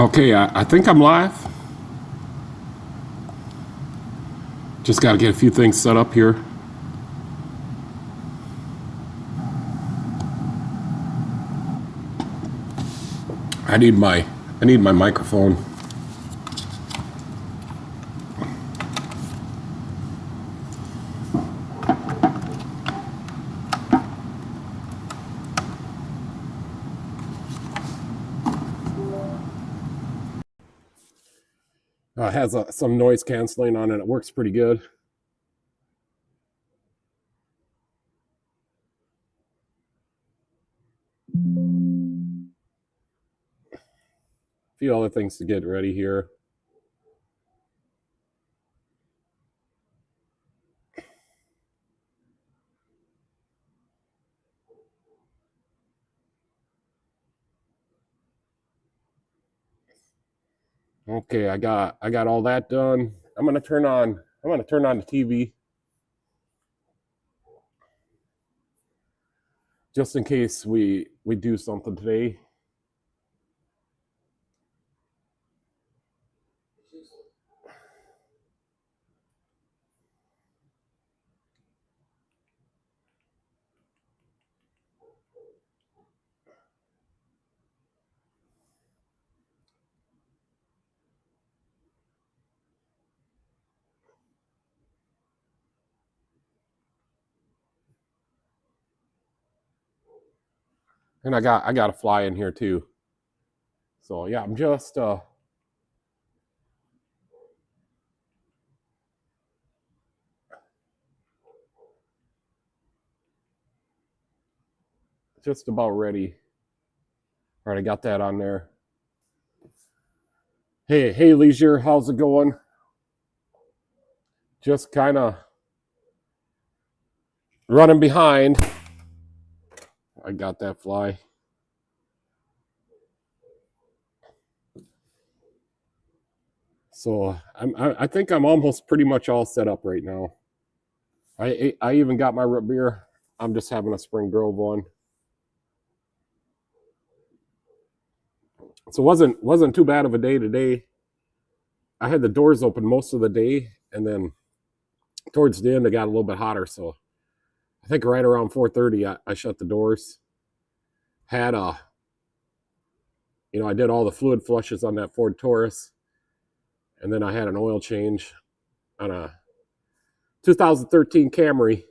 Okay, I think I'm live. Just got to get a few things set up here. I need my microphone. It has some noise canceling on it. It works pretty good. A few other things to get ready here. Okay, I got all that done. I'm gonna turn on the TV just in case we do something today. And I got a fly in here too. So yeah, I'm just about ready. All right, I got that on there. Hey, Leisure, how's it going? Just kind of running behind. I got that fly. So I think I'm almost pretty much all set up right now. I even got my root beer. I'm just having a Spring Grove one. So it wasn't too bad of a day today. I had the doors open most of the day, and then towards the end it got a little bit hotter. So I think right around 4:30 I shut the doors. Had I did all the fluid flushes on that Ford Taurus, and then I had an oil change on a 2013 Camry.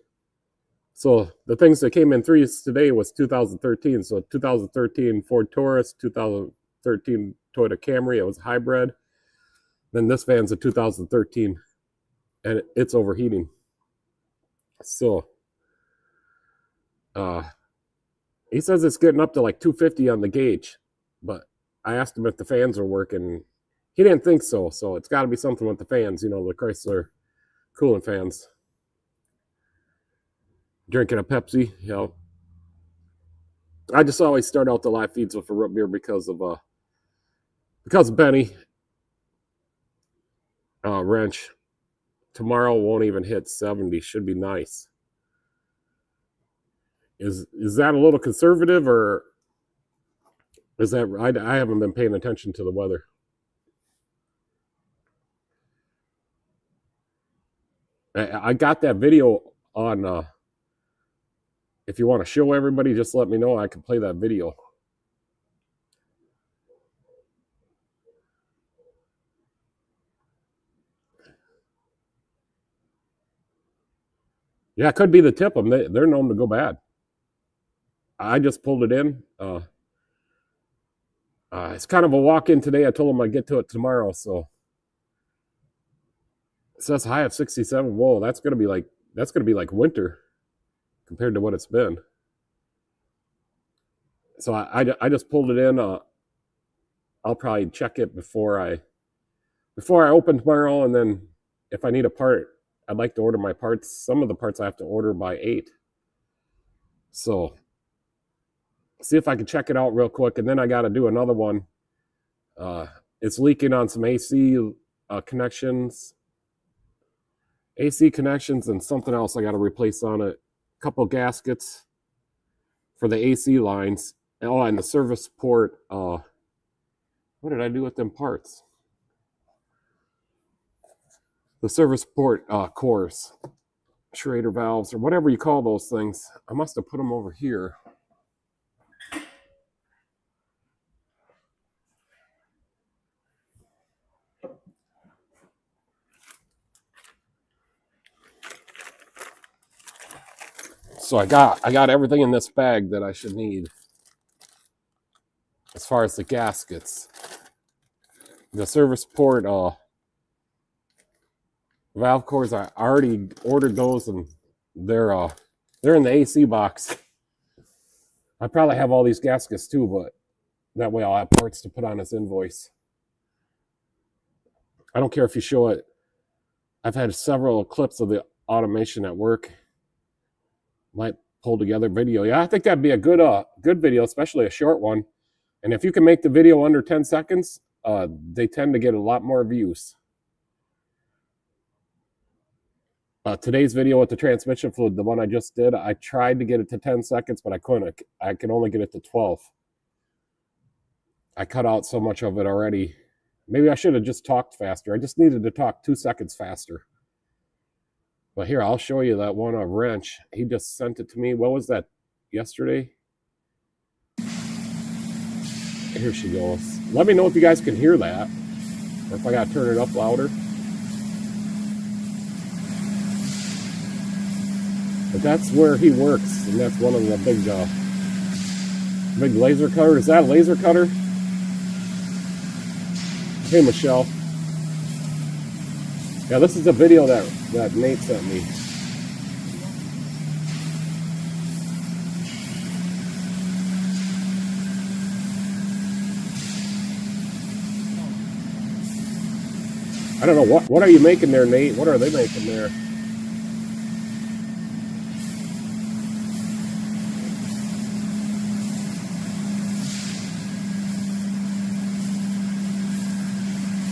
So the things that came in threes today was 2013. So 2013 Ford Taurus, 2013 Toyota Camry. It was hybrid. Then this van's a 2013, and it's overheating. So he says it's getting up to like 250 on the gauge, but I asked him if the fans are working. He didn't think so. So it's got to be something with the fans, the Chrysler cooling fans. Drinking a Pepsi, I just always start out the live feeds with a root beer because of Benny. Wrench. Tomorrow won't even hit 70. Should be nice. Is that a little conservative, or is that I haven't been paying attention to the weather? I got that video on. If you want to show everybody, just let me know. I can play that video. Yeah, it could be the tip them. They're known to go bad. I just pulled it in. It's kind of a walk-in today. I told them I'd get to it tomorrow. So it says high of 67. Whoa, that's gonna be like winter compared to what it's been. So I just pulled it in. I'll probably check it before I open tomorrow, and then if I need a part, I'd like to order my parts. Some of the parts I have to order by 8. So see if I can check it out real quick, and then I got to do another one. It's leaking on some AC connections, and something else I got to replace on it. A couple gaskets for the AC lines. Oh, and the service port What did I do with them parts? The service port cores, Schrader valves, or whatever you call those things. I must have put them over here. So I got everything in this bag that I should need as far as the gaskets. The service port valve cores, I already ordered those, and they're in the AC box. I probably have all these gaskets too, but that way I'll have parts to put on this invoice. I don't care if you show it. I've had several clips of the automation at work. Might pull together video. Yeah, I think that'd be a good video, especially a short one. And if you can make the video under 10 seconds, they tend to get a lot more views. Today's video with the transmission fluid, the one I just did, I tried to get it to 10 seconds, but I couldn't. I could only get it to 12. I cut out so much of it already. Maybe I should have just talked faster. I just needed to talk 2 seconds faster. But here, I'll show you that one wrench. He just sent it to me. What was that, yesterday? Here she goes. Let me know if you guys can hear that, or if I got to turn it up louder. But that's where he works, and that's one of the big laser cutter. Is that a laser cutter? Hey, Michelle. Yeah, this is a video that Nate sent me. I don't know, what are you making there, Nate? What are they making there?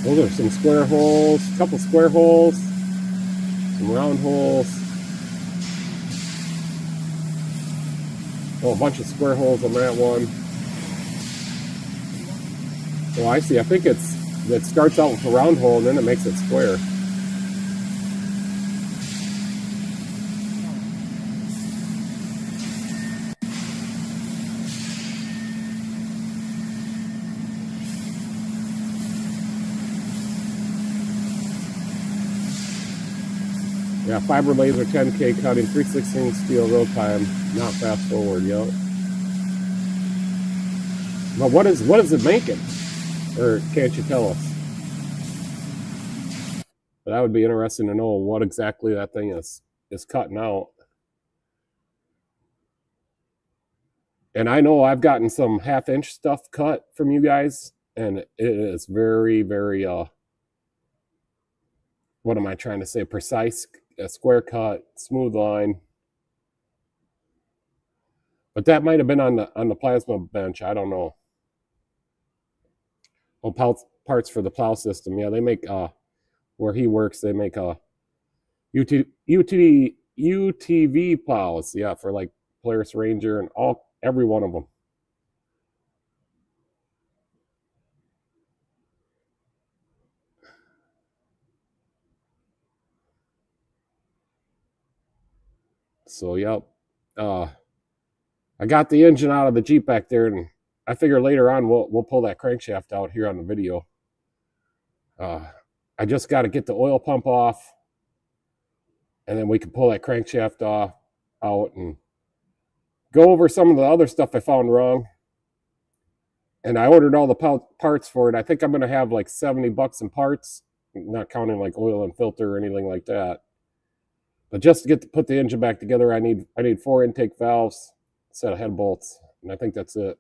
Those are some square holes, a couple square holes, some round holes. Oh, a bunch of square holes on that one. Oh, I see. I think it starts out with a round hole and then it makes it square. Yeah, fiber laser 10K cutting, 3/16 steel real time, not fast forward, yo. But what is it making? Or can't you tell us? But that would be interesting to know what exactly that thing is cutting out. And I know I've gotten some 1/2 inch stuff cut from you guys, and it is very, very what am I trying to say? Precise, a square cut, smooth line. But that might have been on the plasma bench. I don't know. Oh, parts for the plow system. Yeah, they make where he works. They make UTV plows. Yeah, for like Polaris Ranger and every one of them. So yep. I got the engine out of the Jeep back there, and I figure later on we'll pull that crankshaft out here on the video. I just got to get the oil pump off, and then we can pull that crankshaft out and go over some of the other stuff I found wrong. And I ordered all the parts for it. I think I'm going to have like $70 in parts, not counting like oil and filter or anything like that. But just to put the engine back together, I need 4 intake valves, a set of head bolts, and I think that's it.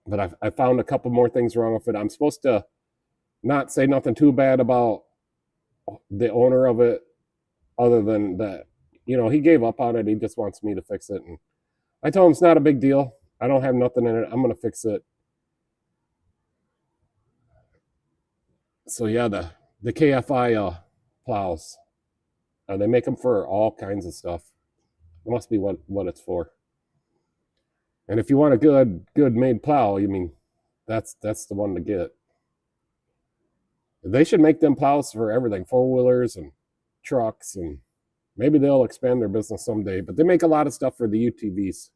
But I found a couple more things wrong with it. I'm supposed to not say nothing too bad about the owner of it, other than that, he gave up on it. He just wants me to fix it. And I told him it's not a big deal. I don't have nothing in it. I'm going to fix it. So yeah, the KFI plows, they make them for all kinds of stuff. It must be what it's for. And if you want a good made plow, I mean, that's the one to get. They should make them plows for everything, 4-wheelers and trucks, and maybe they'll expand their business someday. But they make a lot of stuff for the UTVs.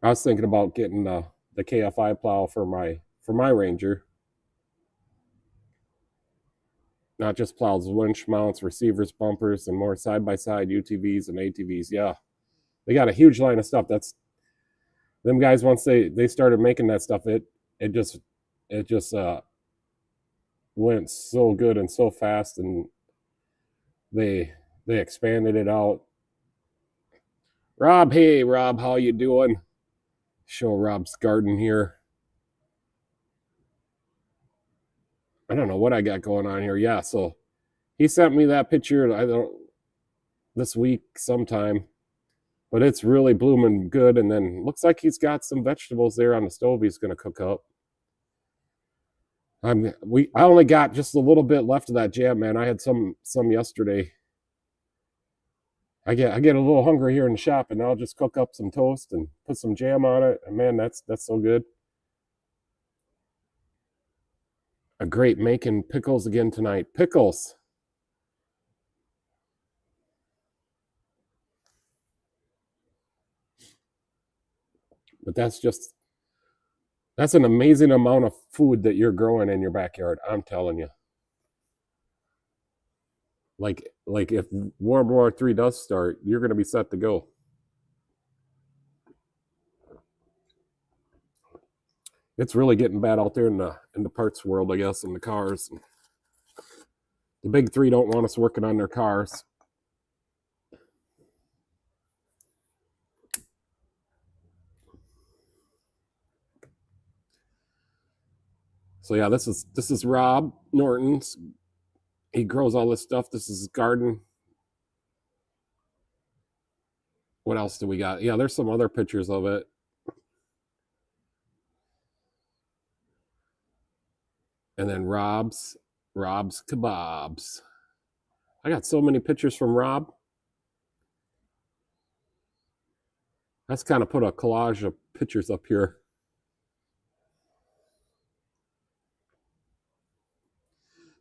I was thinking about getting the KFI plow for my Ranger. Not just plows, winch mounts, receivers, bumpers, and more side-by-side UTVs and ATVs. Yeah, they got a huge line of stuff. That's them guys. Once they started making that stuff, it just went so good and so fast, and they expanded it out. Rob, hey Rob, how you doing? Show Rob's garden here. I don't know what I got going on here. Yeah, so he sent me that picture. I don't this week sometime, but it's really blooming good. And then looks like he's got some vegetables there on the stove he's going to cook up. I only got just a little bit left of that jam, man. I had some yesterday. I get a little hungry here in the shop, and I'll just cook up some toast and put some jam on it. And man, that's so good. A great making pickles again tonight. Pickles. But that's an amazing amount of food that you're growing in your backyard. I'm telling you. Like if World War III does start, you're going to be set to go. It's really getting bad out there in the parts world, I guess, in the cars. The big three don't want us working on their cars. So yeah, this is Rob Norton's. He grows all this stuff. This is his garden. What else do we got? Yeah, there's some other pictures of it. And then Rob's Kebabs. I got so many pictures from Rob. Let's kind of put a collage of pictures up here.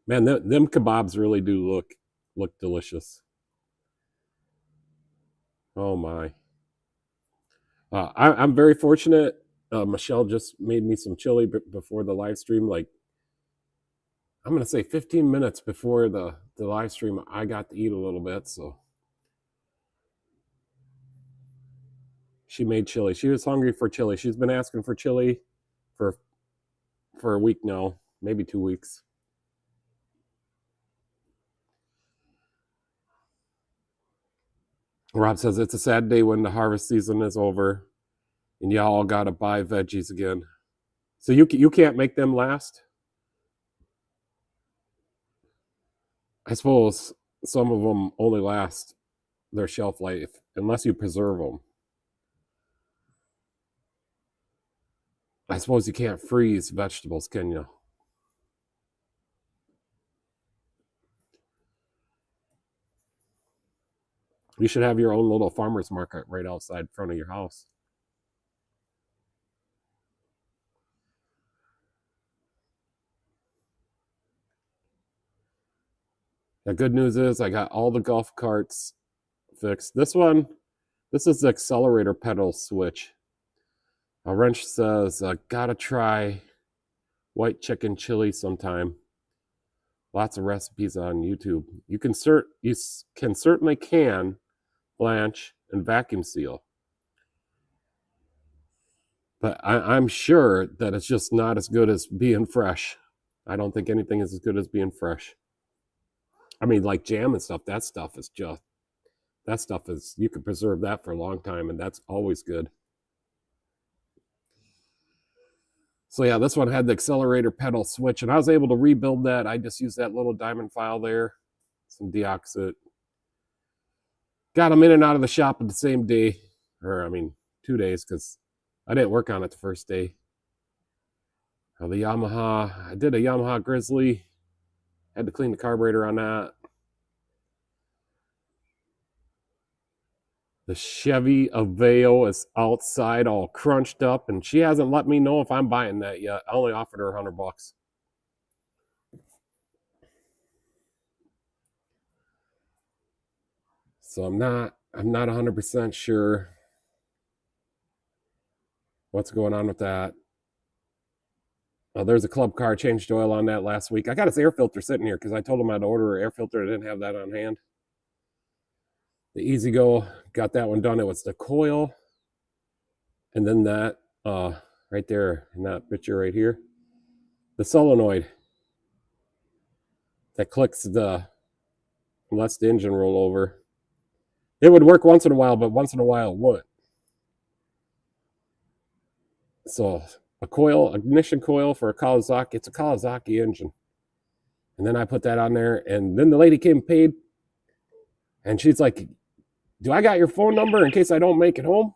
Man, them kebabs really do look delicious. Oh my! I'm very fortunate. Michelle just made me some chili before the live stream. Like I'm gonna say 15 minutes before the live stream, I got to eat a little bit. So she made chili. She was hungry for chili. She's been asking for chili for a week now, maybe 2 weeks. Rob says it's a sad day when the harvest season is over and y'all gotta buy veggies again. So you can't make them last? I suppose some of them only last their shelf life unless you preserve them. I suppose you can't freeze vegetables, can you? You should have your own little farmer's market right outside in front of your house. The good news is I got all the golf carts fixed. This is the accelerator pedal switch. A wrench says, gotta try white chicken chili sometime. Lots of recipes on YouTube. You can certainly blanch and vacuum seal. But I'm sure that it's just not as good as being fresh. I don't think anything is as good as being fresh. I mean, like jam and stuff, that stuff is you can preserve that for a long time, and that's always good. So yeah, this one had the accelerator pedal switch, and I was able to rebuild that. I just used that little diamond file there, some deoxit. Got them in and out of the shop at the same day, or I mean, 2 days, because I didn't work on it the first day. The Yamaha, I did a Yamaha Grizzly, Had to clean the carburetor on that. The Chevy Aveo is outside all crunched up, and she hasn't let me know if I'm buying that yet. I only offered her $100. So I'm not 100% sure what's going on with that. There's a club car. Changed oil on that last week. I got his air filter sitting here because I told him I'd order an air filter. I didn't have that on hand. The E-Z-GO, got that one done. It was the coil, and then that right there in that picture right here, the solenoid that clicks the lets the engine roll over. It would work once in a while, but once in a while it wouldn't. So a coil, ignition coil for a Kawasaki. It's a Kawasaki engine. And then I put that on there, and then the lady came and paid, and she's like, do I got your phone number in case I don't make it home?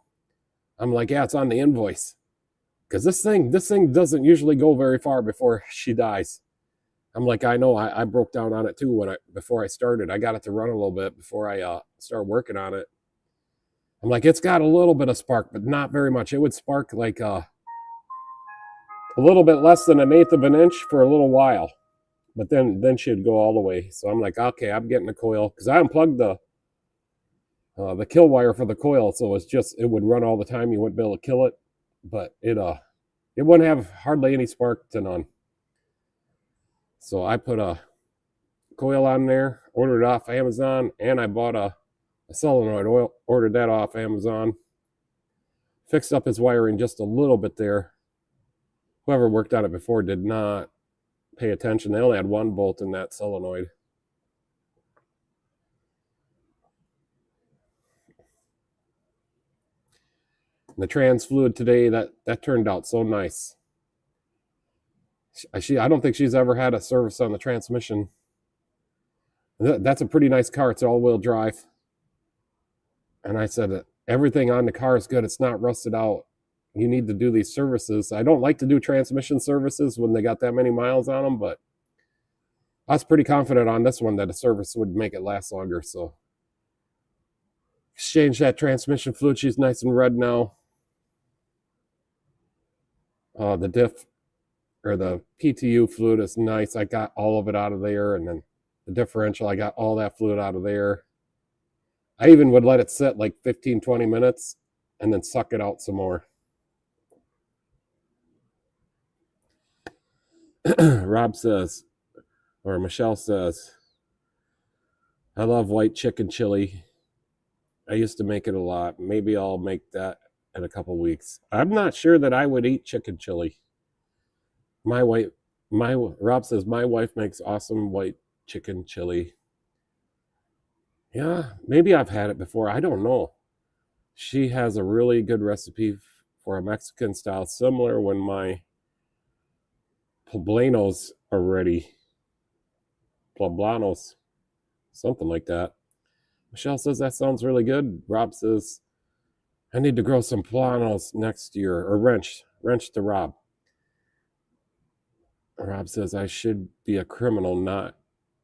I'm like, yeah, it's on the invoice. Because this thing doesn't usually go very far before she dies. I'm like, I know, I broke down on it too before I started. I got it to run a little bit before I start working on it. I'm like, it's got a little bit of spark, but not very much. It would spark like a little bit less than 1/8 of an inch for a little while. But then she'd go all the way. So I'm like, okay, I'm getting the coil. Because I unplugged the kill wire for the coil, so it would run all the time. You wouldn't be able to kill it. But it wouldn't have hardly any spark to none. So I put a coil on there, ordered it off Amazon, and I bought a solenoid oil, ordered that off Amazon. Fixed up his wiring just a little bit there. Whoever worked on it before did not pay attention. They only had one bolt in that solenoid. The trans fluid today, that turned out so nice. I don't think she's ever had a service on the transmission. That's a pretty nice car. It's all-wheel drive. And I said, everything on the car is good. It's not rusted out. You need to do these services. I don't like to do transmission services when they got that many miles on them, but I was pretty confident on this one that a service would make it last longer. So exchange that transmission fluid. She's nice and red now. The diff or the PTU fluid is nice. I got all of it out of there, and then the differential, I got all that fluid out of there. I even would let it sit like 15-20 minutes and then suck it out some more. Rob says, or Michelle says, I love white chicken chili. I used to make it a lot. Maybe I'll make that in a couple weeks. I'm not sure that I would eat chicken chili. Rob says, my wife makes awesome white chicken chili. Yeah, maybe I've had it before. I don't know. She has a really good recipe for a Mexican style, similar when my poblanos are ready. Poblanos, something like that. Michelle says that sounds really good. Rob says, I need to grow some poblanos next year, or wrench to Rob. Rob says I should be a criminal not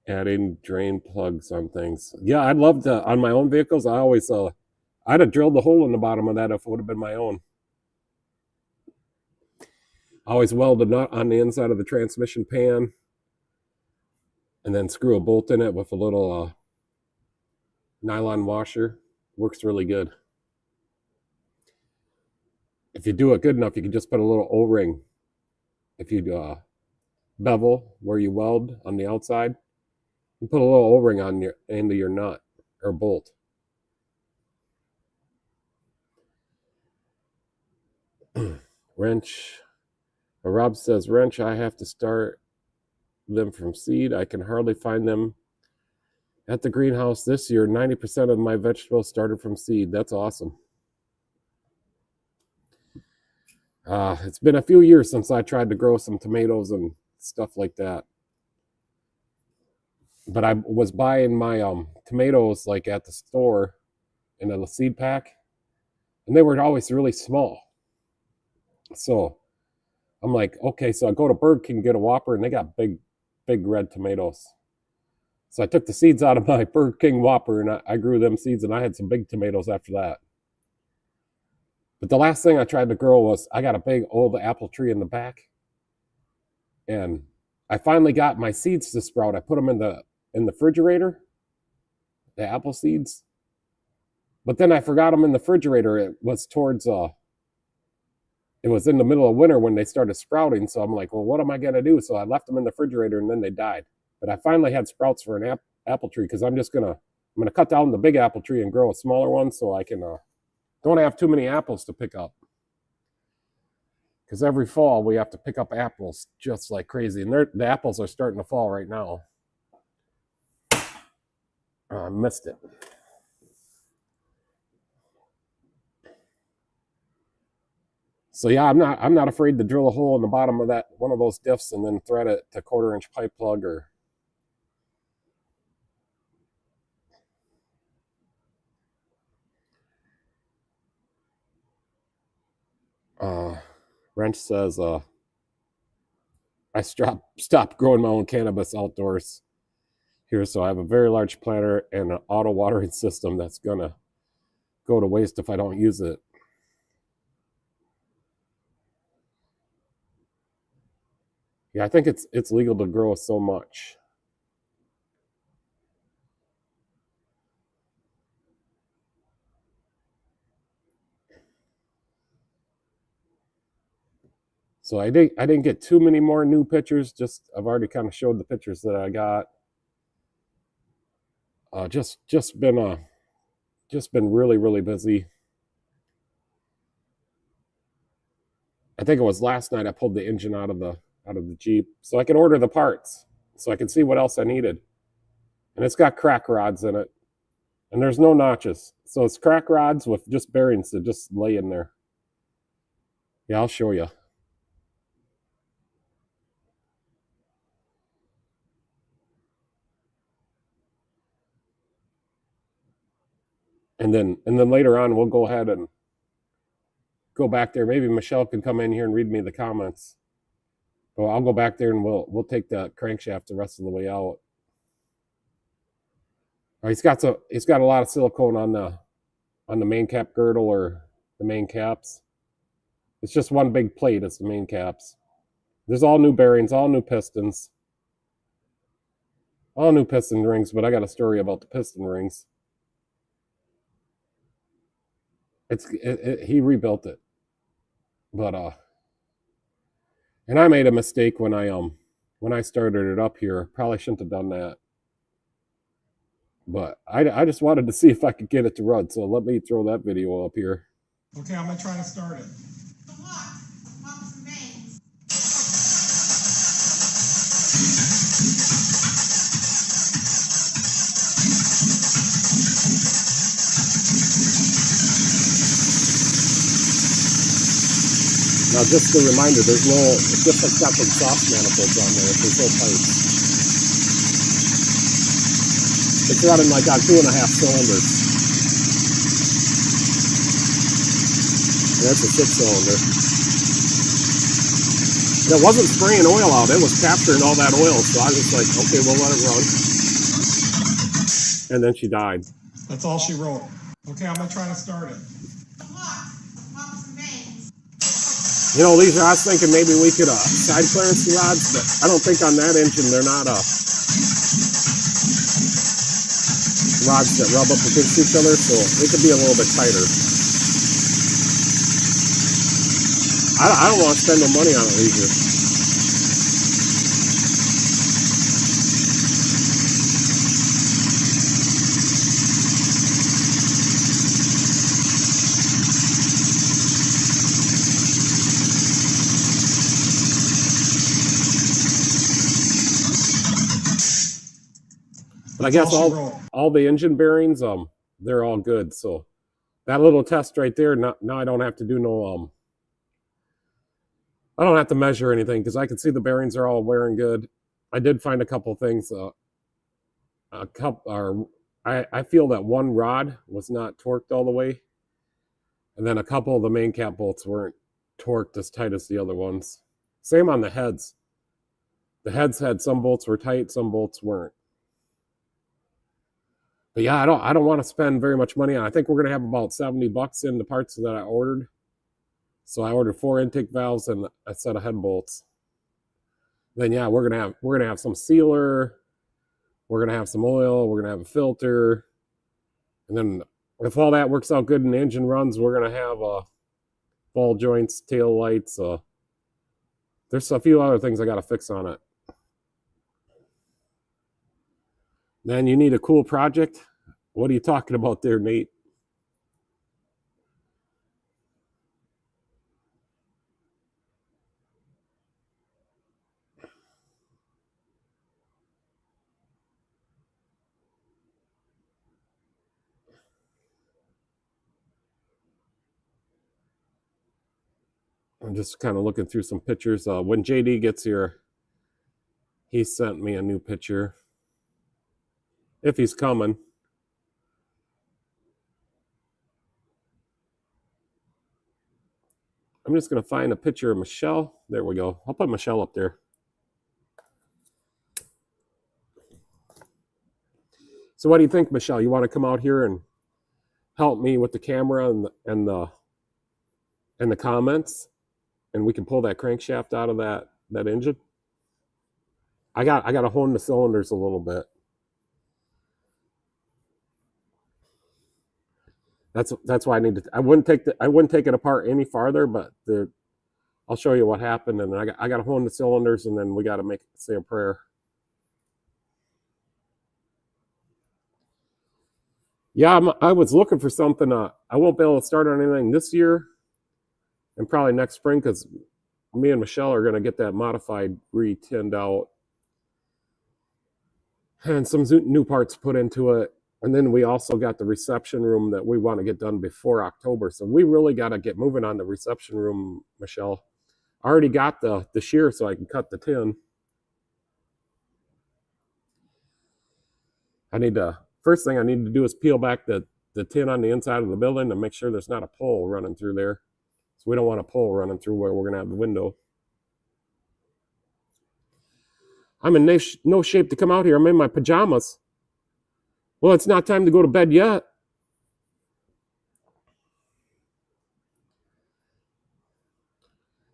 adding drain plugs on things. Yeah, I'd love to. On my own vehicles, I'd have drilled the hole in the bottom of that if it would have been my own. I always weld a nut on the inside of the transmission pan and then screw a bolt in it with a little nylon washer. Works really good. If you do it good enough, you can just put a little O-ring. If you bevel where you weld on the outside, you put a little O-ring on your end of your nut or bolt. Wrench. Rob says, wrench, I have to start them from seed. I can hardly find them at the greenhouse this year. 90% of my vegetables started from seed. That's awesome. It's been a few years since I tried to grow some tomatoes and stuff like that. But I was buying my tomatoes like at the store in a seed pack, and they were always really small. So I'm like, okay, so I go to Burger King, get a Whopper, and they got big red tomatoes. So I took the seeds out of my Burger King Whopper and I grew them seeds, and I had some big tomatoes after that. But the last thing I tried to grow was, I got a big old apple tree in the back, and I finally got my seeds to sprout. I put them in the refrigerator, the apple seeds. But then I forgot them in the refrigerator. It was it was in the middle of winter when they started sprouting. So I'm like, well, what am I going to do? So I left them in the refrigerator, and then they died. But I finally had sprouts for an apple tree, because I'm gonna cut down the big apple tree and grow a smaller one, so I can don't have too many apples to pick up. Because every fall we have to pick up apples just like crazy, and the apples are starting to fall right now. I missed it. So yeah, I'm not afraid to drill a hole in the bottom of that one of those diffs and then thread it to 1/4-inch pipe plug or. Wrench says, I stopped growing my own cannabis outdoors here, so I have a very large planter and an auto watering system that's gonna go to waste if I don't use it. Yeah, I think it's legal to grow so much. So I didn't get too many more new pictures. Just I've already kind of showed the pictures that I got. Just been really busy. I think it was last night I pulled the engine out of the Jeep so I could order the parts, so I could see what else I needed. And it's got crack rods in it, and there's no notches, so it's crack rods with just bearings that just lay in there. Yeah, I'll show you. And then later on we'll go ahead and go back there. Maybe Michelle can come in here and read me the comments. But I'll go back there and we'll take the crankshaft the rest of the way out. He's got a lot of silicone on the main cap girdle or the main caps. It's just one big plate. It's the main caps. There's all new bearings, all new pistons, all new piston rings. But I got a story about the piston rings. He rebuilt it, but and I made a mistake when I started it up here. Probably shouldn't have done that. But I just wanted to see if I could get it to run. So let me throw that video up here. Okay, I'm gonna try to start it. Now, just a reminder, it's just like got some soft manifolds on there. There's no pipes. It's running like on 2.5 cylinders. And that's a 6-cylinder. And it wasn't spraying oil out. It was capturing all that oil. So I was like, okay, we'll let it run. And then she died. That's all she wrote. Okay, I'm going to try to start it. You know, I was thinking maybe we could side clearance the rods, but I don't think on that engine they're not rods that rub up against each other, so it could be a little bit tighter. I don't want to spend no money on it either. But I guess all the engine bearings, they're all good. So that little test right there, now I don't have to do no, I don't have to measure anything because I can see the bearings are all wearing good. I did find a couple things. I feel that one rod was not torqued all the way, and then a couple of the main cap bolts weren't torqued as tight as the other ones. Same on the heads. The heads had some bolts were tight, some bolts weren't. But yeah, I don't want to spend very much money on. I think we're gonna have about $70 in the parts that I ordered. So I ordered 4 intake valves and a set of head bolts. Then yeah, we're gonna have some sealer, we're gonna have some oil, we're gonna have a filter, and then if all that works out good and the engine runs, we're gonna have ball joints, tail lights. There's a few other things I gotta fix on it. Man, you need a cool project? What are you talking about there, Nate? I'm just kind of looking through some pictures. When JD gets here, he sent me a new picture. If he's coming. I'm just going to find a picture of Michelle. There we go. I'll put Michelle up there. So what do you think, Michelle? You want to come out here and help me with the camera and the comments, and we can pull that crankshaft out of that engine? I got to hone the cylinders a little bit. That's why I need to. I wouldn't take it apart any farther, but I'll show you what happened, and I got to hone the cylinders, and then we got to say a prayer. Yeah, I was looking for something. I won't be able to start on anything this year, and probably next spring, because me and Michelle are going to get that modified re-tinned out, and some new parts put into it. And then we also got the reception room that we want to get done before October. So we really got to get moving on the reception room, Michelle. I already got the shear so I can cut the tin. First thing I need to do is peel back the tin on the inside of the building to make sure there's not a pole running through there. So we don't want a pole running through where we're going to have the window. I'm in no shape to come out here. I'm in my pajamas. Well, it's not time to go to bed yet.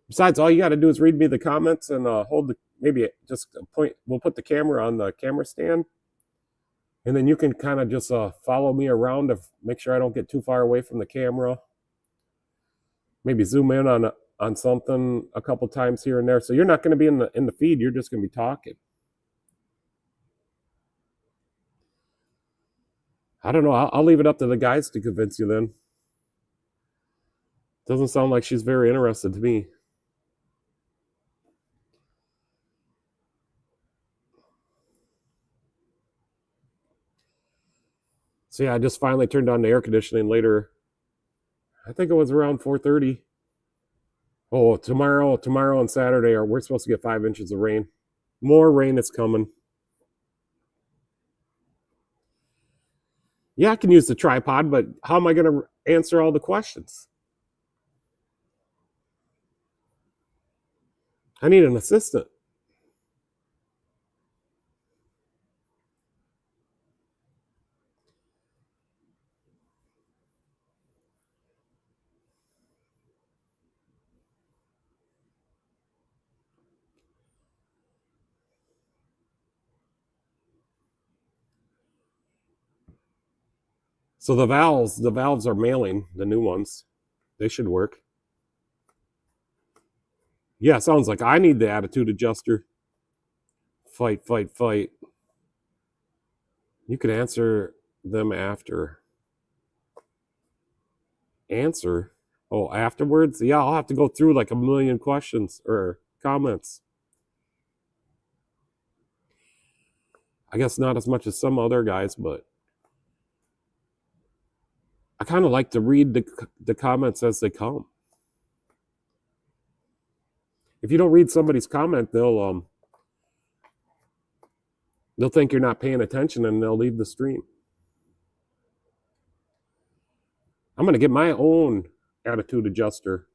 Besides, all you got to do is read me the comments and maybe just point. We'll put the camera on the camera stand, and then you can kind of just follow me around to make sure I don't get too far away from the camera. Maybe zoom in on something a couple times here and there. So you're not going to be in the feed. You're just going to be talking. I don't know. I'll leave it up to the guys to convince you then. Doesn't sound like she's very interested to me. So yeah, I just finally turned on the air conditioning later. I think it was around 4:30. Oh, tomorrow and Saturday we're supposed to get 5 inches of rain. More rain is coming. Yeah, I can use the tripod, but how am I going to answer all the questions? I need an assistant. So the valves are mailing, the new ones. They should work. Yeah, sounds like I need the attitude adjuster. Fight. You can answer them after. Answer? Oh, afterwards? Yeah, I'll have to go through like a million questions or comments. I guess not as much as some other guys, but I kind of like to read the comments as they come. If you don't read somebody's comment, they'll think you're not paying attention and they'll leave the stream. I'm going to get my own attitude adjuster.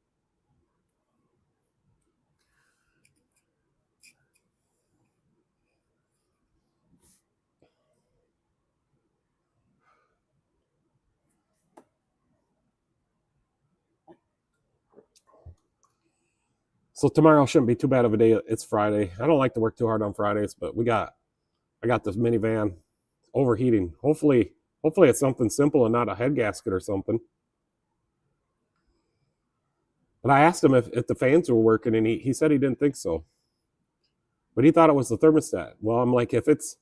So tomorrow shouldn't be too bad of a day. It's Friday. I don't like to work too hard on Fridays, but I got this minivan overheating. Hopefully it's something simple and not a head gasket or something. But I asked him if the fans were working, and he said he didn't think so. But he thought it was the thermostat. Well, I'm like, if it's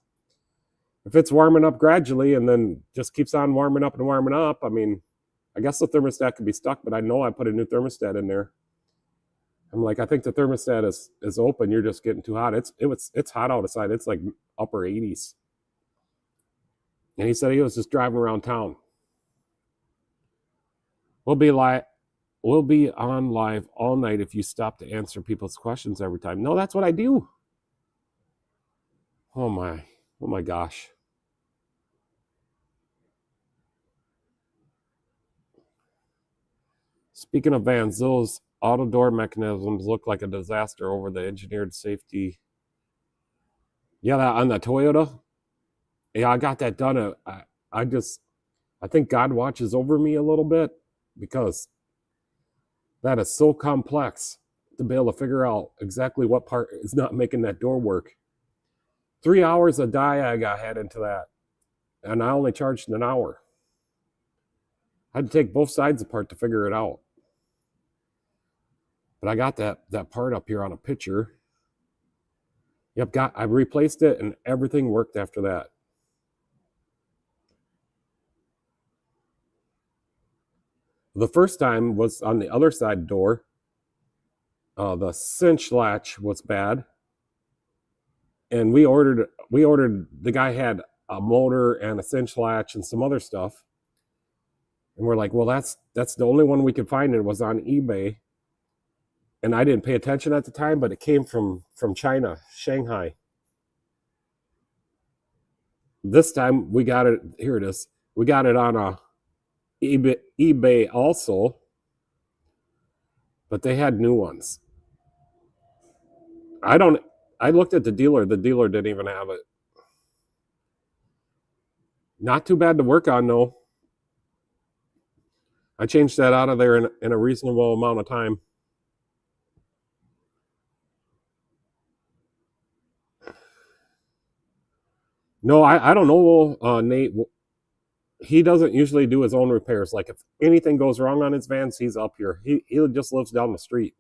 warming up gradually and then just keeps on warming up and warming up, I mean, I guess the thermostat could be stuck, but I know I put a new thermostat in there. I'm like, I think the thermostat is open. You're just getting too hot. It's hot outside. It's like upper 80s. And he said he was just driving around town. We'll be on live all night if you stop to answer people's questions every time. No, that's what I do. Oh my gosh. Speaking of vans, those auto door mechanisms look like a disaster over the engineered safety. Yeah, that on the Toyota. Yeah, I got that done. I think God watches over me a little bit because that is so complex to be able to figure out exactly what part is not making that door work. 3 hours of diag I had into that, and I only charged an hour. I had to take both sides apart to figure it out. But I got that part up here on a picture. Yep, I replaced it and everything worked after that. The first time was on the other side door. The cinch latch was bad. And we ordered, the guy had a motor and a cinch latch and some other stuff. And we're like, well, that's the only one we could find. It was on eBay. And I didn't pay attention at the time, but it came from China, Shanghai. This time we got it, here it is. We got it on a eBay also, but they had new ones. I looked at the dealer didn't even have it. Not too bad to work on though. I changed that out of there in a reasonable amount of time. No, I don't know, Nate. He doesn't usually do his own repairs. Like if anything goes wrong on his vans, he's up here. He just lives down the street.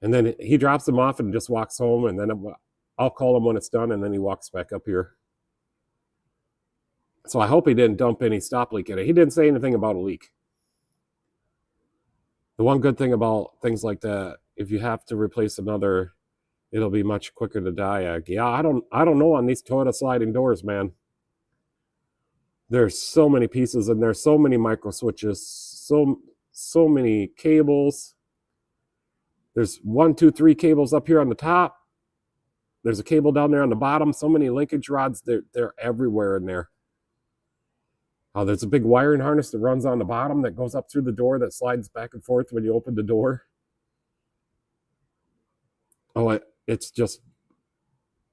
And then he drops them off and just walks home, and then I'll call him when it's done, and then he walks back up here. So I hope he didn't dump any stop leak in it. He didn't say anything about a leak. The one good thing about things like that, if you have to replace another, it'll be much quicker to diag. Yeah, I don't know on these Toyota sliding doors, man. There's so many pieces and there's so many micro switches, so many cables. There's 1, 2, 3 cables up here on the top. There's a cable down there on the bottom. So many linkage rods. They're everywhere in there. There's a big wiring harness that runs on the bottom that goes up through the door that slides back and forth when you open the door. It's just,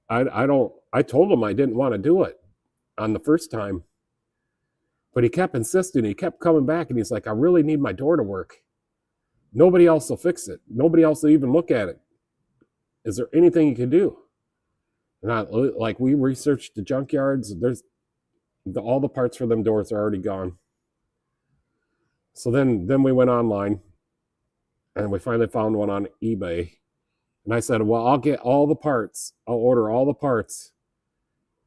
I told him I didn't want to do it on the first time. But he kept insisting. He kept coming back, and he's like, I really need my door to work. Nobody else will fix it. Nobody else will even look at it. Is there anything you can do? And we researched the junkyards. All the parts for them doors are already gone. So then we went online, and we finally found one on eBay. And I said, well, I'll get all the parts. I'll order all the parts.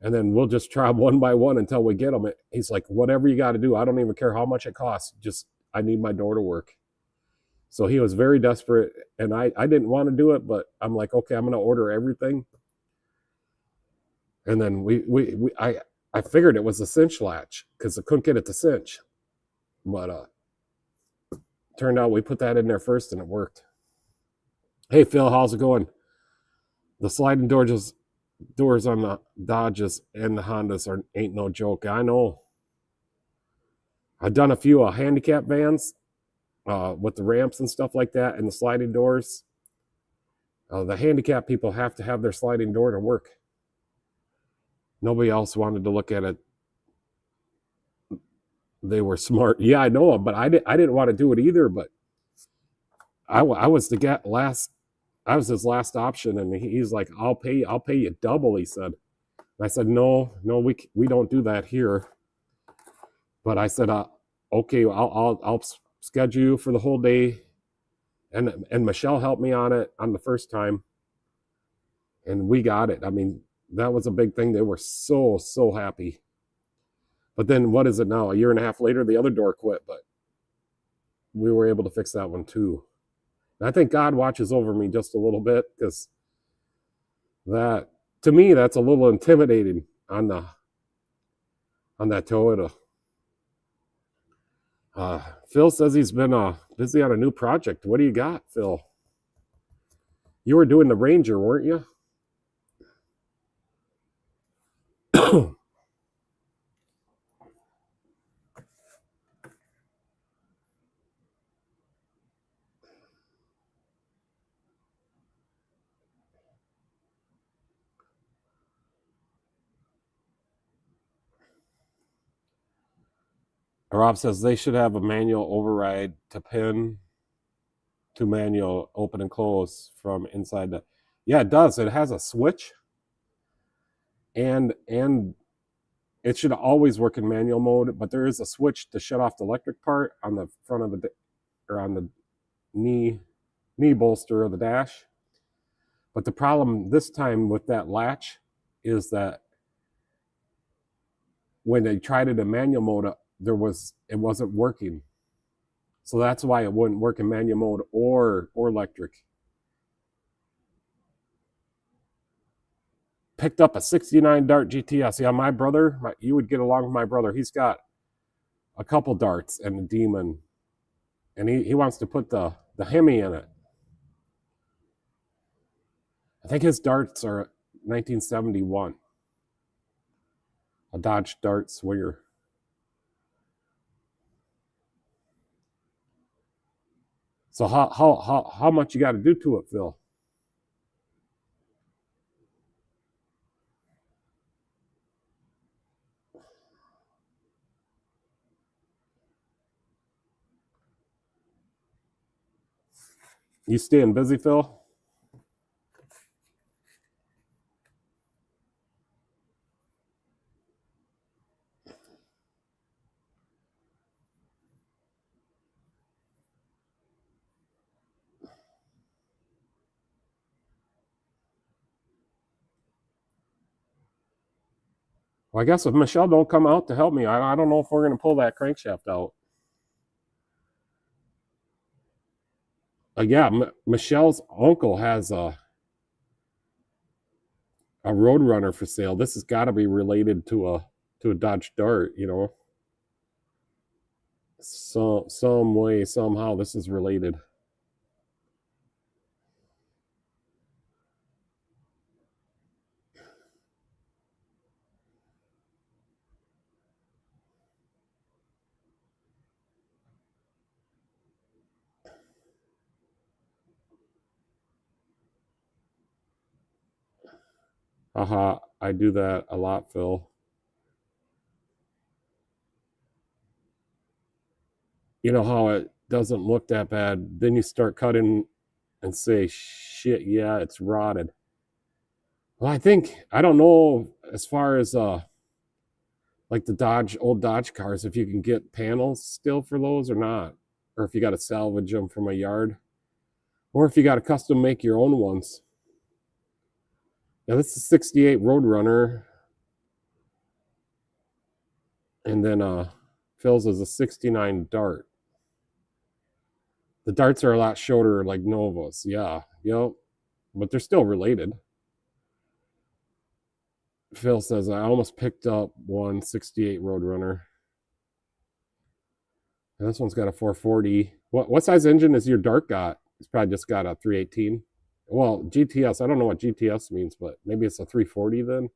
And then we'll just try them one by one until we get them. He's like, whatever you got to do. I don't even care how much it costs. Just, I need my door to work. So he was very desperate. And I didn't want to do it, but I'm like, okay, I'm going to order everything. And then I figured it was a cinch latch because I couldn't get it to cinch. But turned out we put that in there first and it worked. Hey, Phil, how's it going? The sliding doors on the Dodges and the Hondas ain't no joke. I know. I've done a few handicap vans with the ramps and stuff like that and the sliding doors. The handicap people have to have their sliding door to work. Nobody else wanted to look at it. They were smart. Yeah, I know, but I didn't want to do it either, but I was the get last. I was his last option, and he's like, I'll pay you double. He said. And I said, no, we don't do that here. But I said, okay, I'll schedule you for the whole day. And Michelle helped me on it on the first time, and we got it. I mean, that was a big thing. They were so happy. But then what is it now? A year and a half later, the other door quit, but we were able to fix that one too. And I think God watches over me just a little bit, because that, to me, that's a little intimidating on that Toyota. Phil says he's been busy on a new project. What do you got, Phil? You were doing the Ranger, weren't you? Rob says they should have a manual override to pin to manual open and close from inside the. Yeah, it does. It has a switch, and it should always work in manual mode. But there is a switch to shut off the electric part on the front of the, or on the knee bolster of the dash. But the problem this time with that latch is that when they tried it in manual mode, it wasn't working. So that's why it wouldn't work in manual mode or electric. Picked up a 69 Dart GTS. Yeah, my brother, you would get along with my brother. He's got a couple darts and a Demon, and he wants to put the Hemi in it. I think his darts are 1971. A Dodge Dart Swinger. So how much you got to do to it, Phil? You staying busy, Phil? Well, I guess if Michelle don't come out to help me, I don't know if we're going to pull that crankshaft out. Yeah, Michelle's uncle has a Roadrunner for sale. This has got to be related to a Dodge Dart, you know. Some way, somehow, this is related. Haha, I do that a lot, Phil. You know how it doesn't look that bad, then you start cutting and say, shit, yeah, it's rotted. Well, I don't know as far as like the old Dodge cars, if you can get panels still for those or not, or if you got to salvage them from a yard, or if you got to custom make your own ones. Now this is 68 Roadrunner, and then Phil's is a 69 Dart. The Darts are a lot shorter, like Novas. Yeah, yep, but they're still related. Phil says I almost picked up one 68 Roadrunner. And this one's got a 440. What size engine is your Dart got? It's probably just got a 318. Well, GTS, I don't know what GTS means, but maybe it's a 340 then.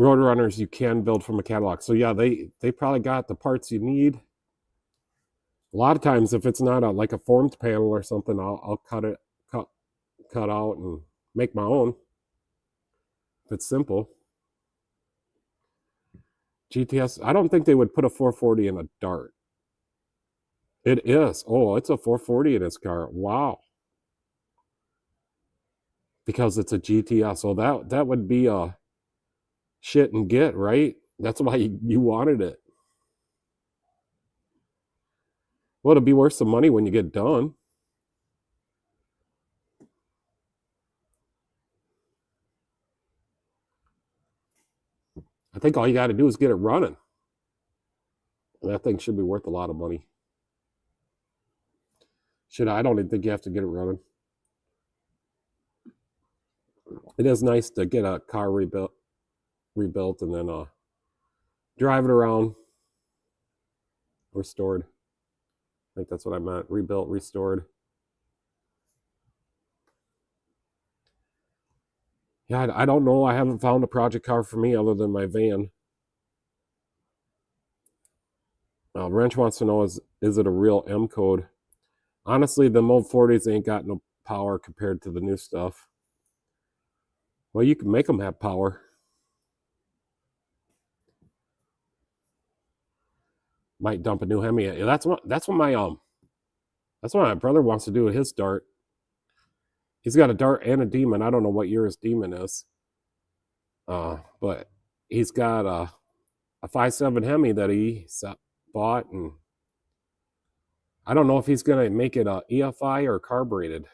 Roadrunners you can build from a catalog. So yeah, they probably got the parts you need. A lot of times, if it's not like a formed panel or something, I'll cut out and make my own. If it's simple. GTS, I don't think they would put a 440 in a Dart. It is. Oh, it's a 440 in this car. Wow. Because it's a GTS. So that would be a shit and get, right? That's why you wanted it. Well, it'll be worth some money when you get done. I think all you got to do is get it running. And that thing should be worth a lot of money. I don't even think you have to get it running. It is nice to get a car rebuilt and then drive it around. Restored. I think that's what I meant. Rebuilt, restored. Yeah, I don't know. I haven't found a project car for me other than my van. Wrench wants to know, is it a real M code? Honestly, the old 40s ain't got no power compared to the new stuff. Well, you can make them have power. Might dump a new Hemi. That's what my brother wants to do with his Dart. He's got a Dart and a Demon. I don't know what year his Demon is. But he's got a 5.7 Hemi that he bought, and I don't know if he's gonna make it a EFI or carbureted.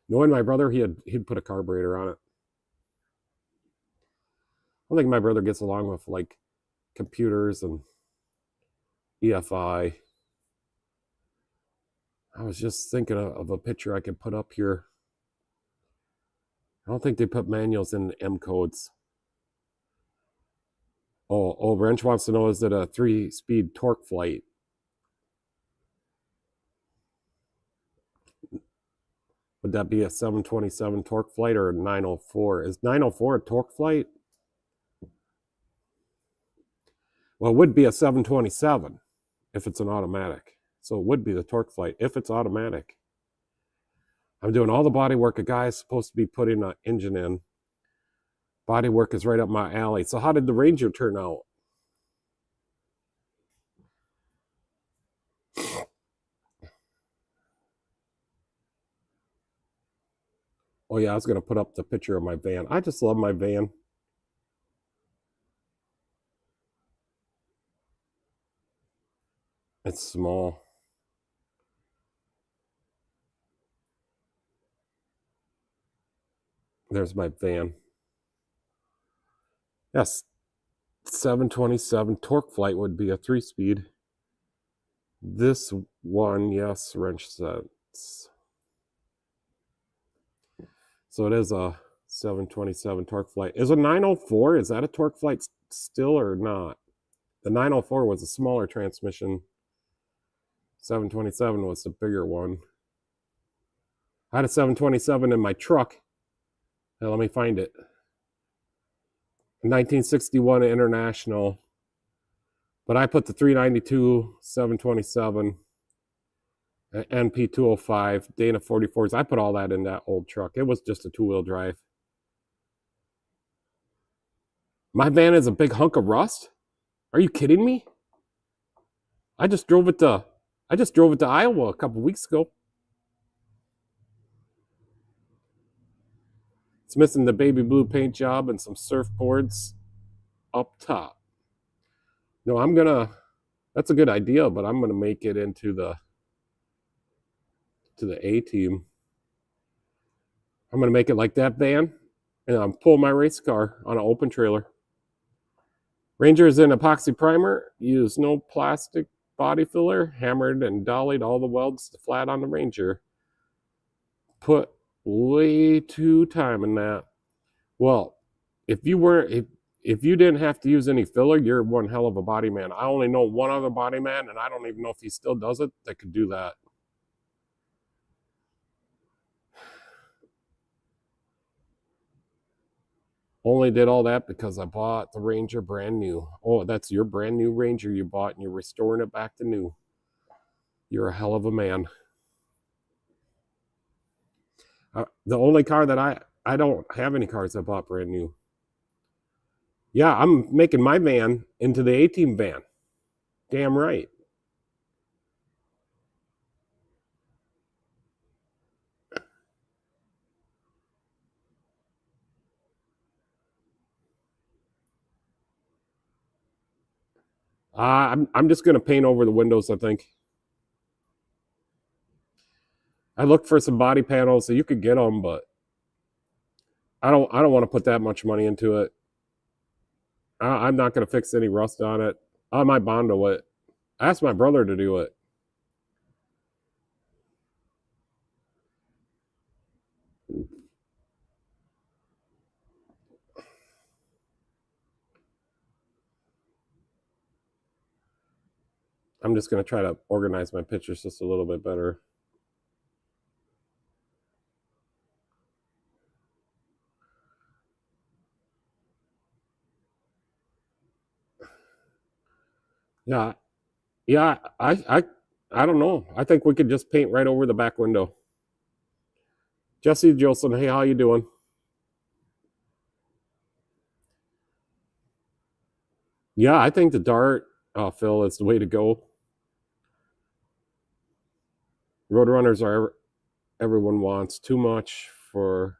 Knowing my brother, he'd put a carburetor on it. I don't think my brother gets along with like computers and EFI. I was just thinking of a picture I could put up here. I don't think they put manuals in M codes. Oh, Wrench wants to know, is it a 3-speed torque flight? Would that be a 727 torque flight or a 904? Is 904 a torque flight? Well, it would be a 727 if it's an automatic. So it would be the torque flight if it's automatic. I'm doing all the body work. A guy is supposed to be putting an engine in. Body work is right up my alley. So how did the Ranger turn out? Oh yeah, I was going to put up the picture of my van. I just love my van. It's small. There's my van. Yes, 727 torque flight would be a 3-speed. This one, yes, Wrench says. So it is a 727 torque flight. Is a 904, is that a torque flight still or not? The 904 was a smaller transmission. 727 was the bigger one. I had a 727 in my truck. Now let me find it. 1961 International. But I put the 392, 727, NP 205, Dana 44s. I put all that in that old truck. It was just a 2-wheel drive. My van is a big hunk of rust? Are you kidding me? I just drove it to Iowa a couple weeks ago. It's missing the baby blue paint job and some surfboards up top. No, that's a good idea, but I'm gonna make it into the A team. I'm gonna make it like that van, and I'm pulling my race car on an open trailer. Ranger is in epoxy primer. Use no plastic body filler. Hammered and dollied all the welds flat on the Ranger. Put way too time in that. Well, if you didn't have to use any filler, you're one hell of a body man. I only know one other body man, and I don't even know if he still does it, that could do that. Only did all that because I bought the Ranger brand new. Oh, that's your brand new Ranger you bought and you're restoring it back to new. You're a hell of a man. The only car that I don't have any cars I bought brand new. Yeah, I'm making my van into the A-Team van. Damn right. I'm just gonna paint over the windows, I think. I looked for some body panels, so you could get them, but I don't want to put that much money into it. I'm not gonna fix any rust on it. I might Bondo it. I asked my brother to do it. I'm just gonna try to organize my pictures just a little bit better. Yeah, yeah. I don't know. I think we could just paint right over the back window. Jesse Jolson, hey, how you doing? Yeah, I think the Dart, Phil, is the way to go. Roadrunners are everyone wants. Too much for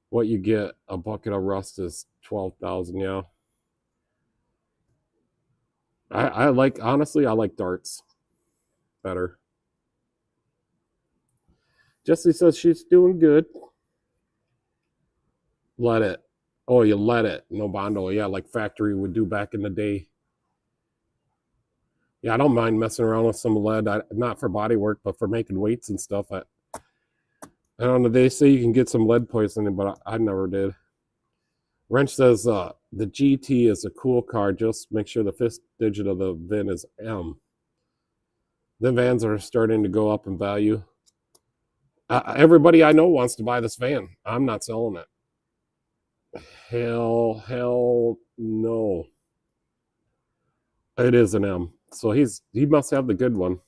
what you get. A bucket of rust is 12,000. Yeah, I like, honestly, I like Darts better. Jessie says she's doing good. Let it. Oh, you let it. No Bondo. Yeah, like factory would do back in the day. Yeah, I don't mind messing around with some lead. Not for body work, but for making weights and stuff. I don't know. They say you can get some lead poisoning, but I never did. Wrench says the GT is a cool car. Just make sure the fifth digit of the VIN is M. The vans are starting to go up in value. Everybody I know wants to buy this van. I'm not selling it. Hell no. It is an M. So he must have the good one.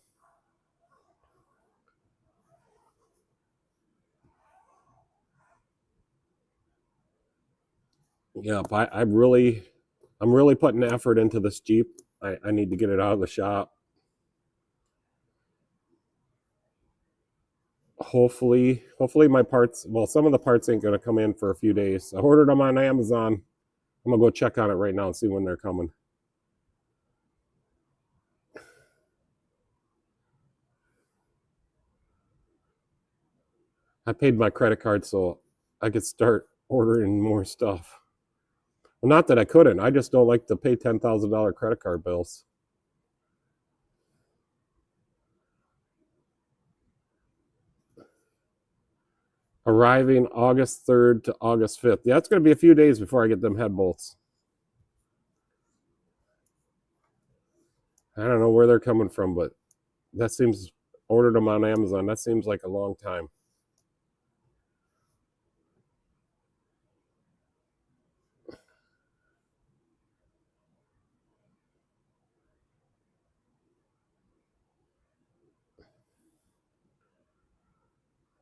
Yeah, I'm really putting effort into this Jeep. I need to get it out of the shop. Hopefully my parts, well, some of the parts ain't gonna come in for a few days. I ordered them on Amazon. I'm gonna go check on it right now and see when they're coming. I paid my credit card so I could start ordering more stuff. Well, not that I couldn't. I just don't like to pay $10,000 credit card bills. Arriving August 3rd to August 5th. Yeah, it's going to be a few days before I get them head bolts. I don't know where they're coming from, but that seems, ordered them on Amazon. That seems like a long time.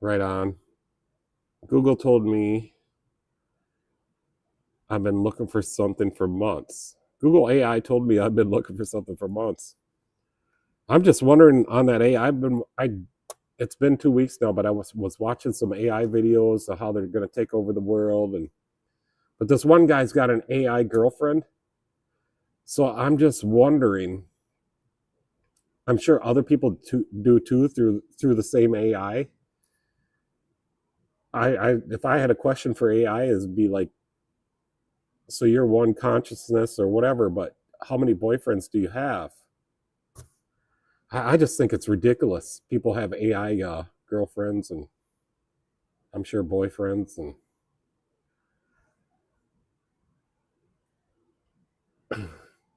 Right on. Google told me I've been looking for something for months. Google AI told me I've been looking for something for months. I'm just wondering on that AI. It's been 2 weeks now, but I was watching some AI videos of how they're going to take over the world, but this one guy's got an AI girlfriend. So I'm just wondering. I'm sure other people do too through the same AI. If I had a question for AI, it'd be like, so you're one consciousness or whatever, but how many boyfriends do you have? I just think it's ridiculous. People have AI girlfriends and I'm sure boyfriends, and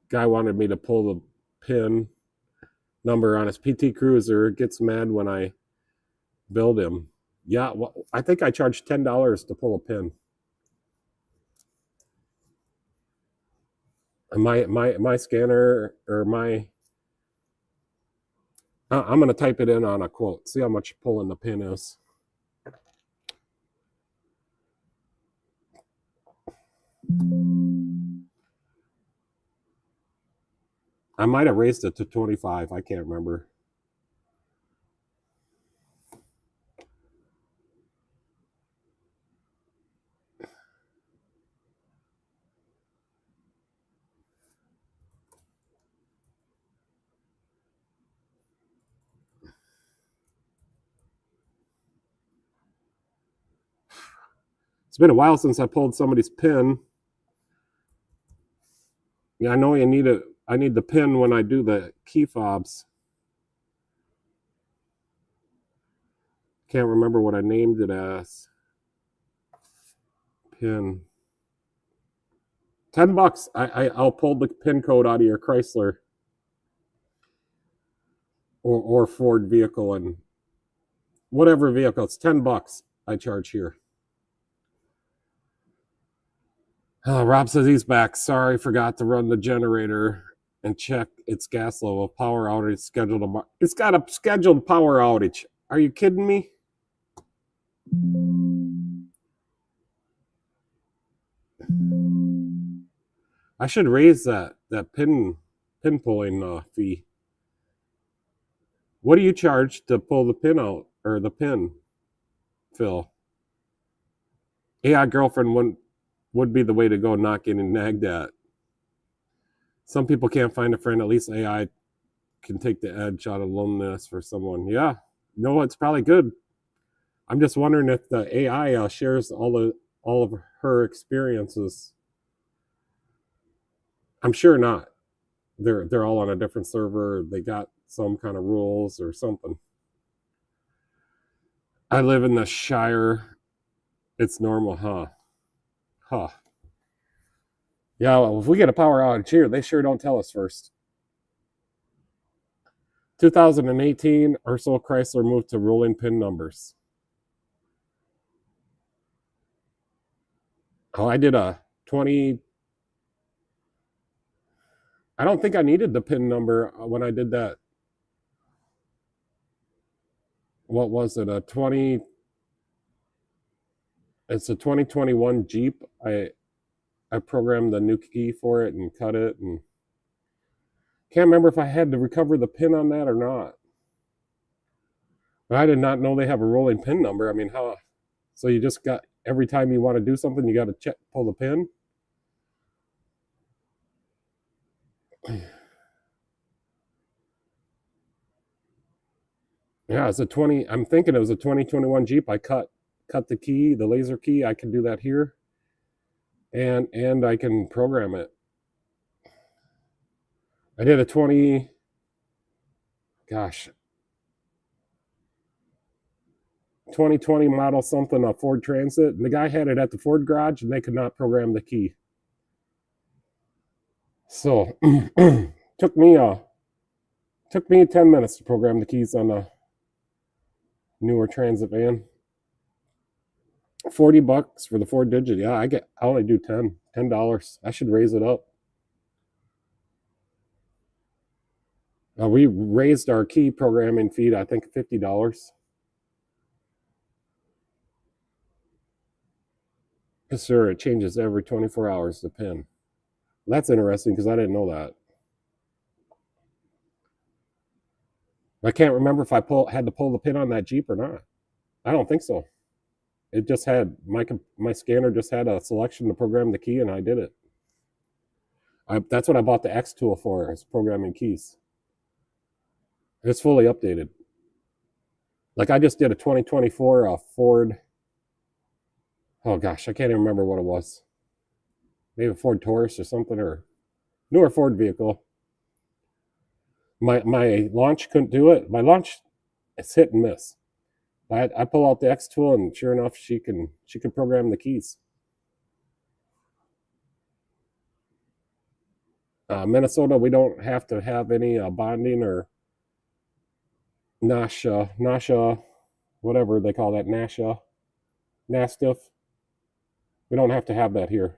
guy wanted me to pull the pin number on his PT Cruiser. Gets mad when I build him. Yeah, well, I think I charged $10 to pull a pin. My scanner or I'm going to type it in on a quote. See how much pulling the pin is. I might have raised it to 25. I can't remember. It's been a while since I pulled somebody's pin. Yeah, I know you need it. I need the pin when I do the key fobs. Can't remember what I named it as. Pin. $10. I'll pull the pin code out of your Chrysler or Ford vehicle, and whatever vehicle. It's $10 I charge here. Rob says he's back. Sorry, forgot to run the generator and check its gas level. Power outage scheduled. It's got a scheduled power outage. Are you kidding me? I should raise that pin pulling fee. What do you charge to pull the pin out, or the pin, Phil? AI girlfriend would be the way to go, not getting nagged at. Some people can't find a friend. At least AI can take the edge out of loneliness for someone. Yeah, no, it's probably good. I'm just wondering if the AI shares all of her experiences. I'm sure not. They're all on a different server. They got some kind of rules or something. I live in the Shire. It's normal, huh? Huh. Yeah, well, if we get a power outage here, they sure don't tell us first. 2018, Ursula Chrysler moved to rolling pin numbers. Oh, I did a 20. I don't think I needed the pin number when I did that. What was it? It's a 2021 Jeep. I programmed the new key for it and cut it, and can't remember if I had to recover the pin on that or not. But I did not know they have a rolling pin number. I mean, how? So you just got, every time you want to do something, you got to pull the pin. Yeah, it's a 20. I'm thinking it was a 2021 Jeep. I cut the key, the laser key. I can do that here, and I can program it. I did a 2020 model something, a Ford Transit, and the guy had it at the Ford garage, and they could not program the key. So took me 10 minutes to program the keys on a newer Transit van. $40 for the 4-digit. Yeah, I only do $10. I should raise it up. We raised our key programming fee to, I think, $50. Yes, sir. It changes every 24 hours, the pin. That's interesting because I didn't know that. I can't remember if I had to pull the pin on that Jeep or not. I don't think so. It just had, my scanner just had a selection to program the key, and I did it. That's what I bought the X tool for, is programming keys. It's fully updated. Like, I just did a 2024 Ford. Oh gosh, I can't even remember what it was. Maybe a Ford Taurus or something, or newer Ford vehicle. My launch couldn't do it. My launch, it's hit and miss. I pull out the X tool, and sure enough, she can program the keys. Minnesota, we don't have to have any bonding or NASHA, whatever they call that, NASTIF. We don't have to have that here.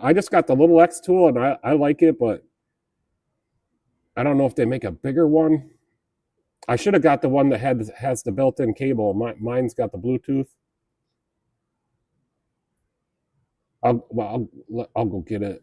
I just got the little X tool, and I like it, but I don't know if they make a bigger one. I should have got the one that has the built-in cable. Mine's got the Bluetooth. I'll go get it.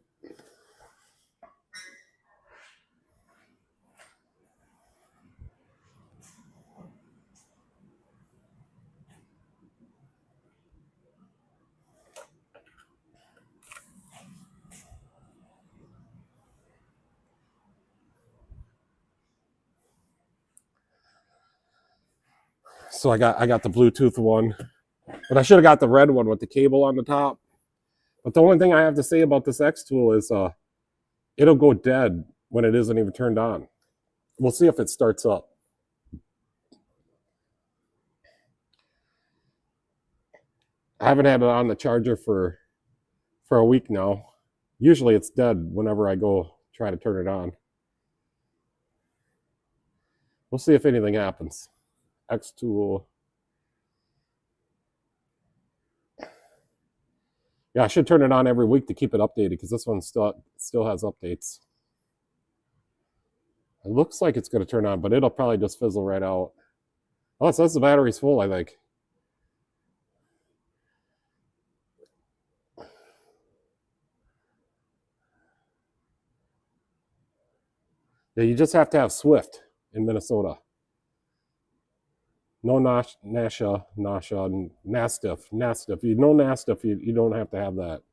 So I got the Bluetooth one, but I should have got the red one with the cable on the top. But the only thing I have to say about this X tool is it'll go dead when it isn't even turned on. We'll see if it starts up. I haven't had it on the charger for a week now. Usually it's dead whenever I go try to turn it on. We'll see if anything happens. X tool. Yeah, I should turn it on every week to keep it updated because this one still has updates. It looks like it's going to turn on, but it'll probably just fizzle right out. Oh, it says the battery's full, I think. Yeah, you just have to have Swift in Minnesota. No Nasha, Nastiff. You know Nastiff, you don't have to have that.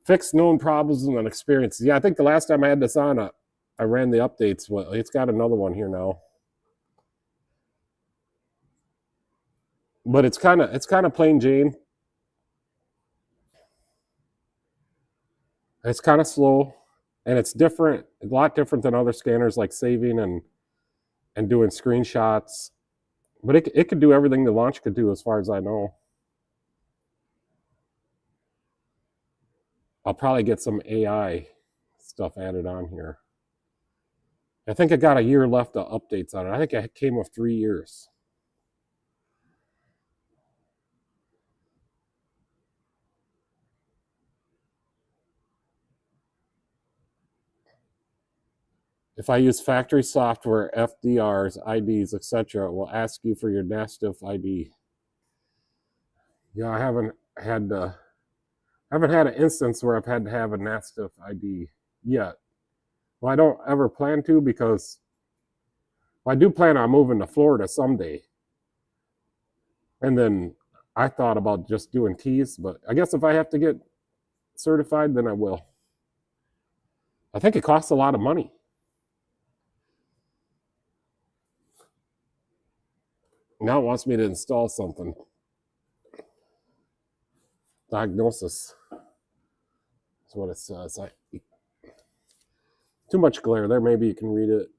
Fix known problems and experiences. Yeah, I think the last time I had this on, I ran the updates. Well, it's got another one here now. But it's kind of plain Jane. It's kind of slow, and it's different, a lot different than other scanners like saving and doing screenshots. But it could do everything the Launch could do as far as I know. I'll probably get some AI stuff added on here. I think I got a year left of updates on it. I think I came with 3 years. If I use factory software, FDRs, IDs, etc., it will ask you for your Nastiff ID. Yeah, I haven't had an instance where I've had to have a Nastiff ID yet. Well, I don't ever plan to because I do plan on moving to Florida someday. And then I thought about just doing keys, but I guess if I have to get certified, then I will. I think it costs a lot of money. Now it wants me to install something. Diagnosis. That's what it says. Too much glare there. Maybe you can read it.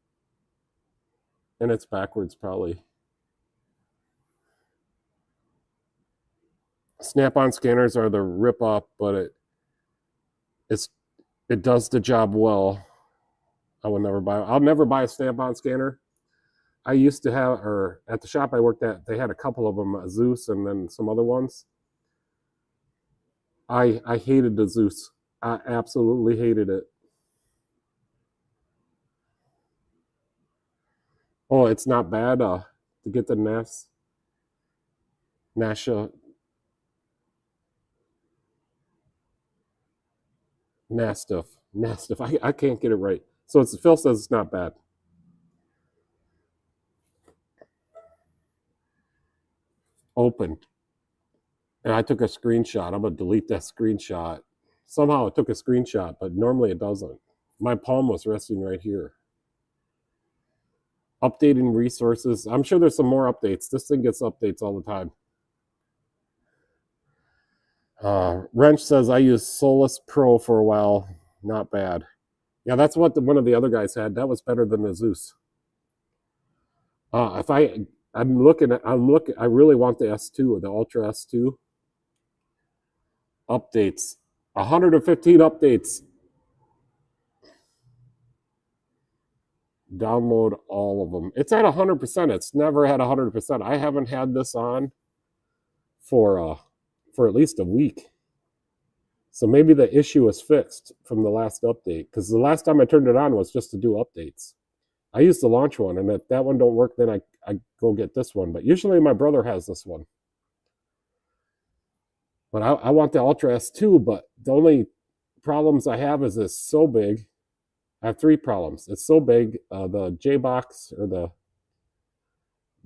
And it's backwards, probably. Snap-on scanners are the rip-off, but it does the job well. I'll never buy a Snap-on scanner. I used to have, or at the shop I worked at, they had a couple of them, a Zeus and then some other ones. I hated the Zeus. I absolutely hated it. Oh, it's not bad to get the Nastiff. I can't get it right. So Phil says it's not bad. Open. And I took a screenshot. I'm going to delete that screenshot. Somehow it took a screenshot, but normally it doesn't. My palm was resting right here. Updating resources. I'm sure there's some more updates. This thing gets updates all the time. Wrench says, I used Solus Pro for a while. Not bad. Yeah, that's what one of the other guys had. That was better than the Zeus. I really want the S2, the Ultra S2. Updates. 115 updates. Download all of them. It's at 100%. It's never had 100%. I haven't had this on for at least a week. So maybe the issue is fixed from the last update, because the last time I turned it on was just to do updates. I used the launch one, and if that one don't work, then I go get this one. But usually my brother has this one. But I want the Ultra S2, but the only problems I have is it's so big. I have 3 problems. It's so big. The J-Box, or the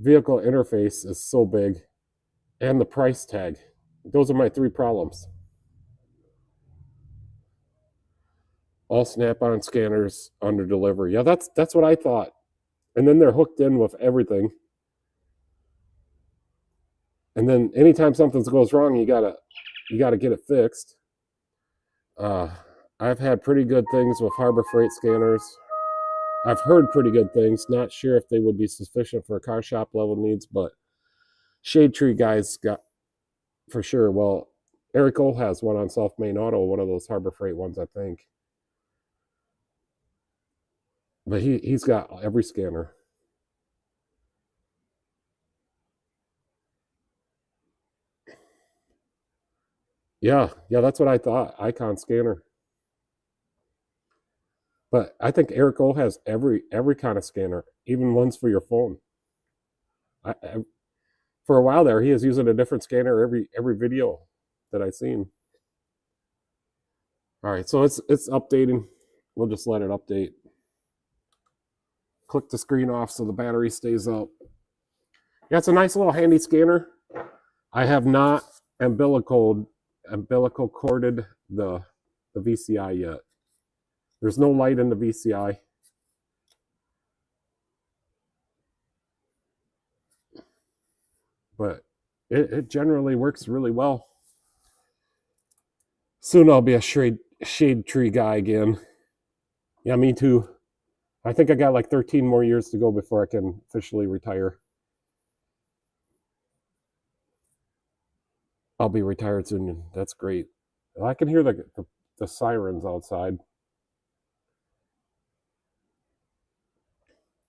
vehicle interface, is so big, and the price tag. Those are my 3 problems. All Snap-on scanners under delivery. Yeah, that's what I thought. And then they're hooked in with everything. And then anytime something goes wrong, you gotta get it fixed. I've had pretty good things with Harbor Freight scanners. I've heard pretty good things. Not sure if they would be sufficient for car shop level needs, but Shade Tree guys got for sure. Well, Eric O has one on South Main Auto, one of those Harbor Freight ones, I think. But he's got every scanner. Yeah, that's what I thought. Icon scanner. But I think Eric O has every kind of scanner, even ones for your phone. For a while there, he was using a different scanner every video that I've seen. All right, so it's updating. We'll just let it update. Click the screen off so the battery stays up. Yeah, it's a nice little handy scanner. I have not umbilical corded the VCI yet. There's no light in the VCI. But it generally works really well. Soon I'll be a shade tree guy again. Yeah, me too. I think I got like 13 more years to go before I can officially retire. I'll be retired soon. That's great. I can hear the sirens outside.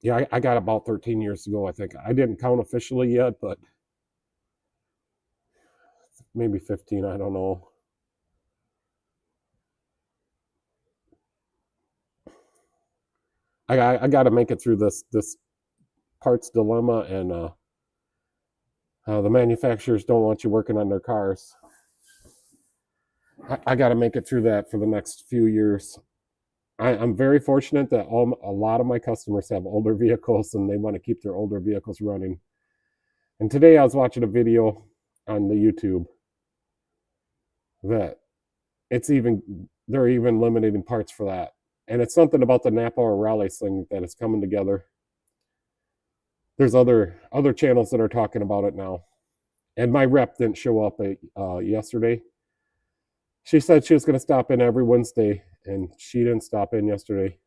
Yeah, I got about 13 years to go, I think. I didn't count officially yet, but maybe 15, I don't know. I got to make it through this parts dilemma, and the manufacturers don't want you working on their cars. I got to make it through that for the next few years. I'm very fortunate that a lot of my customers have older vehicles, and they want to keep their older vehicles running. And today I was watching a video on the YouTube that they're even eliminating parts for that. And it's something about the Napa or Raleigh thing that is coming together. There's other channels that are talking about it now. And my rep didn't show up yesterday. She said she was going to stop in every Wednesday, and she didn't stop in yesterday.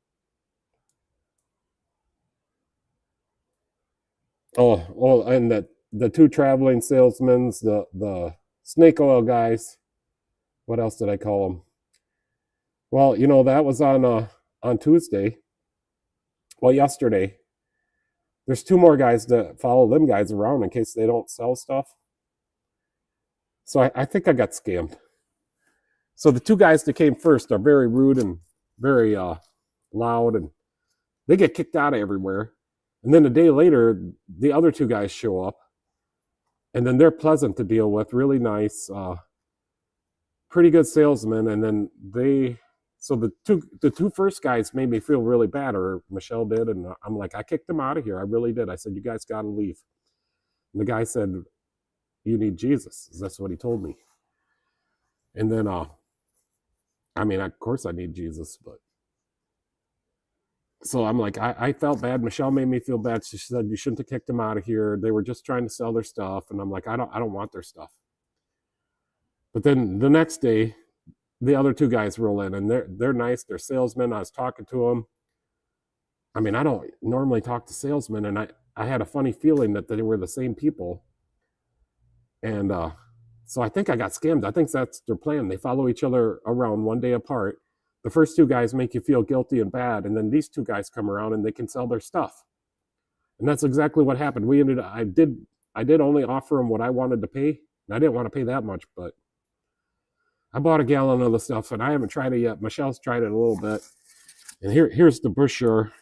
Oh, and the 2 traveling salesmen, the snake oil guys. What else did I call them? Well, that was on Tuesday. Well, yesterday. There's 2 more guys to follow them guys around in case they don't sell stuff. So I think I got scammed. So the 2 guys that came first are very rude and very loud, and they get kicked out of everywhere. And then a day later, the other 2 guys show up, and then they're pleasant to deal with, really nice, pretty good salesmen. And then so the two first guys made me feel really bad, or Michelle did, and I'm like, I kicked them out of here. I really did. I said, you guys got to leave. And the guy said, you need Jesus. That's what he told me. And then, I mean, of course I need Jesus, but so I'm like, I felt bad. Michelle made me feel bad. She said, you shouldn't have kicked them out of here. They were just trying to sell their stuff. And I'm like, I don't want their stuff. But then the next day, the other 2 guys roll in, and they're nice. They're salesmen. I was talking to them. I mean, I don't normally talk to salesmen, and I had a funny feeling that they were the same people. And so I think I got scammed. I think that's their plan. They follow each other around one day apart. The first 2 guys make you feel guilty and bad, and then these 2 guys come around and they can sell their stuff. And that's exactly what happened. I did only offer them what I wanted to pay. And I didn't want to pay that much, but I bought a gallon of the stuff, and I haven't tried it yet. Michelle's tried it a little bit. And here's the brochure.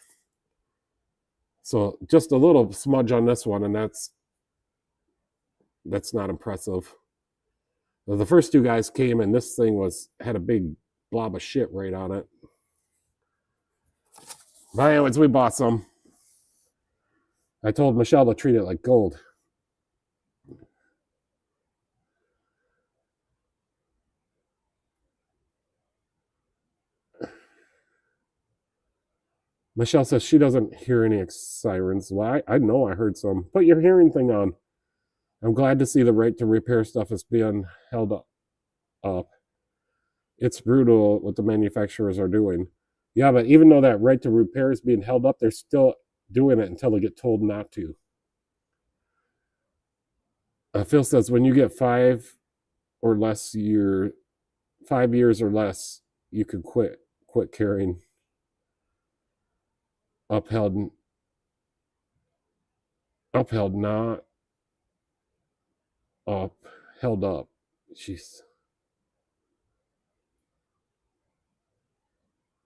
So just a little smudge on this one, and that's not impressive. Well, the first two guys came, and this thing had a big blob of shit right on it. But anyways, we bought some. I told Michelle to treat it like gold. Michelle says she doesn't hear any sirens. Well, I know I heard some. Put your hearing thing on. I'm glad to see the right to repair stuff is being held up. It's brutal what the manufacturers are doing. Yeah, but even though that right to repair is being held up, they're still doing it until they get told not to. Phil says when you get 5 years or less, you can quit carrying. Upheld, not up, held up. Jeez.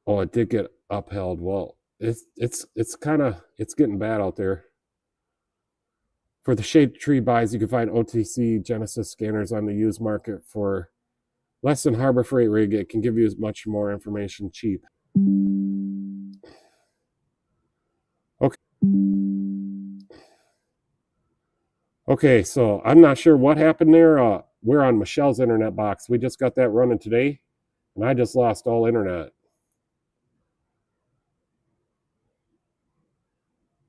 Oh, it did get upheld. Well, it's getting bad out there. For the shade tree buys, you can find OTC Genesis scanners on the used market for less than Harbor Freight Rig. It can give you as much more information cheap. Okay, so I'm not sure what happened there. We're on Michelle's internet box. We just got that running today, and I just lost all internet.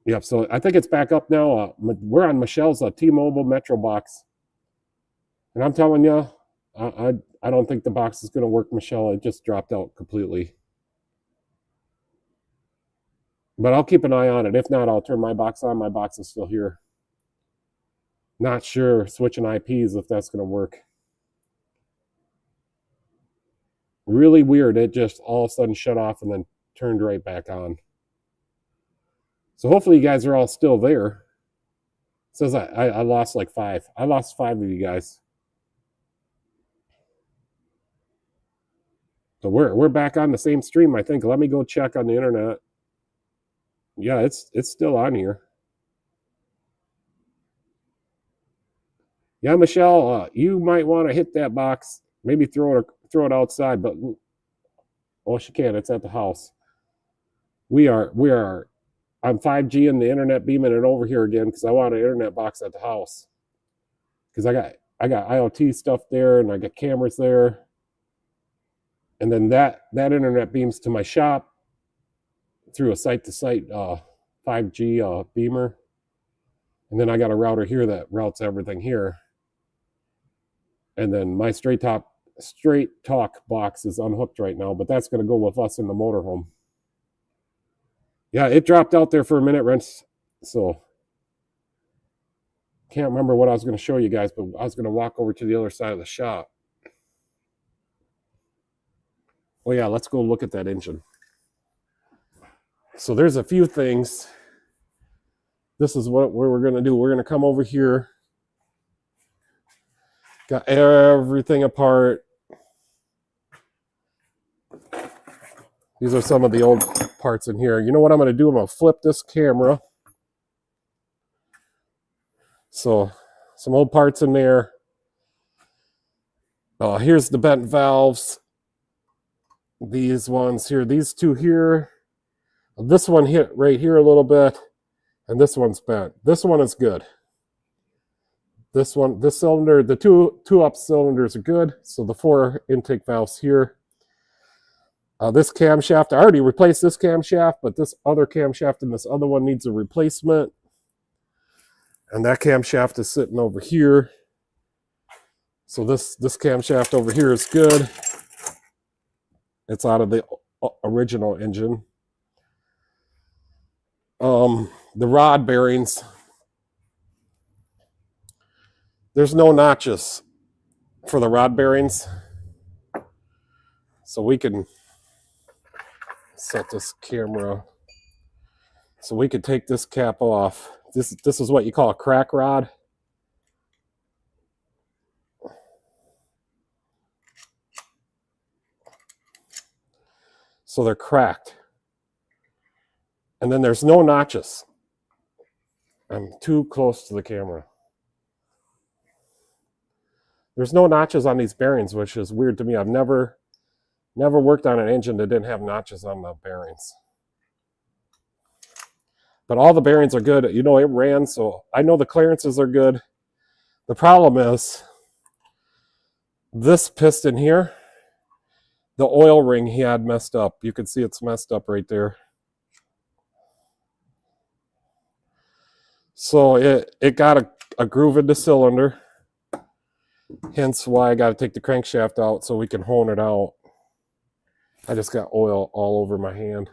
Yep, so I think it's back up now. We're on Michelle's T-Mobile Metro box. And I'm telling you, I don't think the box is going to work, Michelle. It just dropped out completely. But I'll keep an eye on it. If not, I'll turn my box on. My box is still here. Not sure switching IPs if that's going to work. Really weird. It just all of a sudden shut off and then turned right back on. So hopefully you guys are all still there. It says I lost like 5. I lost 5 of you guys. So we're back on the same stream, I think. Let me go check on the internet. Yeah, it's still on here. Yeah, Michelle, you might want to hit that box. Maybe throw it outside, but oh, she can't. It's at the house. We are on 5G and the internet beaming it over here again because I want an internet box at the house. Because I got IoT stuff there and I got cameras there. And then that internet beams to my shop through a site-to-site 5G beamer. And then I got a router here that routes everything here. And then my straight talk box is unhooked right now, but that's going to go with us in the motorhome. Yeah, it dropped out there for a minute, Rents. So can't remember what I was going to show you guys, but I was going to walk over to the other side of the shop. Oh yeah, let's go look at that engine. So there's a few things. This is what we're going to do. We're going to come over here. Got everything apart. These are some of the old parts in here. You know what I'm going to do? I'm going to flip this camera. So some old parts in there. Here's the bent valves. These ones here. These two here. This one hit right here a little bit. And this one's bent. This one is good. This cylinder, the two up cylinders are good. So the 4 intake valves here. This camshaft, I already replaced this camshaft, but this other camshaft and this other one needs a replacement. And that camshaft is sitting over here. So this camshaft over here is good. It's out of the original engine. The rod bearings, there's no notches for the rod bearings. So we can set this camera. So we could take this cap off. This is what you call a crack rod. So they're cracked. And then there's no notches. I'm too close to the camera. There's no notches on these bearings, which is weird to me. I've never worked on an engine that didn't have notches on the bearings. But all the bearings are good. You know, it ran, so I know the clearances are good. The problem is this piston here, the oil ring he had messed up. You can see it's messed up right there. So it got a groove in the cylinder. Hence why I got to take the crankshaft out so we can hone it out. I just got oil all over my hand.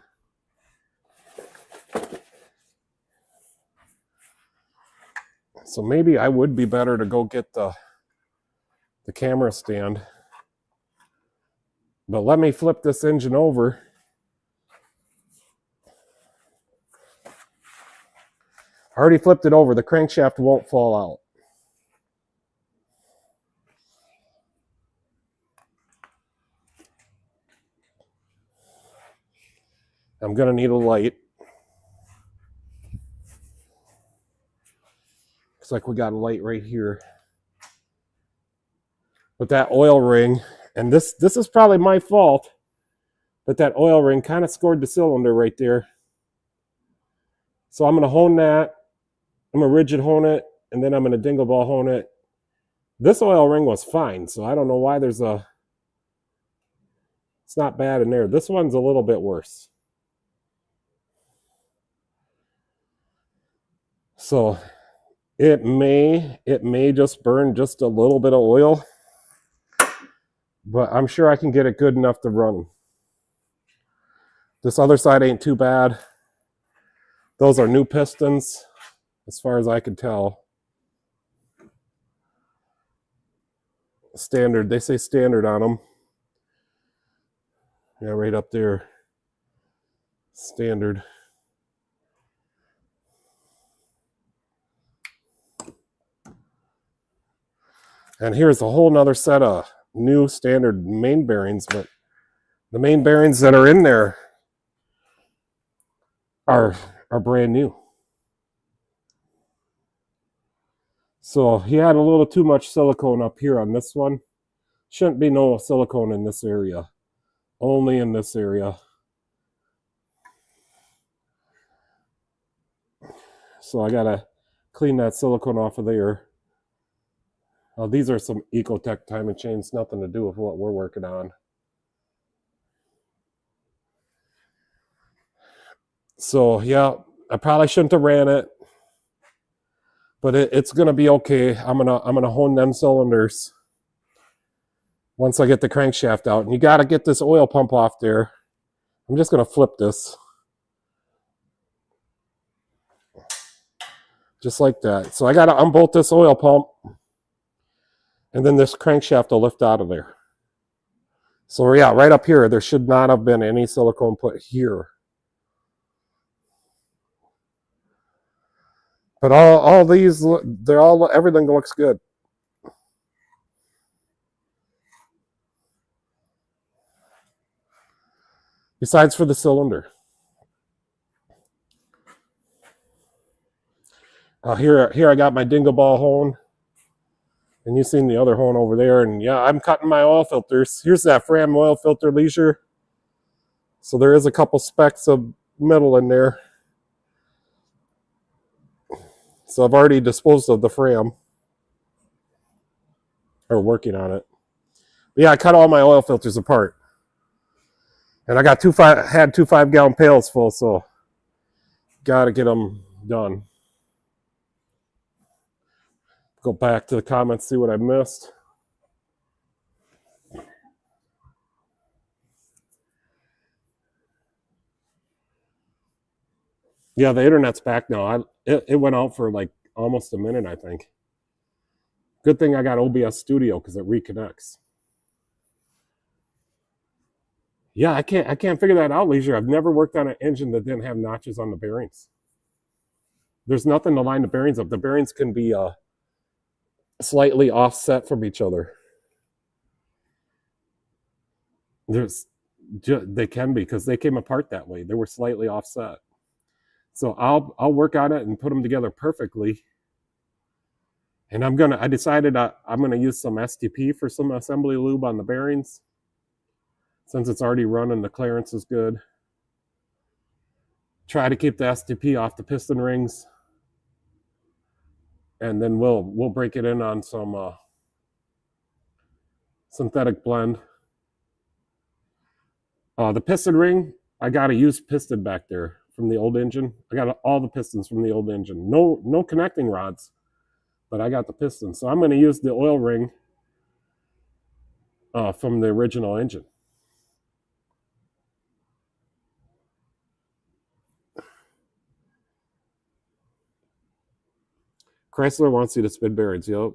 So maybe I would be better to go get the camera stand. But let me flip this engine over. I already flipped it over. The crankshaft won't fall out. I'm going to need a light. Looks like we got a light right here. But that oil ring, and this is probably my fault, but that oil ring kind of scored the cylinder right there. So I'm going to hone that. I'm going to rigid hone it, and then I'm going to dingle ball hone it. This oil ring was fine, so I don't know why there's a... It's not bad in there. This one's a little bit worse. So it may just burn just a little bit of oil, but I'm sure I can get it good enough to run. This other side ain't too bad. Those are new pistons, as far as I can tell. Standard, they say standard on them. Yeah, right up there. Standard. And here's a whole nother set of new standard main bearings, but the main bearings that are in there are brand new. So he had a little too much silicone up here on this one. Shouldn't be no silicone in this area. Only in this area. So I gotta clean that silicone off of there. These are some Ecotech timing chains, nothing to do with what we're working on. So yeah, I probably shouldn't have ran it, but it's gonna be okay. I'm gonna hone them cylinders once I get the crankshaft out. And you gotta get this oil pump off there. I'm just gonna flip this. Just like that. So I gotta unbolt this oil pump, and then this crankshaft will lift out of there. So yeah, right up here, there should not have been any silicone put here. But all these, everything looks good. Besides for the cylinder. Here I got my dingle ball hone. And you've seen the other hone over there. And yeah, I'm cutting my oil filters. Here's that Fram oil filter leisure. So there is a couple specks of metal in there. So I've already disposed of the Fram. Or working on it. But yeah, I cut all my oil filters apart. And I got two 5-gallon pails full, so gotta get them done. Go back to the comments, see what I missed. Yeah, the internet's back now. It went out for like almost a minute, I think. Good thing I got OBS Studio because it reconnects. Yeah, I can't figure that out, Leisure. I've never worked on an engine that didn't have notches on the bearings. There's nothing to line the bearings up. The bearings can be slightly offset from each other. They can be, because they came apart that way. They were slightly offset. So I'll work on it and put them together perfectly. And I decided I'm gonna use some STP for some assembly lube on the bearings, since it's already running. The clearance is good. Try to keep the STP off the piston rings, and then we'll break it in on some synthetic blend. The piston ring, I got a used piston back there from the old engine. I got all the pistons from the old engine. No connecting rods, but I got the pistons. So I'm going to use the oil ring from the original engine. Chrysler wants you to spin bearings. Yep.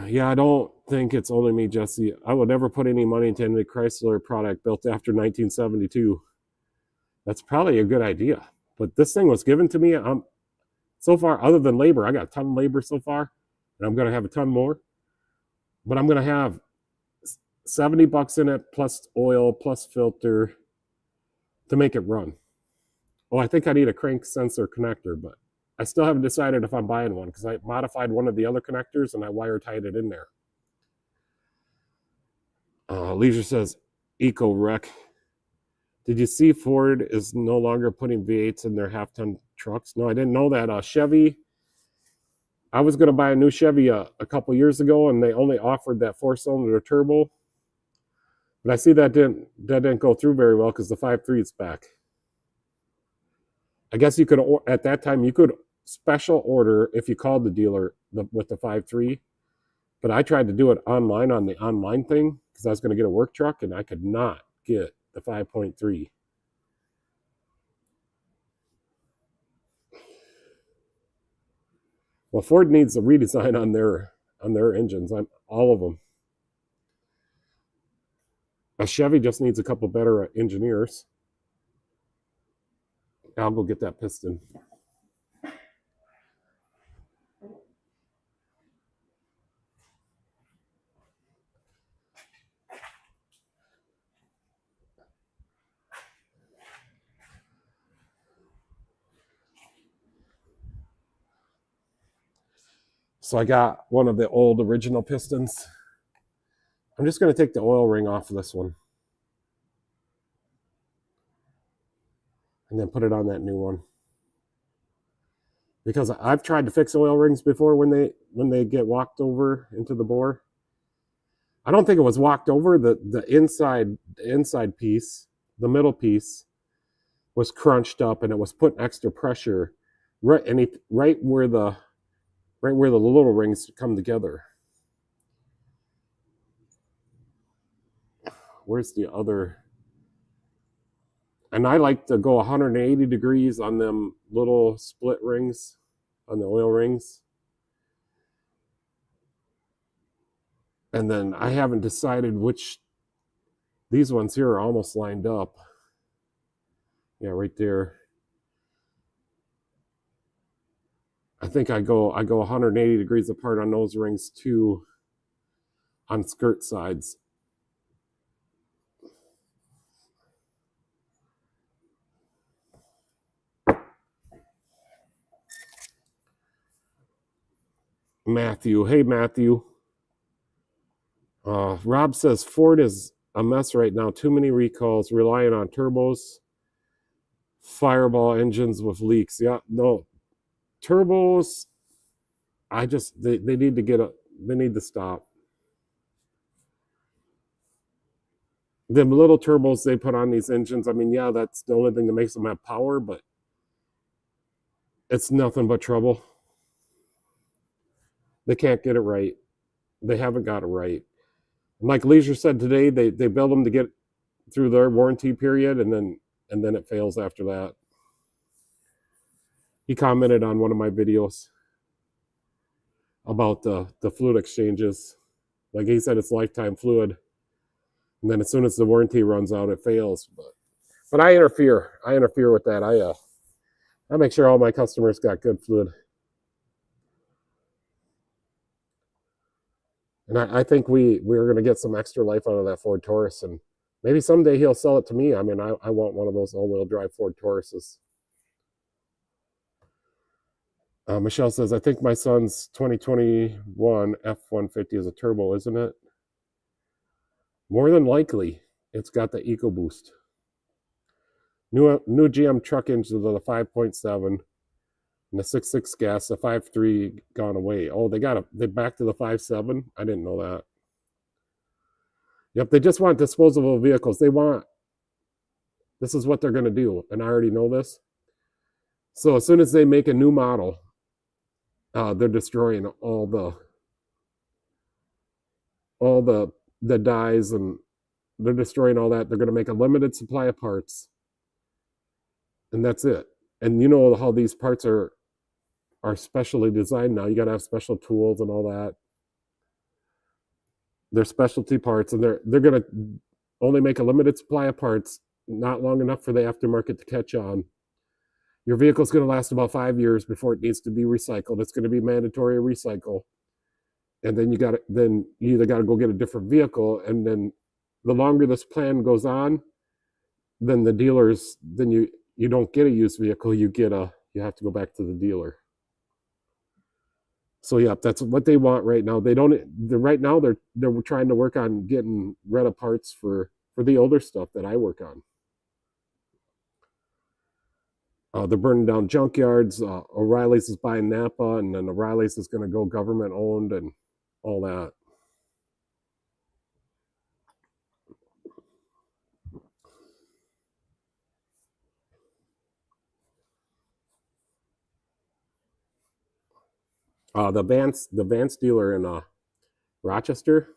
Yeah, I don't think it's only me, Jesse. I would never put any money into any Chrysler product built after 1972. That's probably a good idea. But this thing was given to me. So far, other than labor, I got a ton of labor so far, and I'm going to have a ton more. But I'm going to have $70 in it, plus oil, plus filter, to make it run. Oh, I think I need a crank sensor connector, but I still haven't decided if I'm buying one, because I modified one of the other connectors and I wire tied it in there. Leisure says, Eco Wreck. Did you see Ford is no longer putting V8s in their half-ton trucks? No, I didn't know that. Chevy, I was going to buy a new Chevy a couple years ago, and they only offered that 4-cylinder turbo. But I see that didn't go through very well, because the 5.3 is back. I guess you could, at that time, you could special order if you called the dealer with the 5.3. But I tried to do it online on the online thing, because I was going to get a work truck, and I could not get the 5.3. Well, Ford needs a redesign on their engines, on all of them. A Chevy just needs a couple better engineers. I'll go get that piston. So I got one of the old original pistons. I'm just going to take the oil ring off of this one, and then put it on that new one. Because I've tried to fix oil rings before when they get walked over into the bore. I don't think it was walked over. The inside piece, the middle piece, was crunched up, and it was putting extra pressure right where the little rings come together. Where's the other? And I like to go 180 degrees on them little split rings, on the oil rings. And then I haven't decided which. These ones here are almost lined up. Yeah, right there. I think I go 180 degrees apart on those rings too, on skirt sides. Matthew, hey Matthew. Rob says Ford is a mess right now. Too many recalls, relying on turbos, fireball engines with leaks. Yeah, no, turbos. They need to they need to stop. The little turbos they put on these engines, I mean, yeah, that's the only thing that makes them have power, but it's nothing but trouble. They can't get it right. They haven't got it right. Like Leisure said today, they build them to get through their warranty period, and then it fails after that. He commented on one of my videos about the fluid exchanges. Like he said, it's lifetime fluid, and then as soon as the warranty runs out, it fails. But I interfere. I interfere with that. I make sure all my customers got good fluid. And I think we're going to get some extra life out of that Ford Taurus, and maybe someday he'll sell it to me. I mean, I want one of those all-wheel drive Ford Tauruses. Michelle says, I think my son's 2021 F-150 is a turbo, isn't it? More than likely, it's got the EcoBoost. New GM truck engines are the 5.7 and the 6.6 gas, the 5.3 gone away. Oh, they back to the 5.7? I didn't know that. Yep, they just want disposable vehicles. This is what they're going to do, and I already know this. So as soon as they make a new model, they're destroying all the dies, and they're destroying all that. They're going to make a limited supply of parts, and that's it. And you know how these parts are specially designed now. You got to have special tools and all that. They're specialty parts, and they're going to only make a limited supply of parts, not long enough for the aftermarket to catch on. Your vehicle's going to last about 5 years before it needs to be recycled. It's going to be mandatory to recycle, and then you either got to go get a different vehicle, and then the longer this plan goes on, then the dealers, then you don't get a used vehicle, you have to go back to the dealer. So yeah, that's what they want right now. They're trying to work on getting rid of parts for the older stuff that I work on. They're burning down junkyards. O'Reilly's is buying Napa, and then O'Reilly's is going to go government owned and all that. The Vance dealer in Rochester,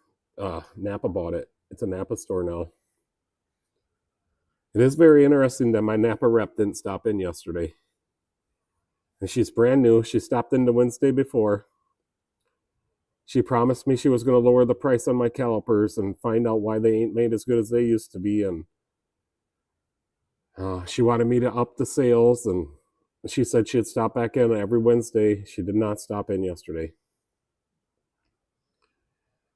Napa bought it. It's a Napa store now. It is very interesting that my Napa rep didn't stop in yesterday. And she's brand new. She stopped in the Wednesday before. She promised me she was going to lower the price on my calipers and find out why they ain't made as good as they used to be. And she wanted me to up the sales, and she said she'd stop back in every Wednesday. She did not stop in yesterday.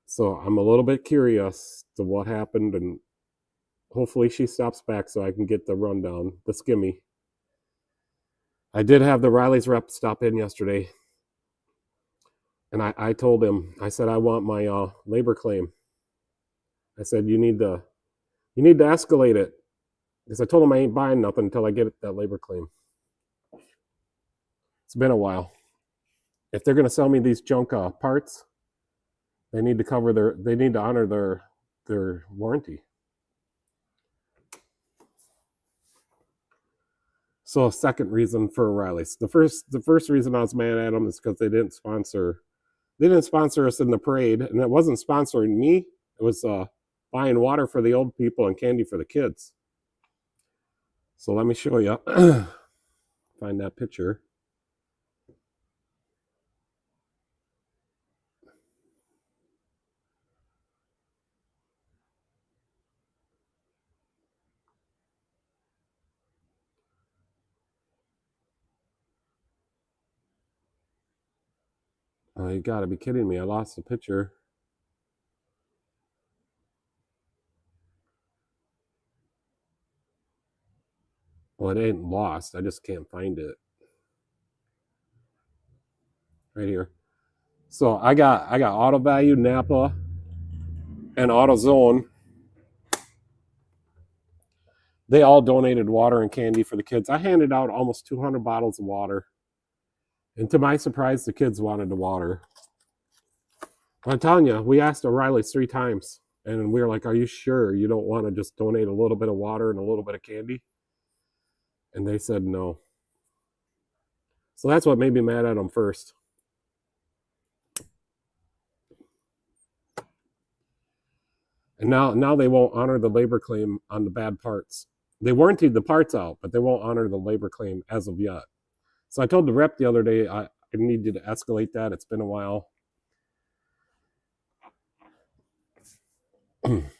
So I'm a little bit curious to what happened, and hopefully she stops back so I can get the rundown, the skimmy. I did have the Riley's rep stop in yesterday, and I told him, I said, I want my labor claim. I said, you need to escalate it, because I told him I ain't buying nothing until I get that labor claim. It's been a while. If they're going to sell me these junk parts, they need to honor their warranty. So, second reason for O'Reilly's. The first reason I was mad at them is because they didn't sponsor us in the parade, and it wasn't sponsoring me. It was buying water for the old people and candy for the kids. So let me show you. Find that picture. Oh, you gotta be kidding me. I lost the picture. Well, it ain't lost. I just can't find it. Right here. So I got Auto Value, Napa, and AutoZone. They all donated water and candy for the kids. I handed out almost 200 bottles of water. And to my surprise, the kids wanted the water. I'm telling you, we asked O'Reilly's 3 times, and we were like, are you sure you don't want to just donate a little bit of water and a little bit of candy? And they said no. So that's what made me mad at them first. And now they won't honor the labor claim on the bad parts. They warrantied the parts out, but they won't honor the labor claim as of yet. So I told the rep the other day, I need you to escalate that. It's been a while.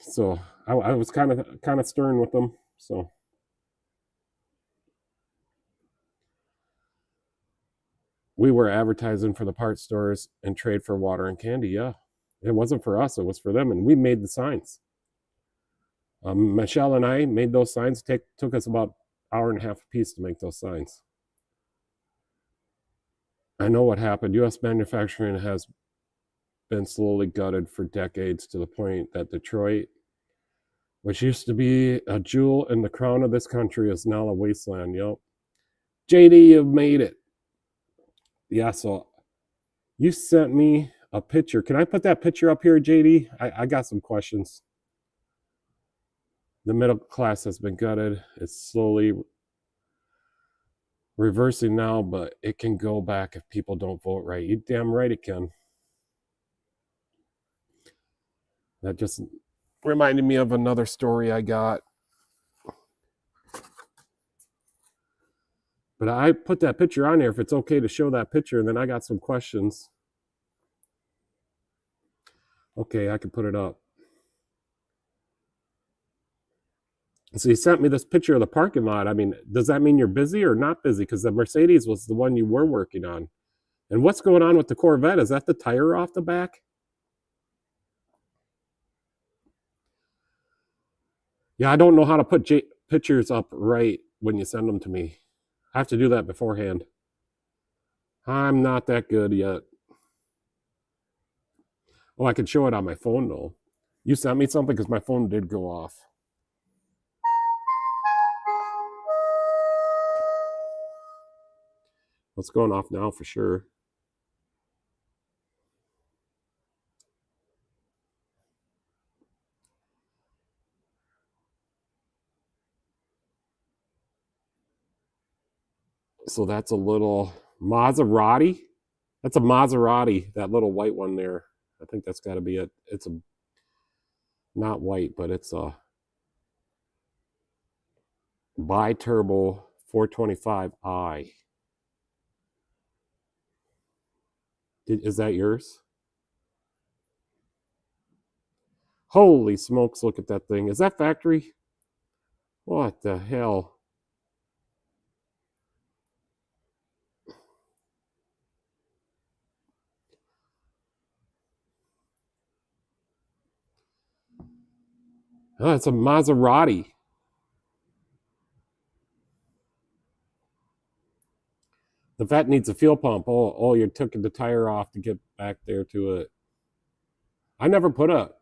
So I was kind of stern with them. So we were advertising for the parts stores and trade for water and candy. Yeah, It wasn't for us, it was for them, and we made the signs. Michelle and I made those signs. Took us about an hour and a half a piece to make those signs. I know what happened. U.S. manufacturing has been slowly gutted for decades, to the point that Detroit, which used to be a jewel in the crown of this country, is now a wasteland. Yep. JD, you've made it. Yeah, so you sent me a picture. Can I put that picture up here, JD? I got some questions. The middle class has been gutted. It's slowly reversing now, but it can go back if people don't vote right. You damn right it can. That just reminded me of another story I got. But I put that picture on there if it's okay to show that picture, and then I got some questions. Okay, I can put it up. So you sent me this picture of the parking lot. I mean, does that mean you're busy or not busy? Because the Mercedes was the one you were working on. And what's going on with the Corvette? Is that the tire off the back? Yeah, I don't know how to put pictures up right when you send them to me. I have to do that beforehand. I'm not that good yet. Oh, I could show it on my phone, though. You sent me something because my phone did go off. It's going off now for sure. So that's a little Maserati. That's a Maserati, that little white one there. I think that's got to be it. It's a not white, but it's a bi-turbo 425i. Is that yours? Holy smokes, look at that thing. Is that factory? What the hell? Oh, it's a Maserati. The vet needs a fuel pump. Oh, you took the tire off to get back there to it. I never put a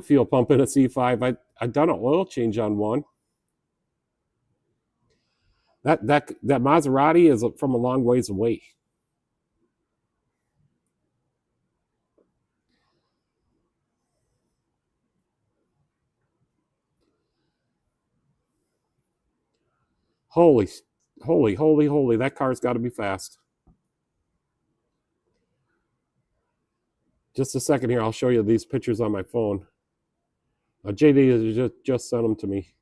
fuel pump in a C5. I done an oil change on one. That Maserati is from a long ways away. Holy, that car's got to be fast. Just a second here. I'll show you these pictures on my phone. JD just sent them to me.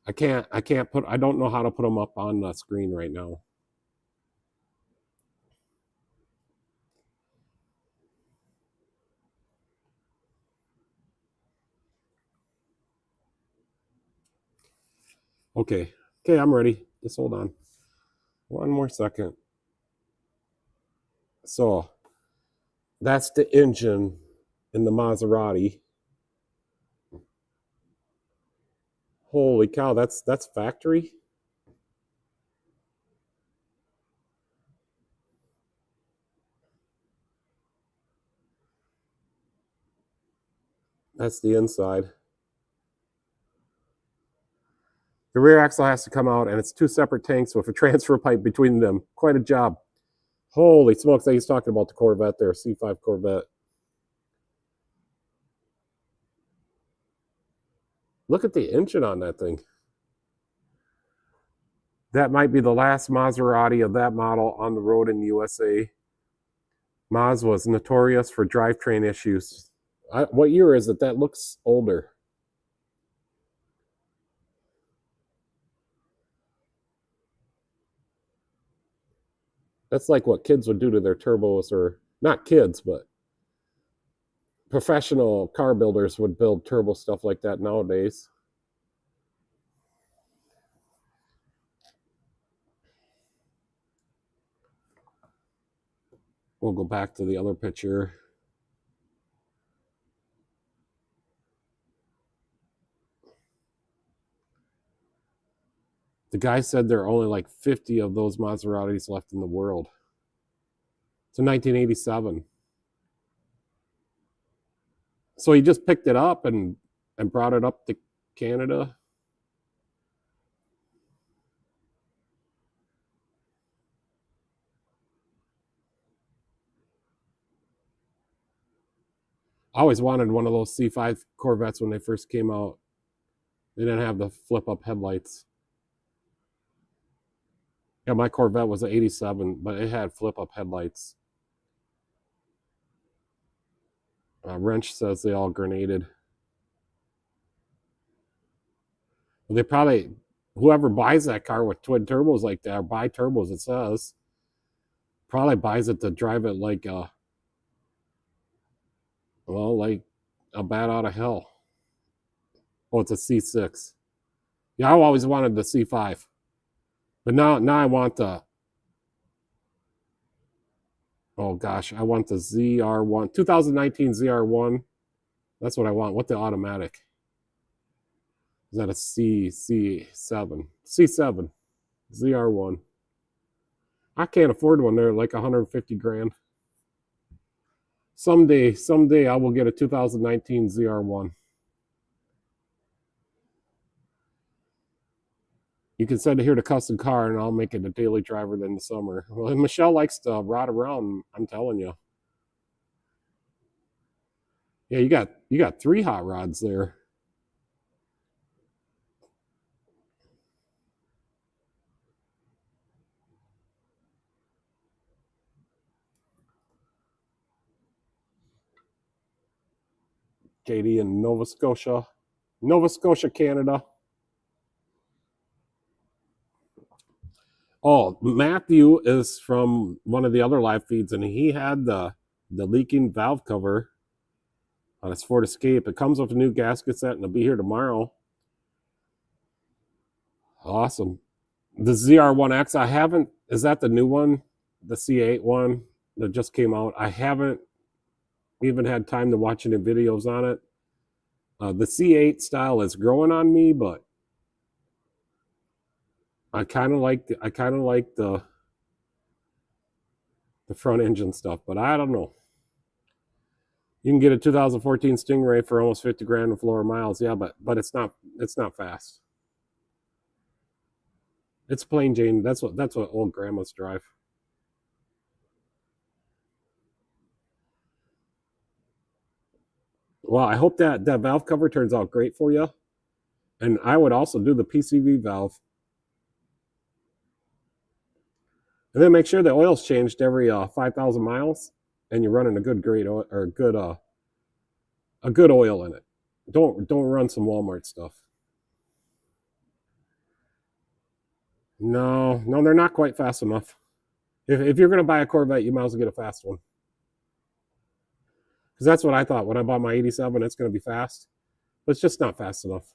I don't know how to put them up on the screen right now. Okay, I'm ready. Just hold on. One more second. So, that's the engine in the Maserati. Holy cow, that's factory? That's the inside. The rear axle has to come out, and it's two separate tanks with a transfer pipe between them. Quite a job. Holy smokes, he's talking about the Corvette there, C5 Corvette. Look at the engine on that thing. That might be the last Maserati of that model on the road in the USA. Maz was notorious for drivetrain issues. What year is it? That looks older. That's like what kids would do to their turbos, or not kids, but professional car builders would build turbo stuff like that nowadays. We'll go back to the other picture. The guy said there are only like 50 of those Maseratis left in the world. It's 1987. So he just picked it up and brought it up to Canada. I always wanted one of those C5 Corvettes when they first came out. They didn't have the flip-up headlights. Yeah, my Corvette was an 87, but it had flip-up headlights. Wrench says they all grenaded. They probably, whoever buys that car with twin turbos like that, or bi-turbos it says, probably buys it to drive it like a, well, like a bat out of hell. Oh, it's a C6. Yeah, I always wanted the C5. But now I want the, oh gosh, I want the ZR1, 2019 ZR1. That's what I want. What the automatic? Is that a C7? C7, ZR1. I can't afford one. They're like 150 grand. Someday I will get a 2019 ZR1. You can send it here to Custom Car and I'll make it a daily driver in the summer. Well, Michelle likes to ride around, I'm telling you. Yeah, you got 3 hot rods there. JD in Nova Scotia, Canada. Oh, Matthew is from one of the other live feeds, and he had the leaking valve cover on his Ford Escape. It comes with a new gasket set, and it'll be here tomorrow. Awesome. The ZR1X, I haven't, is that the new one? The C8 one that just came out? I haven't even had time to watch any videos on it. The C8 style is growing on me, but I kind of like the front engine stuff, but I don't know. You can get a 2014 Stingray for almost 50 grand with lower miles, yeah, but it's not fast. It's plain Jane. That's what old grandmas drive. Well, I hope that valve cover turns out great for you. And I would also do the PCV valve. And then make sure the oil's changed every 5,000 miles and you're running a good grade oil, or a good oil in it. Don't run some Walmart stuff. No, they're not quite fast enough. If you're going to buy a Corvette, you might as well get a fast one. Because that's what I thought when I bought my 87. It's going to be fast, but it's just not fast enough.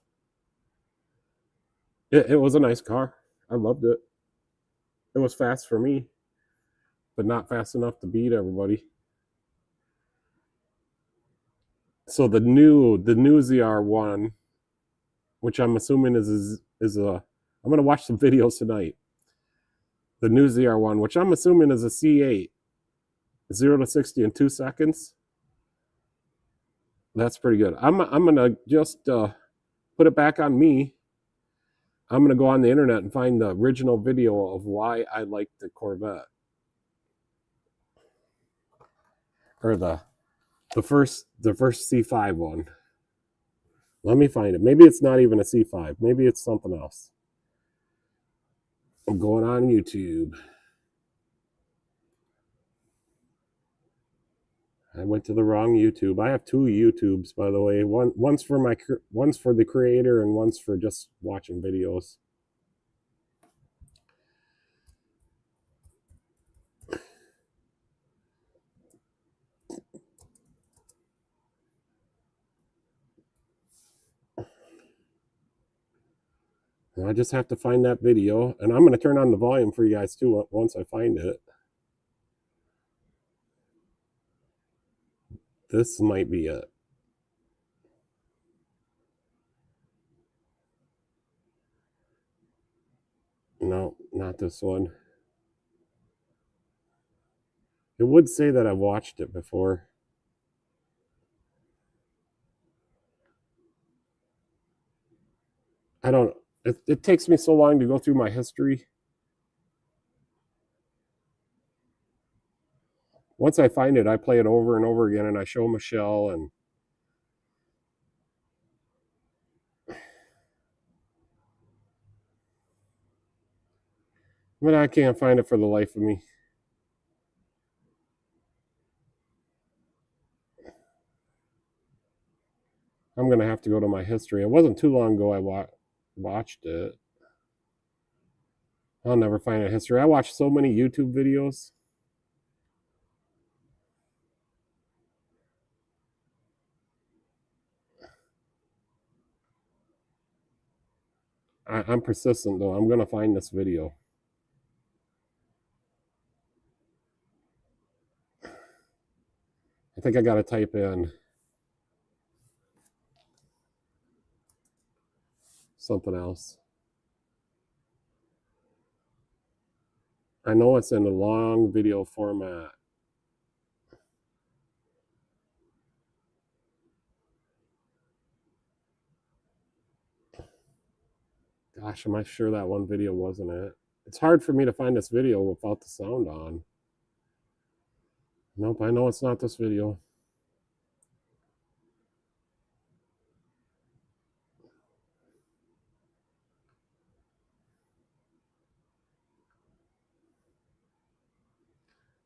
It was a nice car. I loved it. It was fast for me, but not fast enough to beat everybody. So the new ZR1, which I'm assuming is a, I'm going to watch some videos tonight. The new ZR1, which I'm assuming is a C8, 0 to 60 in 2 seconds. That's pretty good. I'm gonna just put it back on me. I'm gonna go on the internet and find the original video of why I like the Corvette, or the first C5 one. Let me find it. Maybe it's not even a C5. Maybe it's something else. I'm going on YouTube. I went to the wrong YouTube. I have 2 YouTubes, by the way. One's for the creator and one's for just watching videos. And I just have to find that video, and I'm going to turn on the volume for you guys too once I find it. This might be it. No, not this one. It would say that I've watched it before. I don't. It takes me so long to go through my history. Once I find it, I play it over and over again, and I show Michelle, and but I can't find it for the life of me. I'm gonna have to go to my history. It wasn't too long ago I watched it. I'll never find a history. I watched so many YouTube videos. I'm persistent though. I'm gonna find this video. I think I gotta type in something else. I know it's in a long video format. Gosh, am I sure that one video wasn't it? It's hard for me to find this video without the sound on. Nope, I know it's not this video.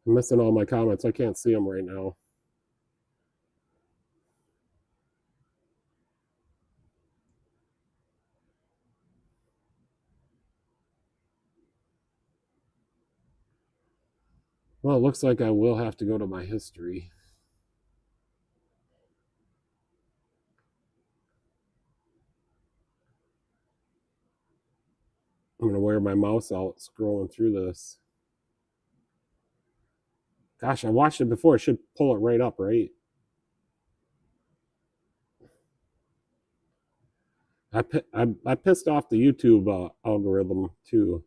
I'm missing all my comments. I can't see them right now. Well, it looks like I will have to go to my history. I'm going to wear my mouse out scrolling through this. Gosh, I watched it before. It should pull it right up, right? I pissed off the YouTube algorithm too.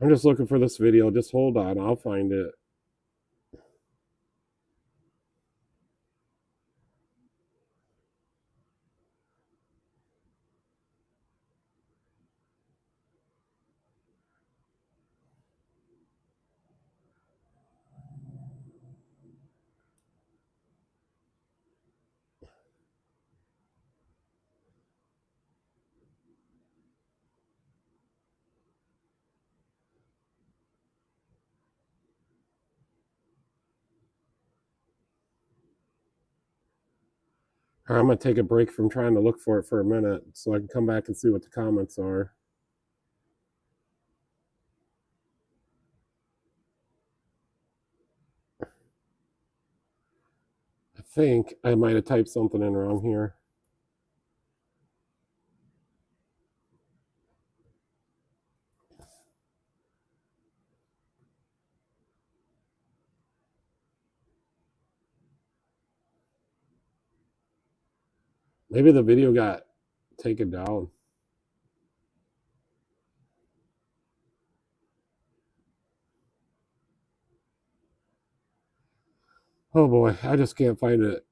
I'm just looking for this video. Just hold on. I'll find it. I'm going to take a break from trying to look for it for a minute so I can come back and see what the comments are. I think I might have typed something in wrong here. Maybe the video got taken down. Oh boy, I just can't find it.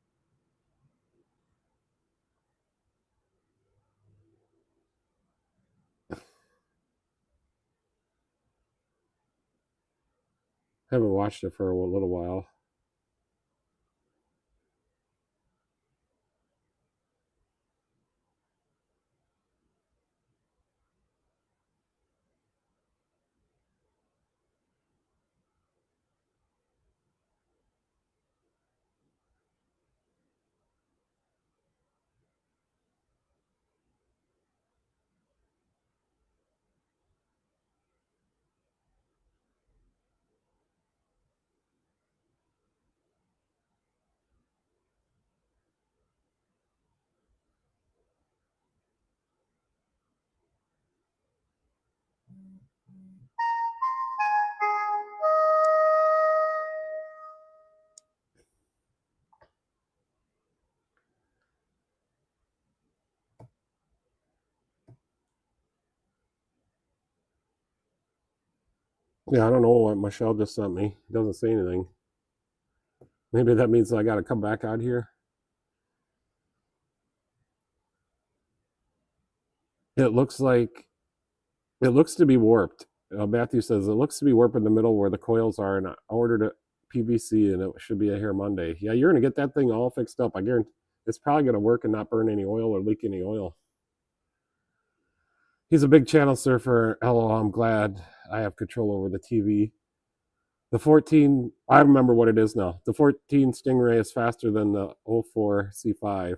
Haven't watched it for a little while. Yeah, I don't know what Michelle just sent me. It doesn't say anything. Maybe that means I got to come back out here. It looks to be warped. Matthew says it looks to be warped in the middle where the coils are, and I ordered a PVC, and it should be here Monday. Yeah, you're gonna get that thing all fixed up. I guarantee it's probably gonna work and not burn any oil or leak any oil. He's a big channel surfer. Hello, I'm glad I have control over the TV. The 14, I remember what it is now. The 14 Stingray is faster than the 04 C5.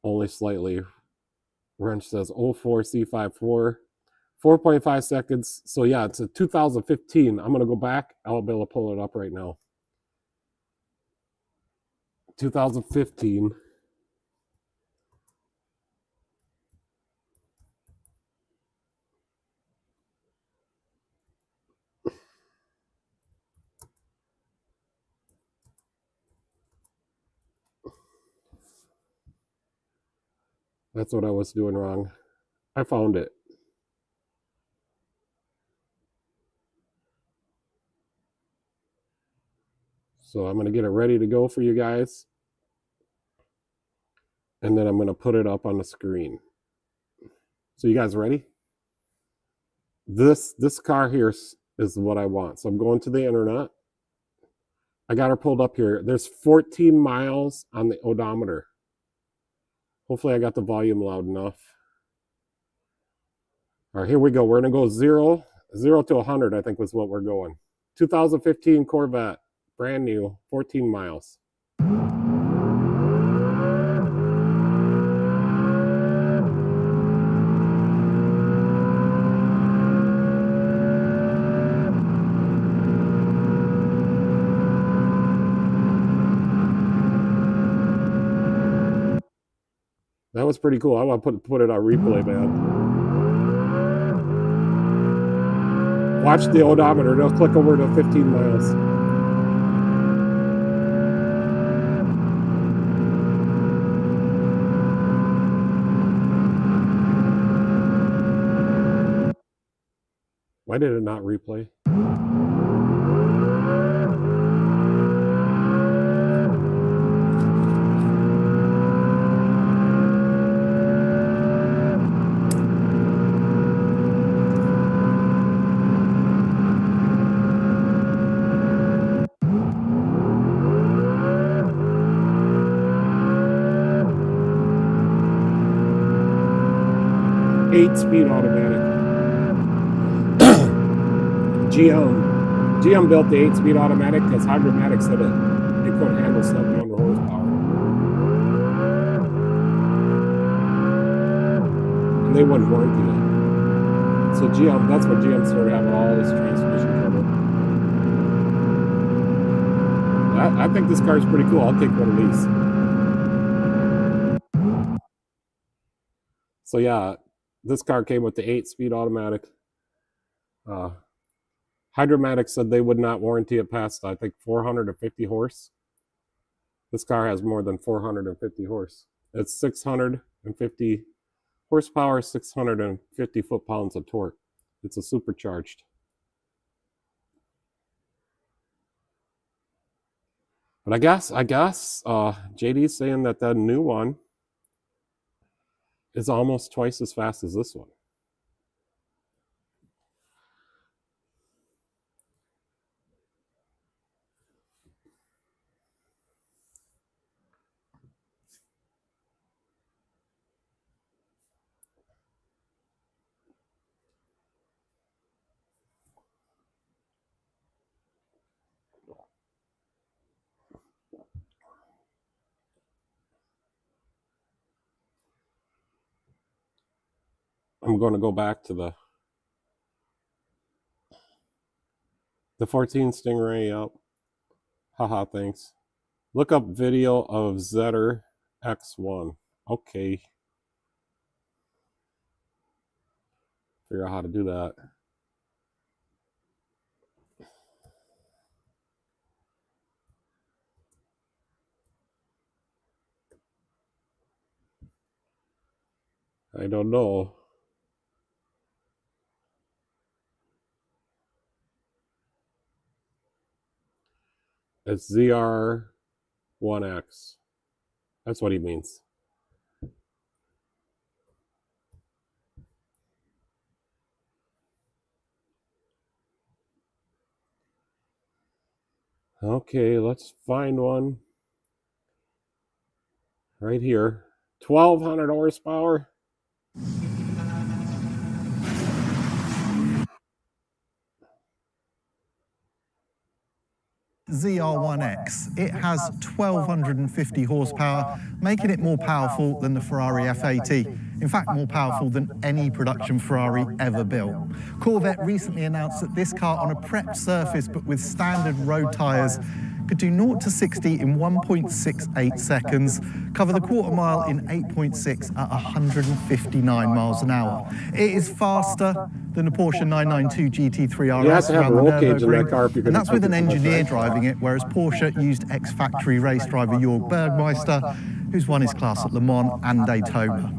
Only slightly. Wrench says 04 C5 4.5 seconds. So yeah, it's a 2015. I'm gonna go back. I'll be able to pull it up right now. 2015. That's what I was doing wrong. I found it. So I'm gonna get it ready to go for you guys. And then I'm gonna put it up on the screen. So you guys ready? This car here is what I want. So I'm going to the internet. I got her pulled up here. There's 14 miles on the odometer. Hopefully I got the volume loud enough. All right, here we go. We're gonna go 0 to 100, I think was what we're going. 2015 Corvette, brand new, 14 miles. That was pretty cool. I want to put it on replay, man. Watch the odometer. It'll click over to 15 miles. Why did it not replay? 8-speed automatic. GM built the 8-speed automatic because Hydromatic said it couldn't handle 700 horsepower. And they wouldn't warranty it. So that's when GM started having all this transmission trouble. I think this car is pretty cool. I'll take one of these. So yeah, this car came with the 8-speed automatic. Hydromatic said they would not warranty it past, I think, 450 horse. This car has more than 450 horse. It's 650 horsepower, 650 foot-pounds of torque. It's a supercharged. But I guess JD's saying that the new one is almost twice as fast as this one. I'm going to go back to the 14 Stingray. Yep. Haha, thanks. Look up video of Zetter X1. Okay. Figure out how to do that. I don't know. It's ZR1X. That's what he means. Okay, let's find one. Right here. 1200 horsepower. ZR1X. It has 1250 horsepower, making it more powerful than the Ferrari F80. In fact, more powerful than any production Ferrari ever built. Corvette recently announced that this car on a prepped surface but with standard road tyres could do 0 to 60 in 1.68 seconds, cover the quarter mile in 8.6 at 159 miles an hour. It is faster than the Porsche 992 GT3 RS. You have to have a roll cage in that car if you're and going that's with an engineer driving it, whereas Porsche used ex-factory race driver Jörg Bergmeister, who's won his class at Le Mans and Daytona.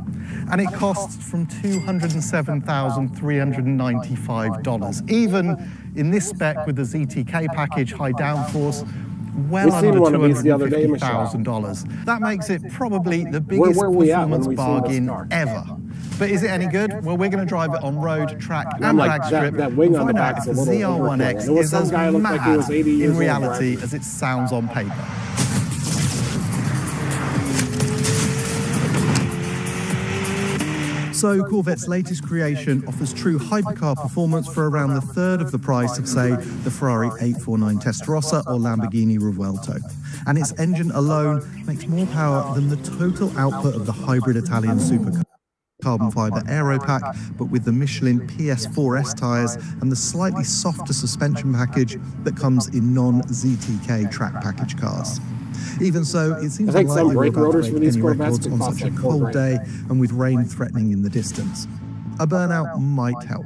And it costs from $207,395. Even in this spec with the ZTK package, high downforce, well under $250,000. That makes it probably the biggest performance bargain ever. But is it any good? Well, we're going to drive it on road, track, and drag strip. That wing on the back is a little ZR1X is as mad in reality as it sounds on paper. So Corvette's latest creation offers true hypercar performance for around a third of the price of, say, the Ferrari 849 Testarossa or Lamborghini Revuelto. And its engine alone makes more power than the total output of the hybrid Italian supercar. Carbon fibre aero pack, but with the Michelin PS4S tyres and the slightly softer suspension package that comes in non-ZTK track package cars. Even so, it seems unlikely we're about to break any records on such a cold day and with rain threatening in the distance. A burnout might help.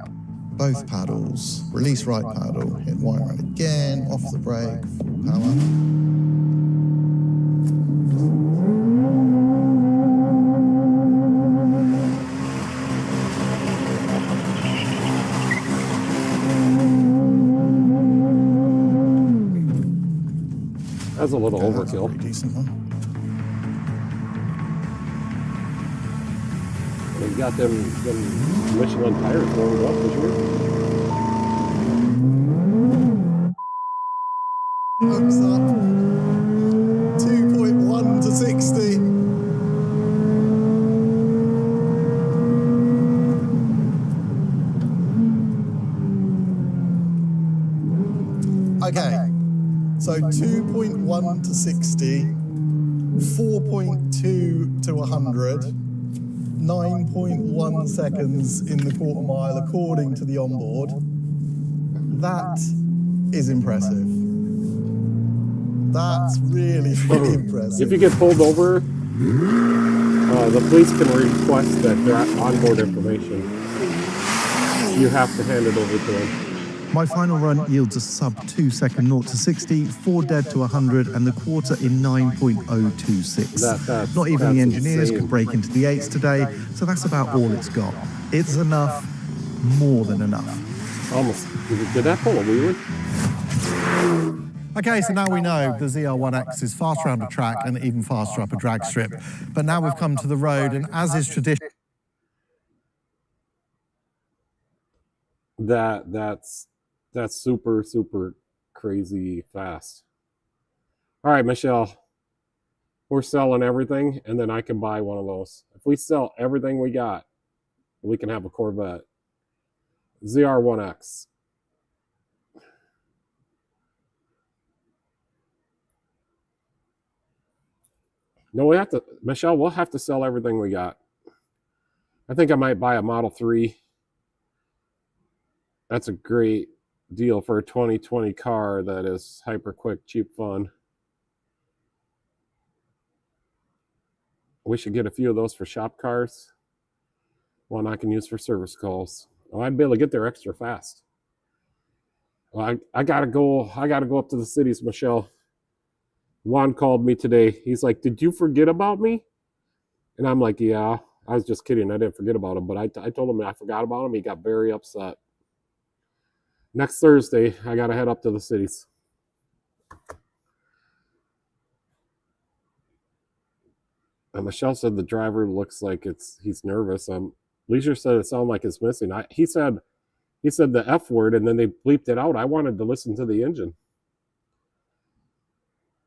Both paddles, release right paddle, hit wire right again, off the brake, full power. That's a little overkill. That's a pretty decent one. You got them Michelin tires warmed up this year. Hooks up. 2.1 to 60. Okay. So 2.1 to 60, 4.2 to 100, 9.1 seconds in the quarter mile according to the onboard. That is impressive. That's really, really impressive. If you get pulled over, the police can request that their onboard information. You have to hand it over to them. My final run yields a sub 2 second 0 to 60, 4 dead to 100, and the quarter in 9.026. Not even the engineers could break into the 8s today, so that's about all it's got. It's enough, more than enough. Almost. Did that pull a wheelie? Okay, so now we know the ZR1X is faster around a track and even faster up a drag strip. But now we've come to the road, and as is tradition, that's super crazy fast. All right, Michelle, we're selling everything, and then I can buy one of those. If we sell everything we got, we can have a Corvette. ZR1X. No, we have to, Michelle, we'll have to sell everything we got. I think I might buy a Model 3. That's a great deal for a 2020 car that is hyper quick, cheap, fun. We should get a few of those for shop cars. One I can use for service calls. Oh, I'd be able to get there extra fast. Well, I gotta go. I gotta go up to the cities, Michelle. Juan called me today. He's like, "Did you forget about me?" And I'm like, "Yeah, I was just kidding. I didn't forget about him, but I told him I forgot about him. He got very upset." Next Thursday, I gotta head up to the cities. And Michelle said the driver looks like he's nervous. Leisure said it sounded like it's missing. He said the F word and then they bleeped it out. I wanted to listen to the engine.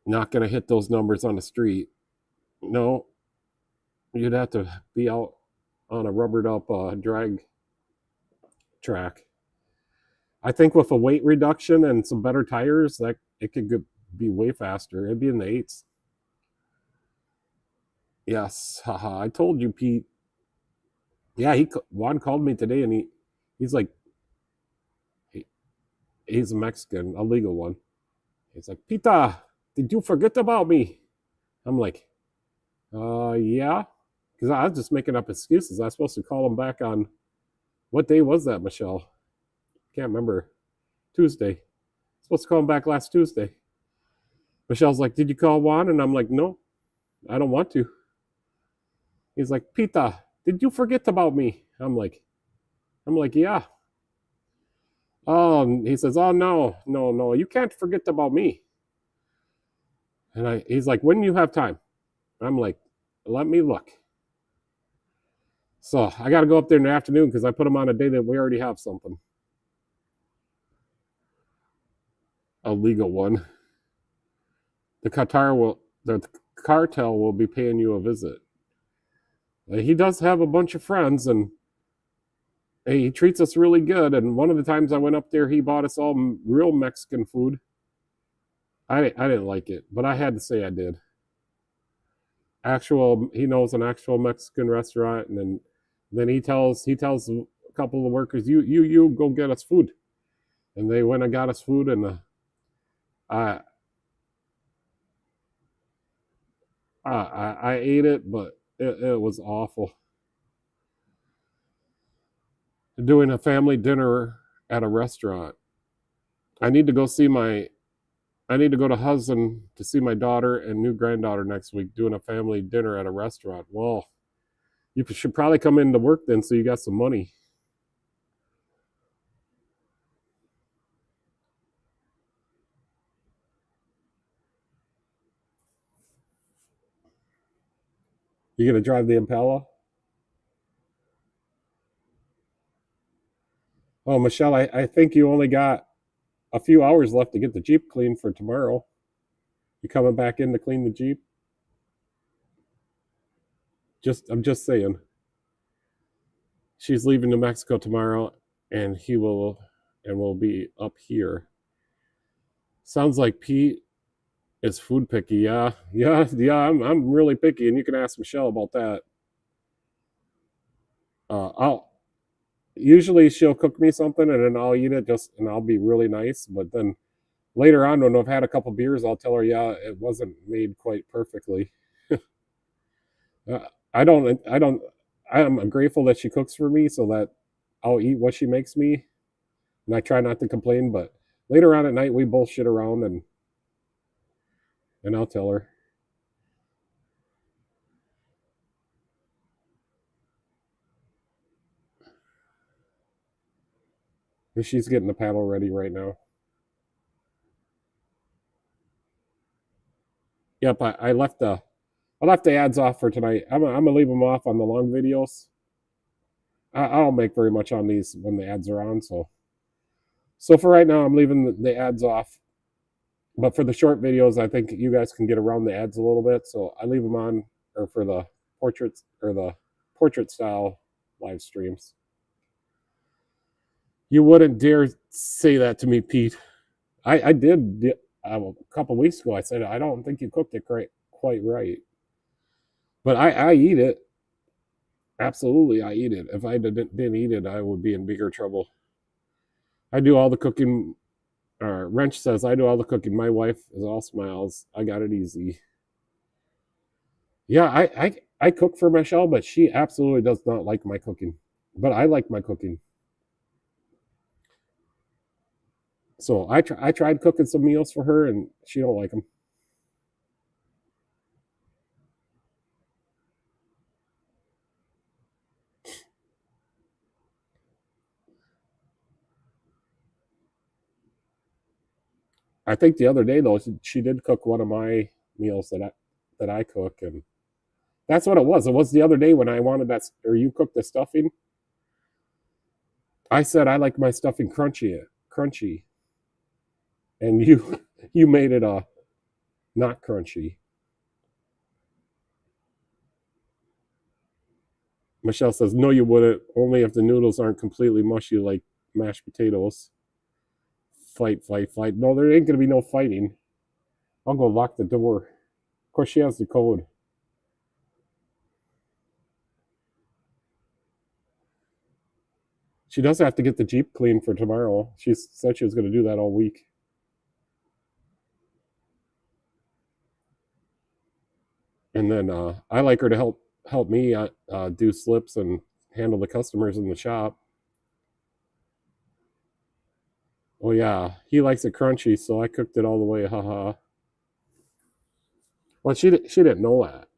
Not gonna hit those numbers on the street. No, you'd have to be out on a rubbered up drag track. I think with a weight reduction and some better tires, that it could be way faster. It'd be in the 8s. Yes, haha. I told you, Pete. Yeah, Juan called me today, and he's like, he's a Mexican, a legal one. He's like, Pita, did you forget about me? I'm like, yeah, because I was just making up excuses. I was supposed to call him back on, what day was that, Michelle? Can't remember. Tuesday. Supposed to call him back last Tuesday. Michelle's like, did you call Juan? And I'm like, no, I don't want to. He's like, Pita, did you forget about me? I'm like, yeah. Oh, he says, oh no, you can't forget about me. And he's like, when do you have time? I'm like, let me look. So I got to go up there in the afternoon because I put him on a day that we already have something. A legal one. The cartel will be paying you a visit. He does have a bunch of friends, and he treats us really good. And one of the times I went up there, he bought us all real Mexican food. I didn't like it, but I had to say I did. He knows an actual Mexican restaurant, and then he tells a couple of the workers, you go get us food. And they went and got us food, and I ate it, but it was awful. Doing a family dinner at a restaurant. I need to go to Hudson to see my daughter and new granddaughter next week, doing a family dinner at a restaurant. Well, you should probably come into work then so you got some money. You gonna drive the Impala? Oh, Michelle, I think you only got a few hours left to get the Jeep cleaned for tomorrow. You coming back in to clean the Jeep? I'm just saying. She's leaving New Mexico tomorrow, and will be up here. Sounds like Pete is food picky. Yeah. I'm really picky, and you can ask Michelle about that. I'll usually she'll cook me something, and then I'll eat it and I'll be really nice. But then later on, when I've had a couple beers, I'll tell her, yeah, it wasn't made quite perfectly. uh, I don't. I'm grateful that she cooks for me, so that I'll eat what she makes me, and I try not to complain. But later on at night, we both shit around, and I'll tell her. She's getting the paddle ready right now. Yep, I left the ads off for tonight. I'm gonna leave them off on the long videos. I don't make very much on these when the ads are on, so for right now, I'm leaving the ads off. But for the short videos, I think you guys can get around the ads a little bit, so I leave them on, or for the portraits or the portrait style live streams. You wouldn't dare say that to me, Pete. I did a couple weeks ago. I said I don't think you cooked it quite right, but I eat it. Absolutely, I eat it. If I didn't eat it, I would be in bigger trouble. I do all the cooking. Wrench says I do all the cooking. My wife is all smiles. I got it easy. Yeah, I cook for Michelle, but she absolutely does not like my cooking. But I like my cooking. So I tried cooking some meals for her, and she don't like them. I think the other day though, she did cook one of my meals that I cook, and that's what it was. It was the other day when I wanted that, or you cooked the stuffing. I said I like my stuffing crunchy, and you you made it not crunchy. Michelle says no, you wouldn't. Only if the noodles aren't completely mushy like mashed potatoes. Fight, fight, fight. No, there ain't gonna be no fighting. I'll go lock the door. Of course, she has the code. She does have to get the Jeep clean for tomorrow. She said she was going to do that all week. And then I like her to help me do slips and handle the customers in the shop. Oh yeah, he likes it crunchy, so I cooked it all the way. Haha. Well, she didn't know that.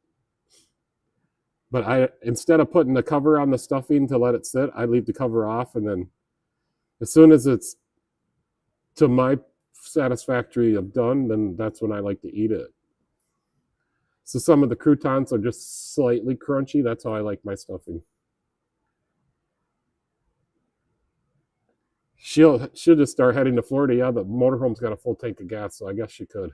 But I instead of putting the cover on the stuffing to let it sit, I leave the cover off, and then as soon as it's to my satisfactory of done, then that's when I like to eat it. So some of the croutons are just slightly crunchy. That's how I like my stuffing. She'll just start heading to Florida. Yeah, the motorhome's got a full tank of gas, so I guess she could.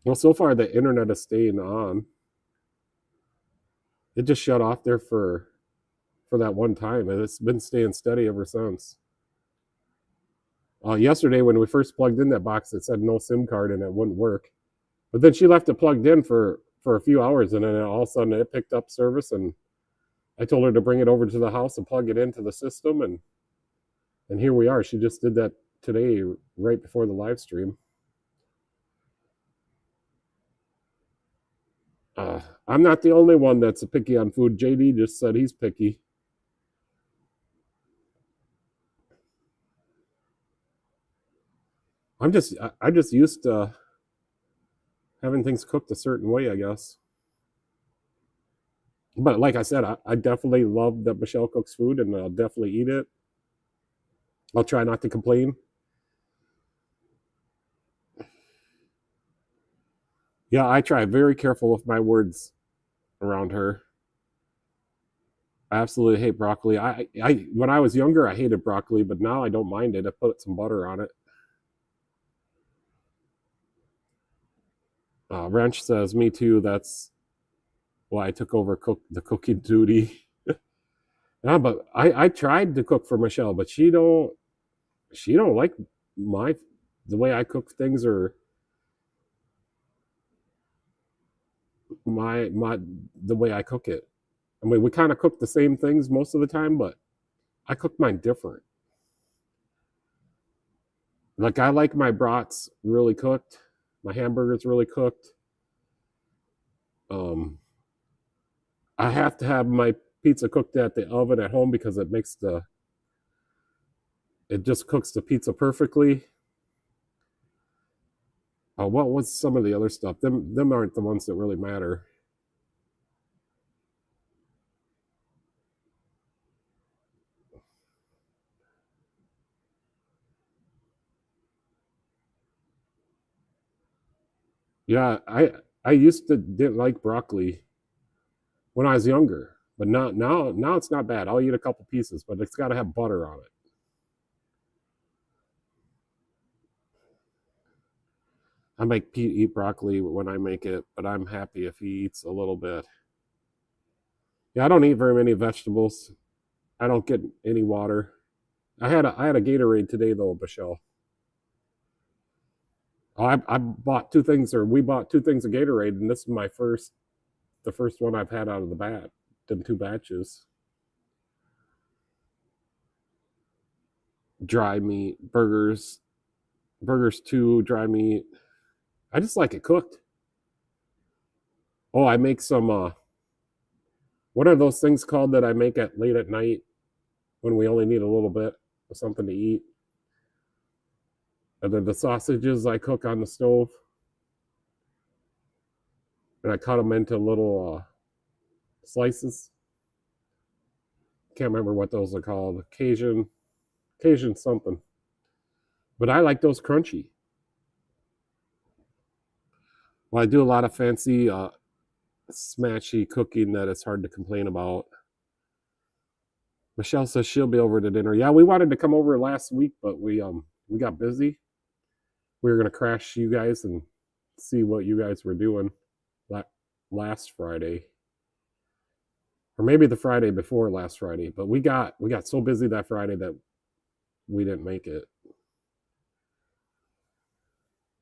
Well, so far the internet is staying on. It just shut off there for that one time, and it's been staying steady ever since. Yesterday, when we first plugged in that box, it said no SIM card and it wouldn't work. But then she left it plugged in for a few hours, and then all of a sudden it picked up service, and I told her to bring it over to the house and plug it into the system, and here we are. She just did that today, right before the live stream. I'm not the only one that's picky on food. JD just said he's picky. I'm just used to having things cooked a certain way, I guess. But like I said, I definitely love that Michelle cooks food, and I'll definitely eat it. I'll try not to complain. Yeah, I try very careful with my words around her. I absolutely hate broccoli. I when I was younger, I hated broccoli, but now I don't mind it. I put some butter on it. Wrench says, "Me too." That's why I took over the cooking duty. Yeah, but I tried to cook for Michelle, but she don't like my the way I cook things, or my the way I cook it. I mean, we kind of cook the same things most of the time, but I cook mine different. Like I like my brats really cooked, my hamburgers really cooked. Um, I have to have my pizza cooked at the oven at home because it just cooks the pizza perfectly. What was some of the other stuff? Them aren't the ones that really matter. Yeah, I used to didn't like broccoli when I was younger, but now it's not bad. I'll eat a couple pieces, but it's got to have butter on it. I make Pete eat broccoli when I make it, but I'm happy if he eats a little bit. Yeah, I don't eat very many vegetables. I don't get any water. I had a Gatorade today though, Michelle. Oh, I bought two things, or we bought two things of Gatorade, and this is the first one I've had out of the bat. Them two batches. Dry meat, burgers too, dry meat. I just like it cooked. Oh, I make some what are those things called that I make at late at night when we only need a little bit of something to eat? And then the sausages I cook on the stove, and I cut them into little slices. Can't remember what those are called. Cajun something. But I like those crunchy. Well, I do a lot of fancy smashy cooking that it's hard to complain about. Michelle says she'll be over to dinner. Yeah, we wanted to come over last week, but we got busy. We were gonna crash you guys and see what you guys were doing last Friday, or maybe the Friday before last Friday. But we got so busy that Friday that we didn't make it.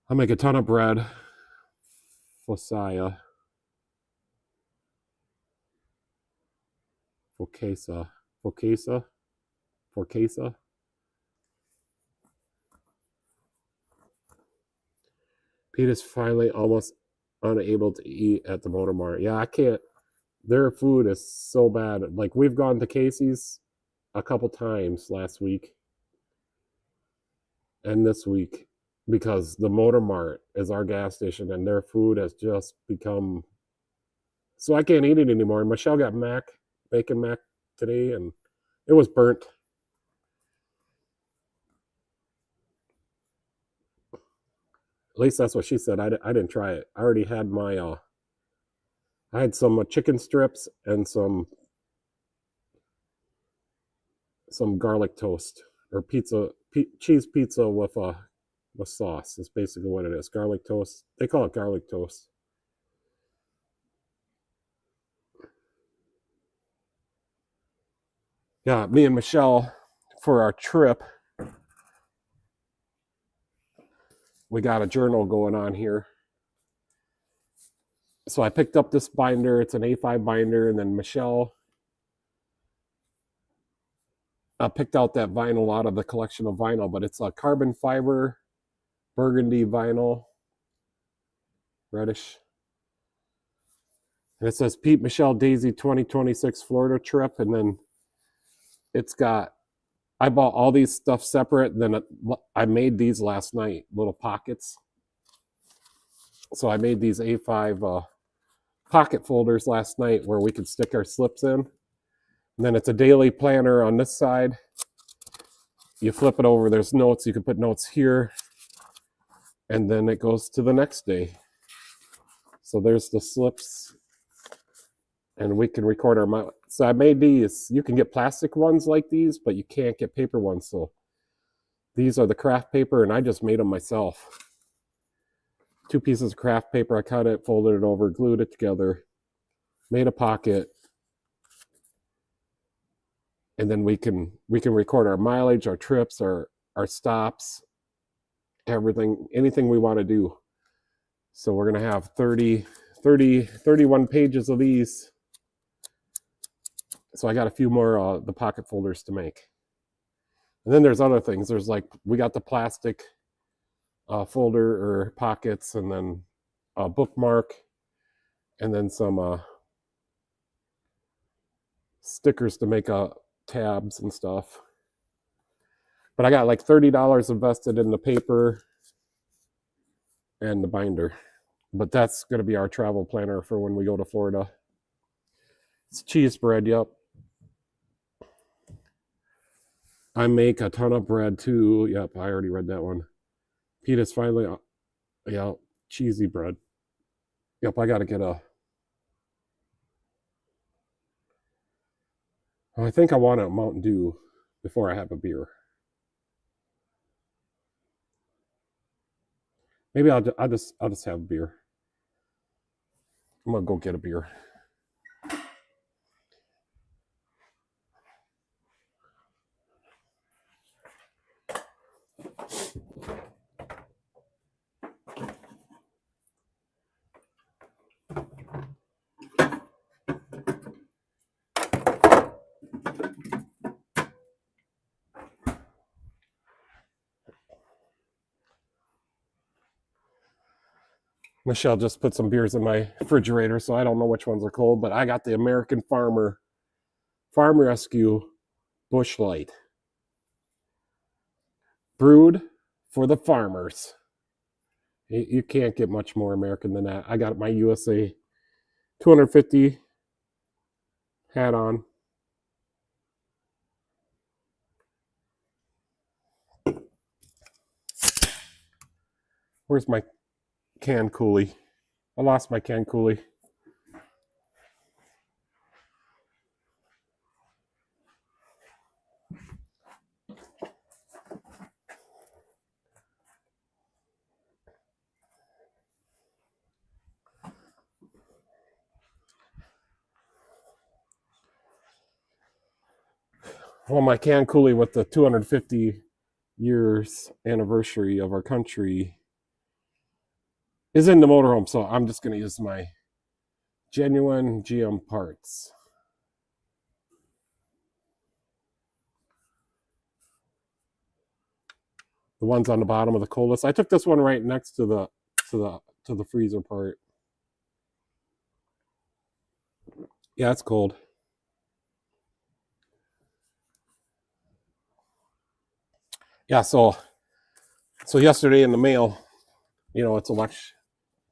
I make a ton of bread. Focaccia. Pete is finally almost unable to eat at the Motor Mart. Yeah, I can't. Their food is so bad. Like, we've gone to Casey's a couple times last week and this week because the Motor Mart is our gas station and their food has just become so I can't eat it anymore. And Michelle got bacon mac today, and it was burnt. At least that's what she said. I didn't try it. I already had my I had some chicken strips and some garlic toast or cheese pizza with sauce. That's basically what it is. Garlic toast. They call it garlic toast. Yeah, me and Michelle, for our trip, we got a journal going on here. So I picked up this binder. It's an A5 binder, and then Michelle picked out that vinyl out of the collection of vinyl, but it's a carbon fiber burgundy vinyl, reddish. And it says Pete Michelle Daisy 2026 Florida trip, and then it's got, I bought all these stuff separate, and then I made these last night, little pockets. So I made these A5 pocket folders last night where we could stick our slips in. And then it's a daily planner on this side. You flip it over, there's notes. You can put notes here. And then it goes to the next day. So there's the slips. And we can record our mileage. So I made these. You can get plastic ones like these, but you can't get paper ones. So these are the craft paper, and I just made them myself. 2 pieces of craft paper. I cut it, folded it over, glued it together, made a pocket, and then we can record our mileage, our trips, our stops, everything, anything we want to do. So we're gonna have 31 pages of these. So I got a few more the pocket folders to make. And then there's other things. There's like, we got the plastic folder or pockets, and then a bookmark, and then some stickers to make tabs and stuff. But I got like $30 invested in the paper and the binder. But that's going to be our travel planner for when we go to Florida. It's cheese bread, yep. I make a ton of bread too. Yep, I already read that one. Pete is finally, yeah, cheesy bread. Yep, I got to get a... I think I want a Mountain Dew before I have a beer. Maybe I'll just have a beer. I'm gonna go get a beer. Michelle just put some beers in my refrigerator, so I don't know which ones are cold, but I got the American Farmer Farm Rescue Busch Light. Brewed for the farmers. You can't get much more American than that. I got my USA 250 hat on. Where's my can coolie? I lost my can coolie. Well, my can coolie with the 250 years anniversary of our country is in the motorhome, so I'm just going to use my genuine GM parts. The ones on the bottom of the coldest. I took this one right next to the freezer part. Yeah, it's cold. Yeah, so yesterday in the mail, it's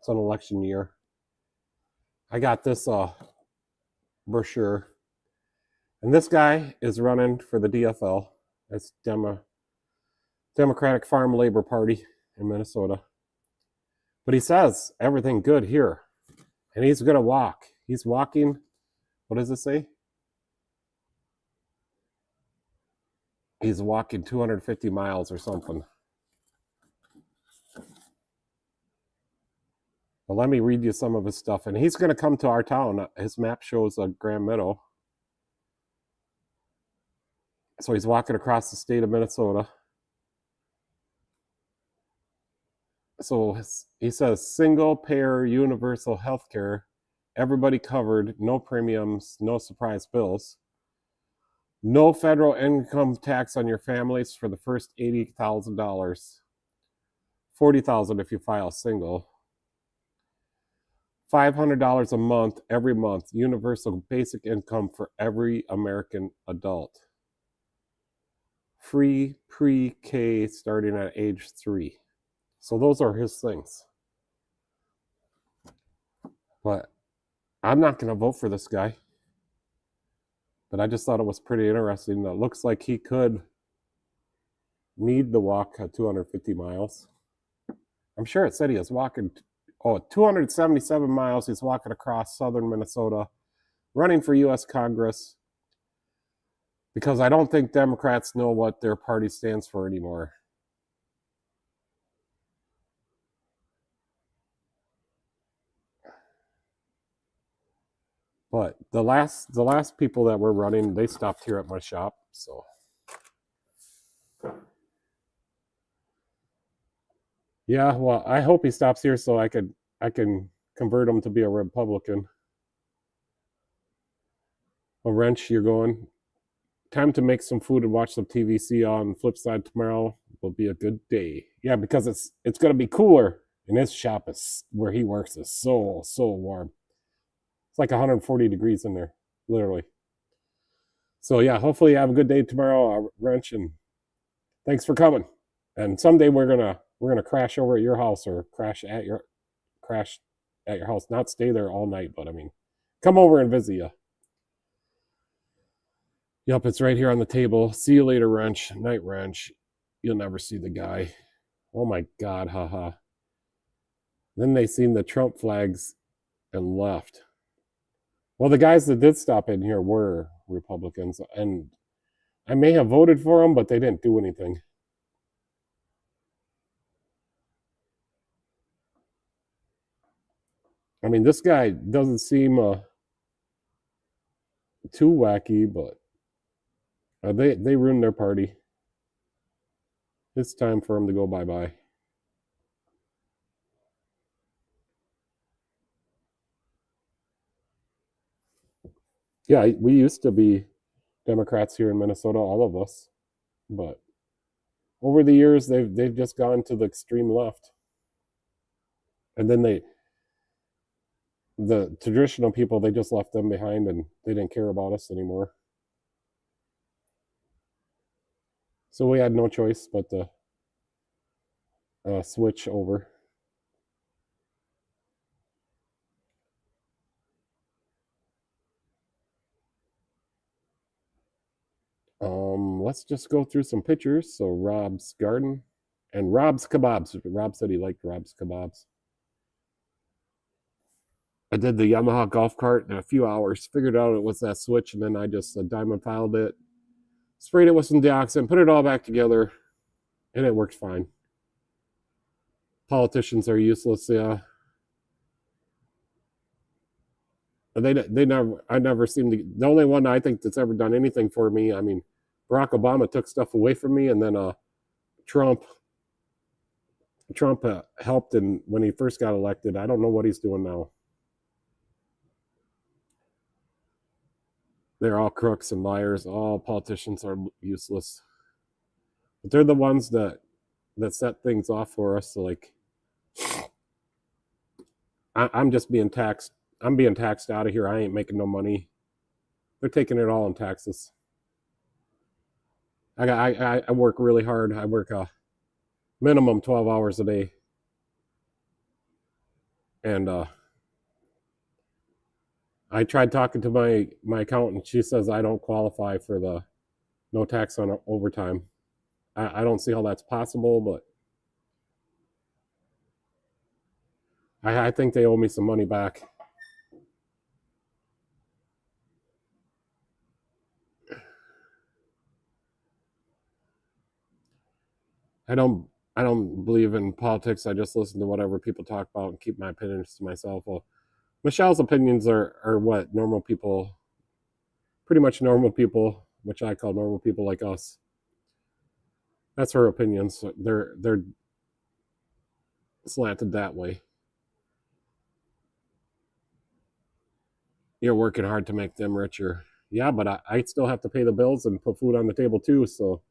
an election year. I got this brochure, and this guy is running for the DFL. That's Democratic Farm Labor Party in Minnesota. But he says everything good here, and he's gonna walk. He's walking. What does it say? He's walking 250 miles or something. Well, let me read you some of his stuff. And he's going to come to our town. His map shows Grand Meadow. So he's walking across the state of Minnesota. So he says single payer universal health care, everybody covered, no premiums, no surprise bills. No federal income tax on your families for the first $80,000. $40,000 if you file single. $500 a month every month, universal basic income for every American adult. Free pre-K starting at age 3. So those are his things. But I'm not going to vote for this guy. But I just thought it was pretty interesting. It looks like he could need the walk at 250 miles. I'm sure it said he was walking 277 miles. He's walking across southern Minnesota, running for U.S. Congress, because I don't think Democrats know what their party stands for anymore. But the last people that were running, they stopped here at my shop, so. Yeah, well, I hope he stops here so I can convert him to be a Republican. Well, Wrench, you're going. Time to make some food and watch some TV. See you on the flip side tomorrow. Will be a good day. Yeah, because it's going to be cooler. And his shop is where he works is so warm. It's like 140 degrees in there, literally. So yeah, hopefully you have a good day tomorrow, Wrench, and thanks for coming. And someday we're gonna crash over at your house or crash at your house. Not stay there all night, but I mean, come over and visit you. Yep, it's right here on the table. See you later, Wrench. Night, Wrench. You'll never see the guy. Oh my God, haha. Then they seen the Trump flags and left. Well, the guys that did stop in here were Republicans, and I may have voted for them, but they didn't do anything. I mean, this guy doesn't seem too wacky, but they ruined their party. It's time for him to go bye-bye. Yeah, we used to be Democrats here in Minnesota, all of us, but over the years they've just gone to the extreme left, and then the traditional people, they just left them behind and they didn't care about us anymore. So we had no choice but to switch over. Let's just go through some pictures. So Rob's garden and Rob's kebabs. Rob said he liked Rob's kebabs. I did the Yamaha golf cart in a few hours, figured out it was that switch, and then I just diamond filed it, sprayed it with some deoxin, put it all back together, and it works fine. Politicians are useless, yeah. They never, I never seem to. The only one I think that's ever done anything for me, I mean, Barack Obama took stuff away from me, and then Trump helped when he first got elected. I don't know what he's doing now. They're all crooks and liars. All politicians are useless. But they're the ones that set things off for us. So like, I'm just being taxed. I'm being taxed out of here. I ain't making no money. They're taking it all in taxes. I work really hard. I work minimum 12 hours a day. And I tried talking to my accountant. She says I don't qualify for the no tax on overtime. I don't see how that's possible, but I think they owe me some money back. I don't believe in politics. I just listen to whatever people talk about and keep my opinions to myself. Well, Michelle's opinions are what normal people, pretty much normal people, which I call normal people like us. That's her opinions. They're slanted that way. You're working hard to make them richer. Yeah, but I still have to pay the bills and put food on the table too. So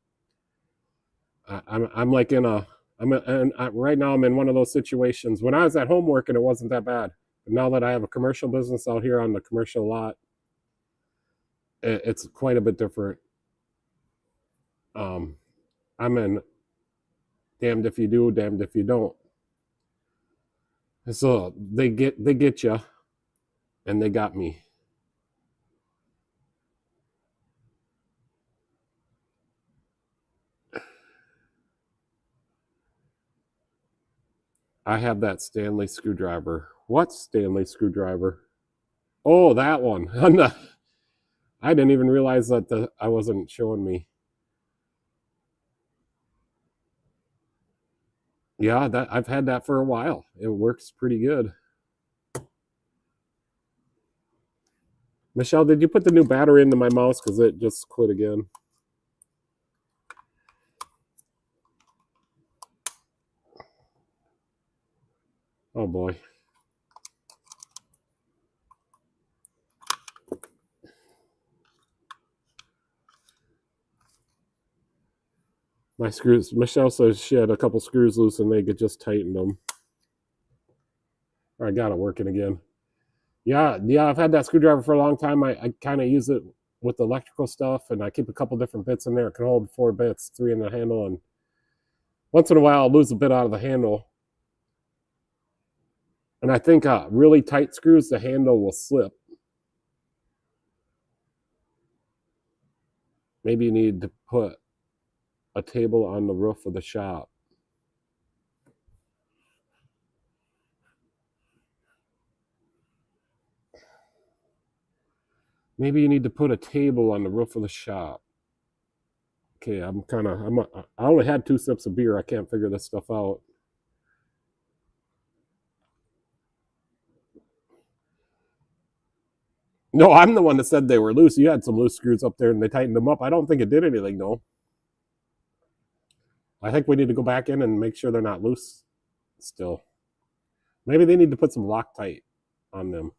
I'm like right now I'm in one of those situations. When I was at home working, it wasn't that bad. But now that I have a commercial business out here on the commercial lot, it's quite a bit different. I'm in damned if you do, damned if you don't. So they get you, and they got me. I have that Stanley screwdriver. What Stanley screwdriver? Oh, that one. I didn't even realize that I wasn't showing me. Yeah, I've had that for a while. It works pretty good. Michelle, did you put the new battery into my mouse? Because it just quit again. Oh boy. My screws. Michelle says she had a couple screws loose and they could just tighten them. I got it working again. Yeah, I've had that screwdriver for a long time. I kind of use it with electrical stuff, and I keep a couple different bits in there. It can hold 4 bits, 3 in the handle, and once in a while I'll lose a bit out of the handle. And I think really tight screws, the handle will slip. Maybe you need to put a table on the roof of the shop. Maybe you need to put a table on the roof of the shop. Okay, I only had 2 sips of beer. I can't figure this stuff out. No, I'm the one that said they were loose. You had some loose screws up there and they tightened them up. I don't think it did anything, no. I think we need to go back in and make sure they're not loose still. Maybe they need to put some Loctite on them.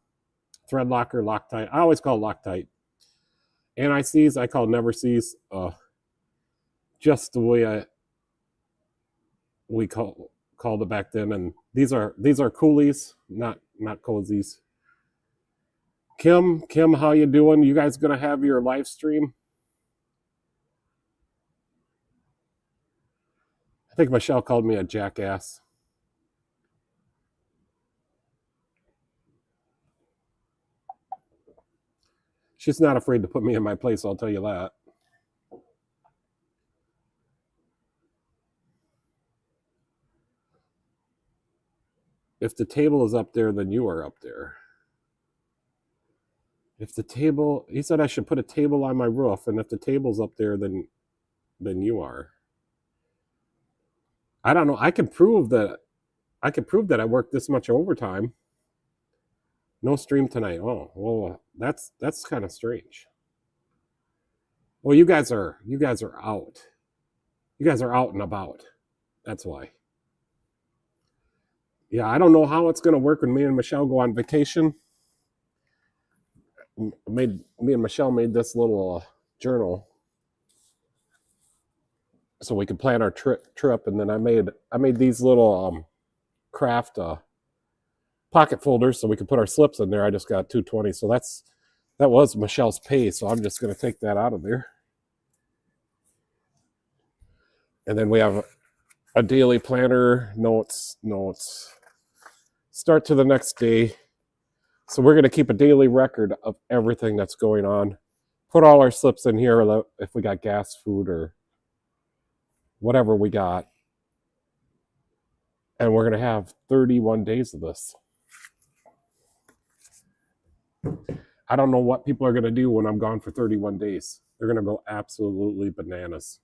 Thread locker, Loctite. I always call it Loctite. Anti-seize, I call never seize. Just the way we called it back then. And these are coolies, not cozies. Kim, how you doing? You guys gonna have your live stream? I think Michelle called me a jackass. She's not afraid to put me in my place, I'll tell you that. If the table is up there, then you are up there. If the table, he said I should put a table on my roof, and if the table's up there, then you are. I don't know. I can prove that I worked this much overtime. No stream tonight. Oh, well, that's kind of strange. Well, you guys are out. You guys are out and about. That's why. Yeah, I don't know how it's going to work when me and Michelle go on vacation. Me and Michelle made this little journal so we could plan our trip, and then I made these little craft pocket folders so we could put our slips in there. I just got $2.20, so that was Michelle's pay, so I'm just going to take that out of there. And then we have a daily planner, notes, start to the next day. So we're going to keep a daily record of everything that's going on. Put all our slips in here if we got gas, food, or whatever we got. And we're going to have 31 days of this. I don't know what people are going to do when I'm gone for 31 days. They're going to go absolutely bananas.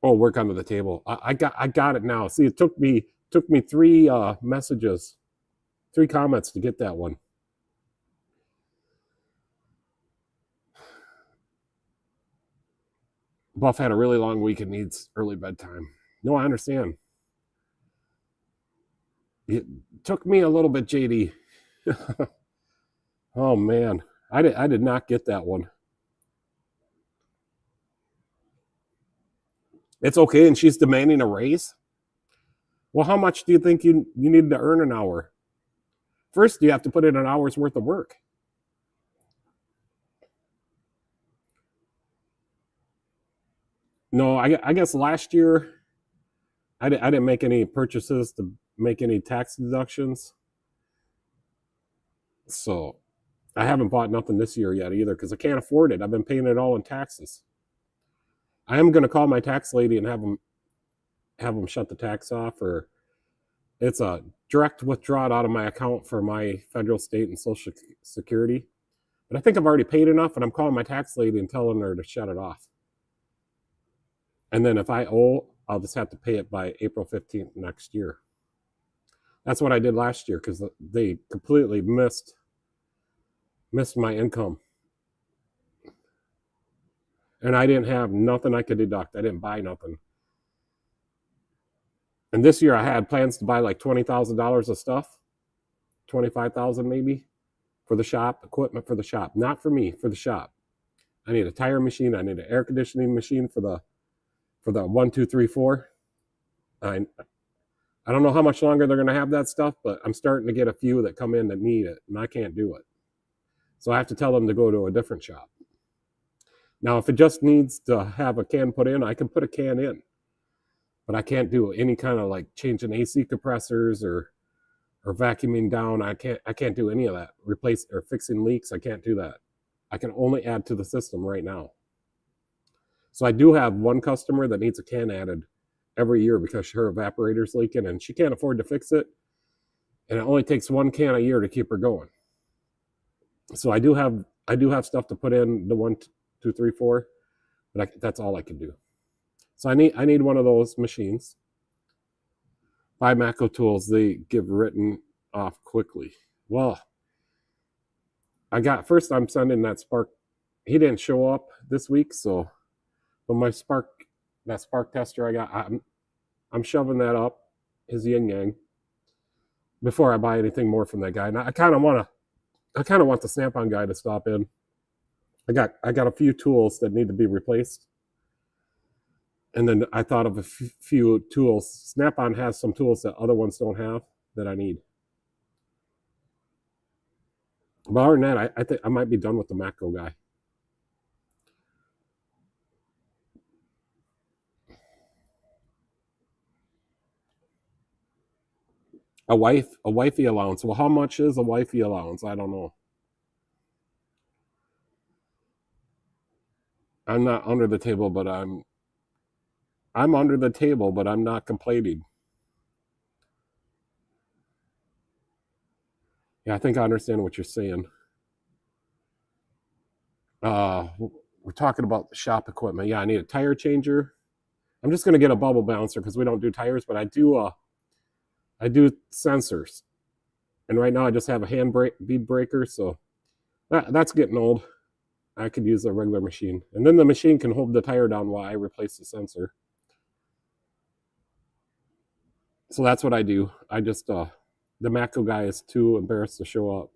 Oh, work under the table. I got it now. See, it took me 3 messages, 3 comments to get that one. Buff had a really long week and needs early bedtime. No, I understand. It took me a little bit, JD. Oh man, I did not get that one. It's okay, and she's demanding a raise? Well, how much do you think you need to earn an hour? First, you have to put in an hour's worth of work. No, I guess last year I didn't make any purchases to make any tax deductions. So I haven't bought nothing this year yet either because I can't afford it. I've been paying it all in taxes. I am going to call my tax lady and have them shut the tax off, or it's a direct withdrawal out of my account for my federal, state, and Social Security. But I think I've already paid enough, and I'm calling my tax lady and telling her to shut it off. And then if I owe, I'll just have to pay it by April 15th next year. That's what I did last year because they completely missed my income. And I didn't have nothing I could deduct. I didn't buy nothing. And this year I had plans to buy like $20,000 of stuff, $25,000 maybe, for the shop, equipment for the shop. Not for me, for the shop. I need a tire machine. I need an air conditioning machine for the 1, 2, 3, 4. I don't know how much longer they're going to have that stuff, but I'm starting to get a few that come in that need it, and I can't do it. So I have to tell them to go to a different shop. Now, if it just needs to have a can put in, I can put a can in. But I can't do any kind of like changing AC compressors or vacuuming down. I can't do any of that. Replace or fixing leaks, I can't do that. I can only add to the system right now. So I do have one customer that needs a can added every year because her evaporator's leaking and she can't afford to fix it. And it only takes 1 can a year to keep her going. So I do have stuff to put in the 1, 2, 3, 4, but that's all I can do. So I need one of those machines. Buy Macro Tools, they give written off quickly. Well, I'm sending that Spark. He didn't show up this week, so but that Spark tester I got, I'm shoving that up his yin yang before I buy anything more from that guy. And I kind of want the Snap-on guy to stop in. I got a few tools that need to be replaced. And then I thought of a few tools. Snap-on has some tools that other ones don't have that I need. But other than that, I think I might be done with the Matco guy. A wifey allowance. Well, how much is a wifey allowance? I don't know. I'm not under the table, but I'm under the table, but I'm not complaining. Yeah, I think I understand what you're saying. We're talking about the shop equipment. Yeah, I need a tire changer. I'm just gonna get a bubble bouncer because we don't do tires, but I do sensors. And right now I just have a hand bead breaker, so that's getting old. I could use a regular machine. And then the machine can hold the tire down while I replace the sensor. So that's what I do. I just the Matco guy is too embarrassed to show up.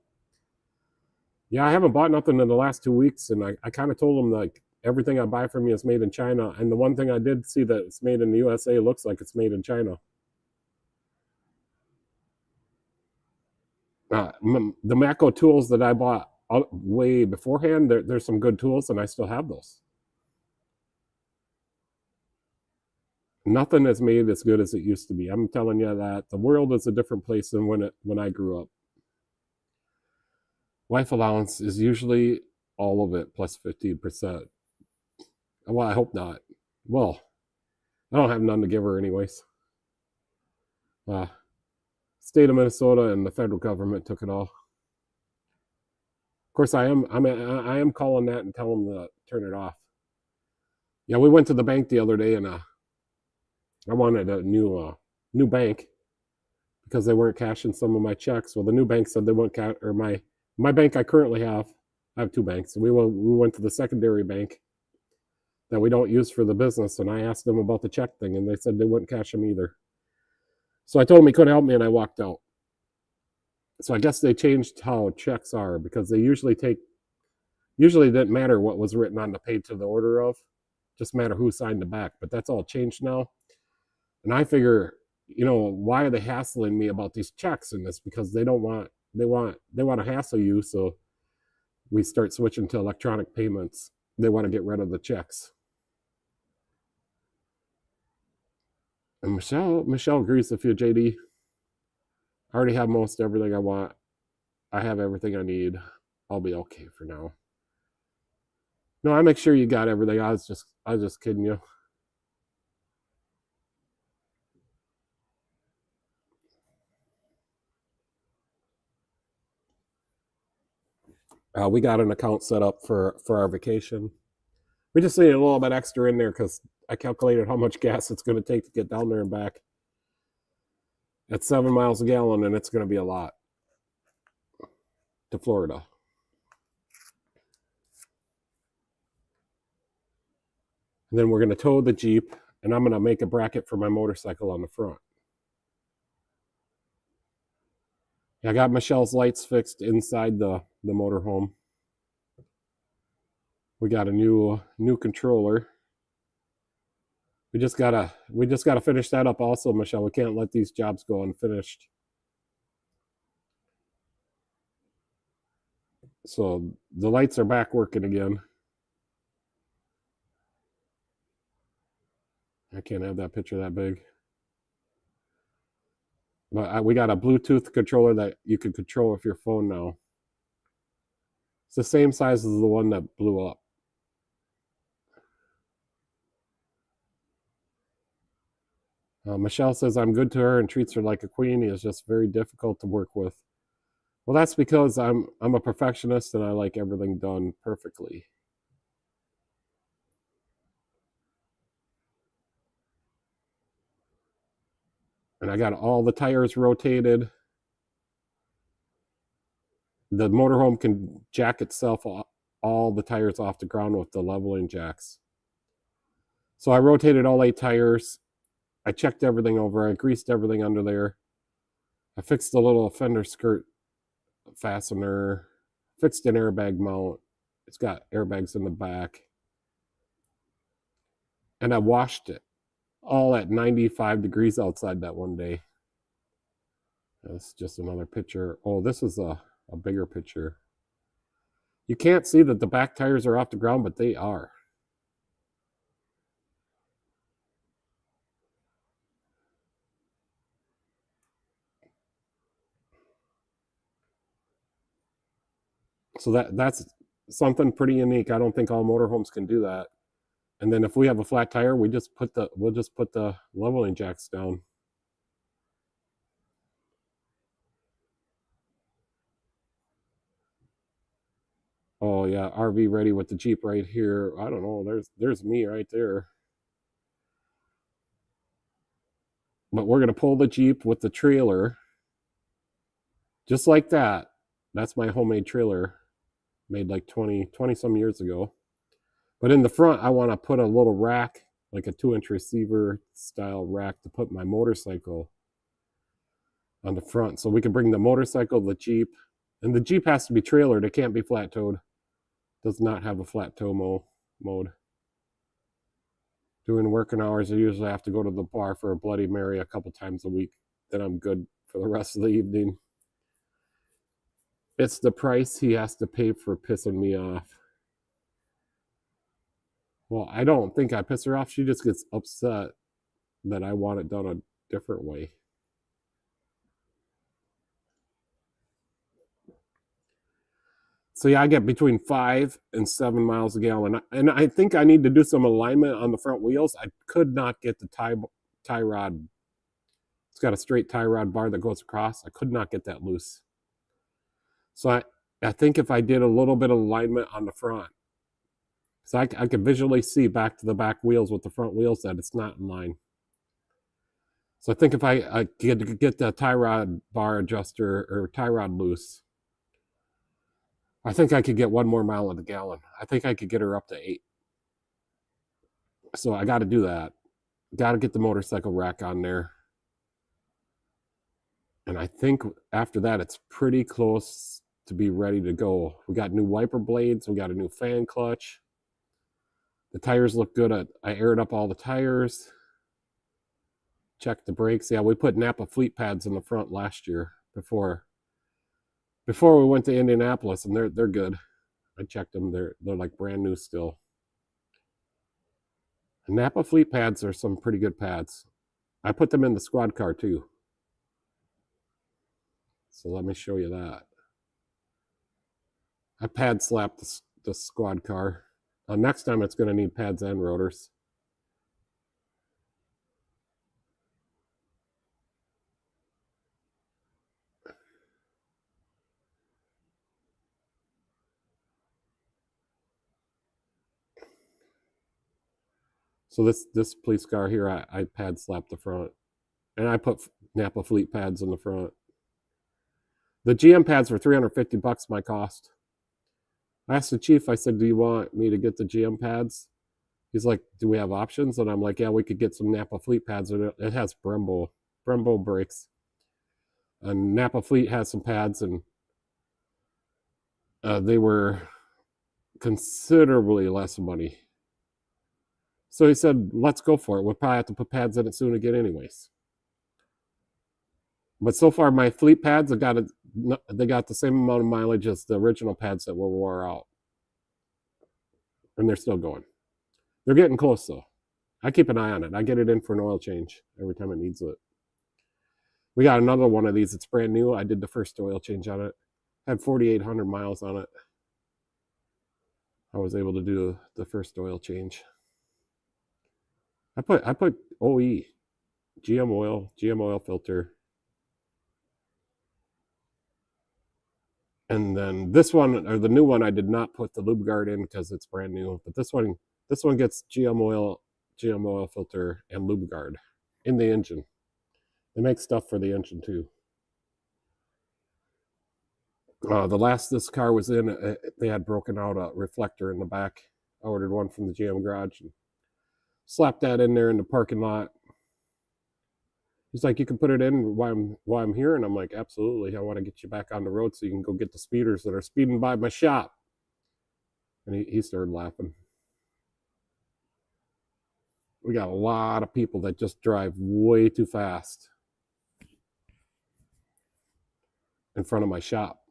Yeah, I haven't bought nothing in the last 2 weeks, and I kind of told him like everything I buy from you is made in China. And the one thing I did see that it's made in the USA looks like it's made in China. The Matco tools that I bought way beforehand, there's some good tools, and I still have those. Nothing is made as good as it used to be. I'm telling you that the world is a different place than when I grew up. Wife allowance is usually all of it plus 15%. Well, I hope not. Well, I don't have none to give her anyways. State of Minnesota and the federal government took it all. Of course, I am calling that and telling them to turn it off. Yeah, we went to the bank the other day, and I wanted a new bank because they weren't cashing some of my checks. Well, the new bank said they won't cash, or my bank I currently have. I have two banks. We went to the secondary bank that we don't use for the business, and I asked them about the check thing, and they said they wouldn't cash them either. So I told them he couldn't help me, and I walked out. So I guess they changed how checks are because they usually didn't matter what was written on the page to the order of, just matter who signed the back. But that's all changed now. And I figure, why are they hassling me about these checks and this? Because they want to hassle you, so we start switching to electronic payments. They want to get rid of the checks. And Michelle agrees with you, JD. I already have most everything I want. I have everything I need. I'll be okay for now. No, I make sure you got everything. I was just kidding you. We got an account set up for our vacation. We just need a little bit extra in there because I calculated how much gas it's going to take to get down there and back. At 7 miles a gallon, and it's going to be a lot to Florida. And then we're going to tow the Jeep, and I'm going to make a bracket for my motorcycle on the front. I got Michelle's lights fixed inside the motorhome. We got a new controller. We just gotta finish that up also, Michelle. We can't let these jobs go unfinished. So the lights are back working again. I can't have that picture that big. But we got a Bluetooth controller that you can control with your phone now. It's the same size as the one that blew up. Michelle says I'm good to her and treats her like a queen. He is just very difficult to work with. Well, that's because I'm a perfectionist and I like everything done perfectly. And I got all the tires rotated. The motorhome can jack itself all the tires off the ground with the leveling jacks. So I rotated all 8 tires. I checked everything over. I greased everything under there. I fixed the little fender skirt fastener, fixed an airbag mount. It's got airbags in the back. And I washed it all at 95 degrees outside that one day. That's just another picture. Oh, this is a bigger picture. You can't see that the back tires are off the ground, but they are. So that's something pretty unique. I don't think all motorhomes can do that. And then if we have a flat tire, we'll just put the leveling jacks down. Oh yeah, RV ready with the Jeep right here. I don't know. There's me right there. But we're gonna pull the Jeep with the trailer, just like that. That's my homemade trailer, made like 20 some years ago. But in the front, I want to put a little rack, like a 2-inch receiver style rack, to put my motorcycle on the front, so we can bring the motorcycle, the Jeep, and the Jeep has to be trailered. It can't be flat towed. Does not have a flat tow mode. Doing working hours, I usually have to go to the bar for a Bloody Mary a couple times a week. Then I'm good for the rest of the evening. It's the price he has to pay for pissing me off. Well, I don't think I piss her off. She just gets upset that I want it done a different way. So yeah, I get between 5 and 7 miles a gallon. And I think I need to do some alignment on the front wheels. I could not get the tie rod. It's got a straight tie rod bar that goes across. I could not get that loose. So I think if I did a little bit of alignment on the front, so I could visually see back to the back wheels with the front wheels that it's not in line. So I think if I get the tie rod bar adjuster or tie rod loose, I think I could get 1 more mile of the gallon. I think I could get her up to 8. So I got to do that. Got to get the motorcycle rack on there. And I think after that, it's pretty close to be ready to go. We got new wiper blades. We got a new fan clutch. The tires look good. I aired up all the tires. Checked the brakes. Yeah, we put Napa fleet pads in the front last year before we went to Indianapolis, and they're good. I checked them. They're like brand new still. And Napa fleet pads are some pretty good pads. I put them in the squad car too. So let me show you that. I pad slapped the squad car. Next time it's going to need pads and rotors. So this police car here, I pad slapped the front. And I put Napa fleet pads in the front. The GM pads were $350 my cost. I asked the chief, I said, do you want me to get the GM pads? He's like, do we have options? And I'm like, yeah, we could get some Napa fleet pads. It has Brembo brakes. And Napa fleet has some pads, and they were considerably less money. So he said, let's go for it. We'll probably have to put pads in it soon again anyways. But so far, my fleet pads they got the same amount of mileage as the original pads that were wore out. And they're still going. They're getting close though. I keep an eye on it. I get it in for an oil change every time it needs it. We got another one of these. It's brand new. I did the first oil change on it. Had 4,800 miles on it. I was able to do the first oil change. I put OE, GM oil filter. And then this one, or the new one, I did not put the lube guard in because it's brand new. But this one gets GM oil filter, and lube guard in the engine. They make stuff for the engine too. The last this car was in, they had broken out a reflector in the back. I ordered one from the GM garage and slapped that in there in the parking lot. He's like, you can put it in while I'm here, and I'm like, absolutely. I want to get you back on the road so you can go get the speeders that are speeding by my shop. And he started laughing. We got a lot of people that just drive way too fast in front of my shop.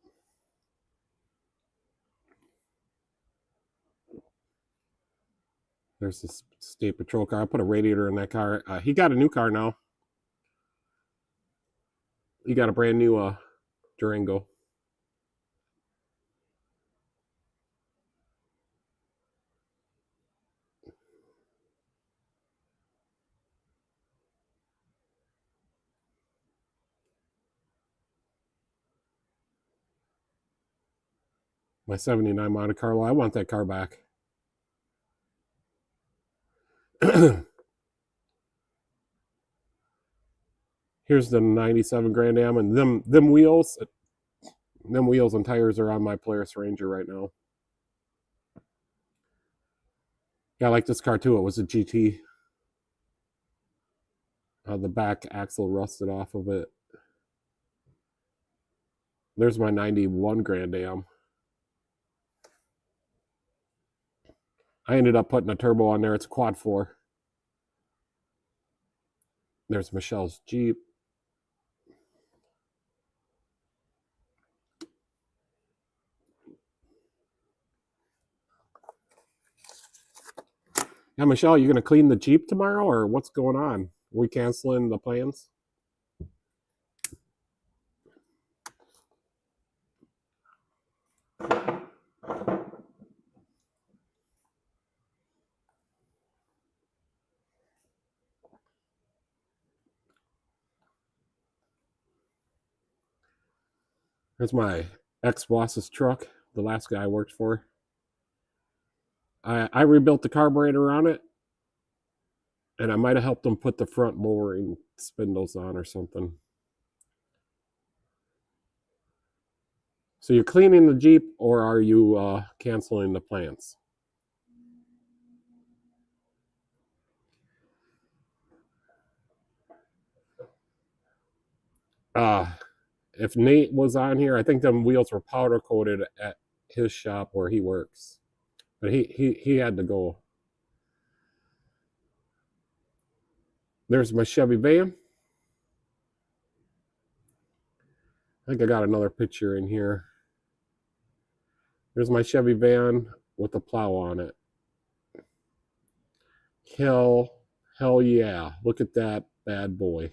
There's this state patrol car. I put a radiator in that car. He got a new car now. He got a brand new Durango. My 79 Monte Carlo. I want that car back. Here's the 97 Grand Am, and them wheels and tires are on my Polaris Ranger right now. Yeah, I like this car too. It was a GT. The back axle rusted off of it. There's my 91 Grand Am. I ended up putting a turbo on there. It's a quad 4. There's Michelle's Jeep. Yeah, Michelle, you going to clean the Jeep tomorrow, or what's going on? Are we canceling the plans? There's my ex-boss's truck, the last guy I worked for. I rebuilt the carburetor on it, and I might have helped them put the front lowering spindles on or something. So you're cleaning the Jeep, or are you canceling the plans? If Nate was on here, I think them wheels were powder coated at his shop where he works. But he had to go. There's my Chevy van. I think I got another picture in here. There's my Chevy van with the plow on it. Hell yeah. Look at that bad boy.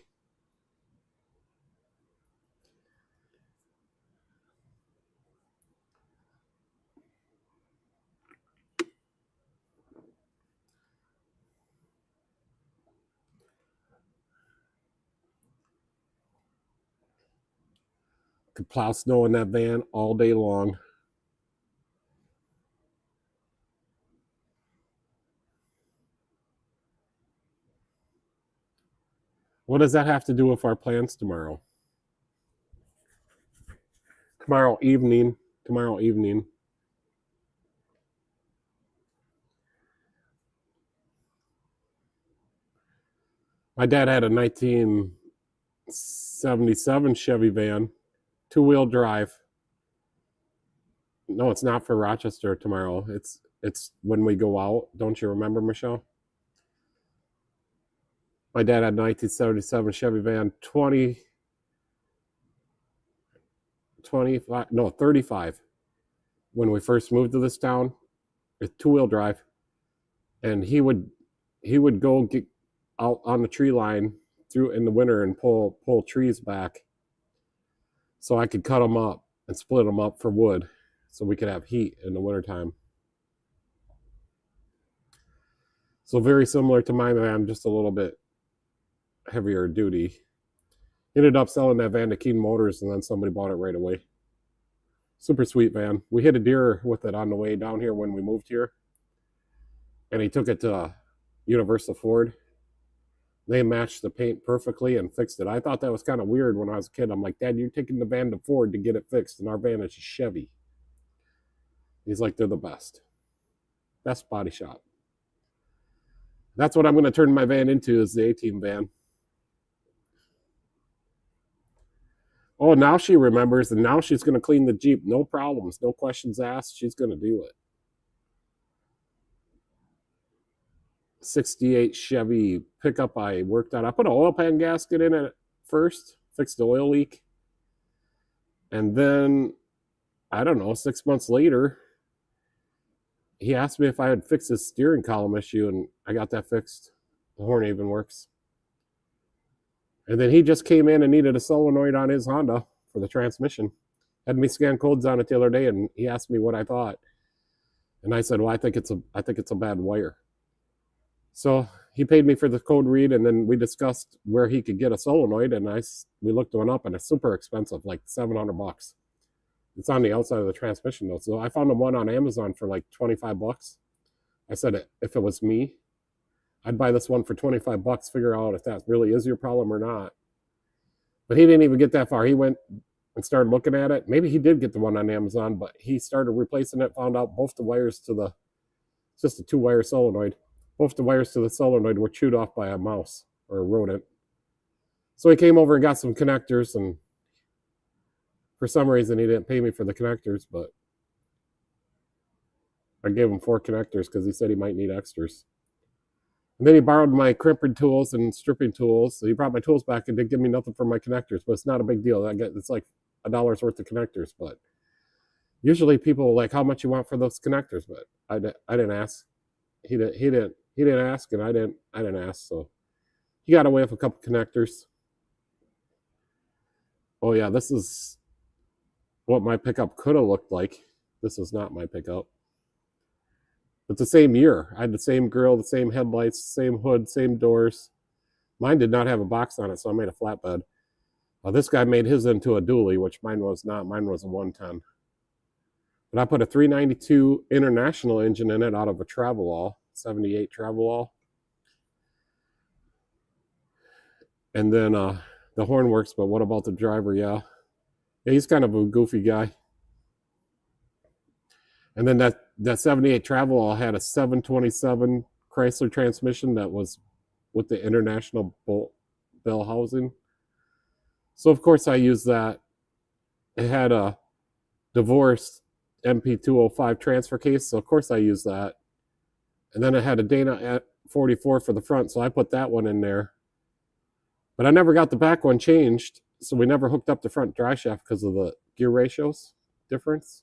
Could plow snow in that van all day long. What does that have to do with our plans tomorrow? Tomorrow evening. My dad had a 1977 Chevy van, 2-wheel drive. No, it's not for Rochester tomorrow. It's when we go out. Don't you remember, Michelle? My dad had a 1977 Chevy van, 35 when we first moved to this town. It's 2-wheel drive, and he would go get out on the tree line through in the winter and pull trees back, so I could cut them up and split them up for wood, so we could have heat in the wintertime. So very similar to my van, just a little bit heavier duty. Ended up selling that van to Keene Motors, and then somebody bought it right away. Super sweet van. We hit a deer with it on the way down here when we moved here. And he took it to Universal Ford. They matched the paint perfectly and fixed it. I thought that was kind of weird when I was a kid. I'm like, Dad, you're taking the van to Ford to get it fixed, and our van is a Chevy. He's like, they're the best. Best body shop. That's what I'm going to turn my van into, is the A-Team van. Oh, now she remembers, and now she's going to clean the Jeep. No problems, no questions asked. She's going to do it. 68 Chevy pickup I worked on. I put an oil pan gasket in it first, fixed the oil leak. And then, I don't know, 6 months later, he asked me if I had fixed his steering column issue, and I got that fixed. The horn even works. And then he just came in and needed a solenoid on his Honda for the transmission. Had me scan codes on it the other day, and he asked me what I thought. And I said, well, I think it's a bad wire. So he paid me for the code read, and then we discussed where he could get a solenoid, and we looked one up, and it's super expensive, like $700. It's on the outside of the transmission though. So I found him one on Amazon for like $25. I said, if it was me, I'd buy this one for $25, figure out if that really is your problem or not. But he didn't even get that far. He went and started looking at it. Maybe he did get the one on Amazon, but he started replacing it, found out both the wires to the, it's just a 2-wire solenoid. Both the wires to the solenoid were chewed off by a mouse or a rodent. So he came over and got some connectors, and for some reason he didn't pay me for the connectors, but I gave him 4 connectors because he said he might need extras. And then he borrowed my crimping tools and stripping tools. So he brought my tools back and didn't give me nothing for my connectors, but it's not a big deal. It's like $1 worth of connectors, but usually people are like, how much you want for those connectors? But I didn't ask. He didn't ask, and I didn't ask. So he got away with a couple connectors. Oh yeah, this is what my pickup could have looked like. This is not my pickup. But the same year. I had the same grill, the same headlights, same hood, same doors. Mine did not have a box on it, so I made a flatbed. This guy made his into a dually, which mine was not. Mine was a 110. But I put a 392 International engine in it out of a Travelall, 78 Travelall. And then the horn works, but what about the driver? Yeah, he's kind of a goofy guy. And then that 78 Travelall had a 727 Chrysler transmission that was with the International bell housing. So of course I used that. It had a divorced MP205 transfer case, so of course I used that. And then it had a Dana at 44 for the front, so I put that one in there. But I never got the back one changed, so we never hooked up the front dry shaft because of the gear ratios difference.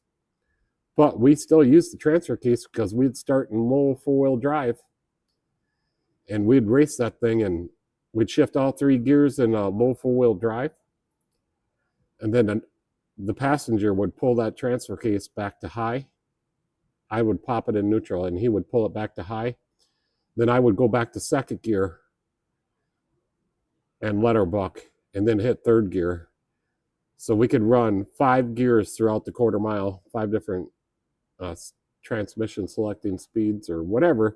But we still used the transfer case because we'd start in low 4-wheel drive, and we'd race that thing, and we'd shift all 3 gears in a low 4-wheel drive. And then the passenger would pull that transfer case back to high. I would pop it in neutral, and he would pull it back to high. Then I would go back to 2nd gear and let her buck, and then hit 3rd gear. So we could run 5 gears throughout the quarter mile, 5 different transmission selecting speeds or whatever.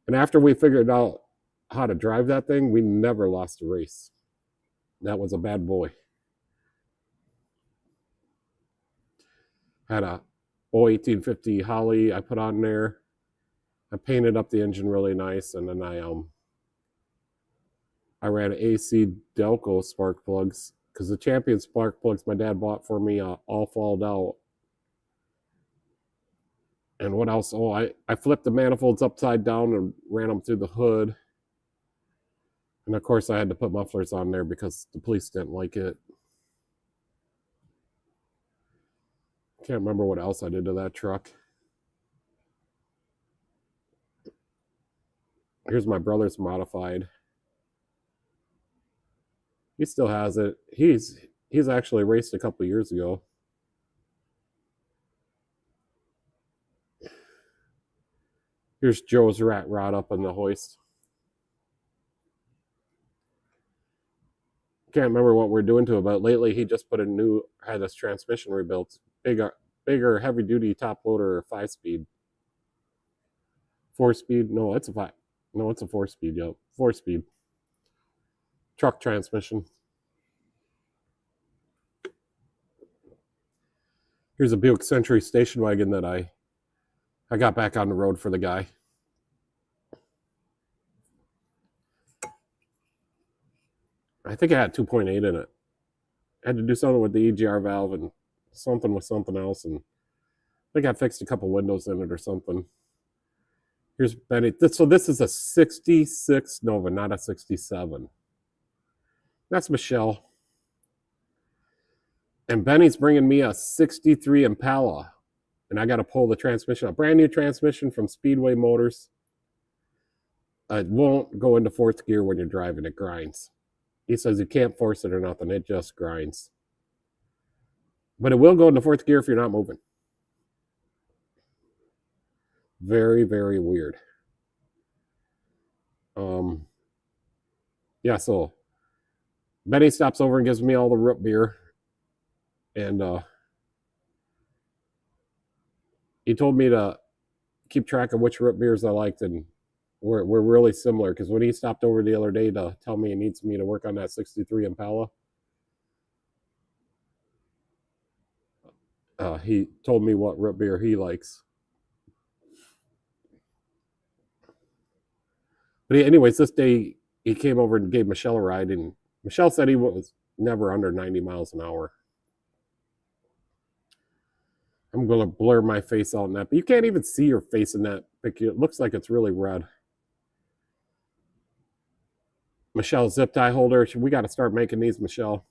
And after we figured out how to drive that thing, we never lost a race. That was a bad boy. Had a 1850 Holly I put on there. I painted up the engine really nice, and then I ran AC Delco spark plugs because the Champion spark plugs my dad bought for me all falled out. And what else? Oh, I flipped the manifolds upside down and ran them through the hood. And of course I had to put mufflers on there because the police didn't like it. Can't remember what else I did to that truck. Here's my brother's modified. He still has it. He's actually raced a couple years ago. Here's Joe's rat rod up on the hoist. can't remember what we're doing to it, but lately he just had this transmission rebuilt, bigger heavy duty top loader, 5-speed, 4-speed. No, it's a 4-speed. Yep, 4-speed truck transmission. Here's a Buick Century station wagon that I got back on the road for the guy. I think I had 2.8 in it. I had to do something with the EGR valve and something with something else, and I think I fixed a couple windows in it or something. Here's Benny. So this is a 66 Nova, not a 67. That's Michelle. And Benny's bringing me a 63 Impala, and I got to pull the transmission, a brand new transmission from Speedway Motors. It won't go into 4th gear when you're driving. It grinds. He says you can't force it or nothing. It just grinds. But it will go into 4th gear if you're not moving. Very, very weird. Yeah, so Benny stops over and gives me all the root beer. And he told me to keep track of which root beers I liked, and we're really similar, because when he stopped over the other day to tell me he needs me to work on that 63 Impala, he told me what root beer he likes. But anyways, this day he came over and gave Michelle a ride, and Michelle said he was never under 90 miles an hour. I'm going to blur my face out in that, but you can't even see your face in that picture. It looks like it's really red. Michelle zip tie holder. We got to start making these, Michelle.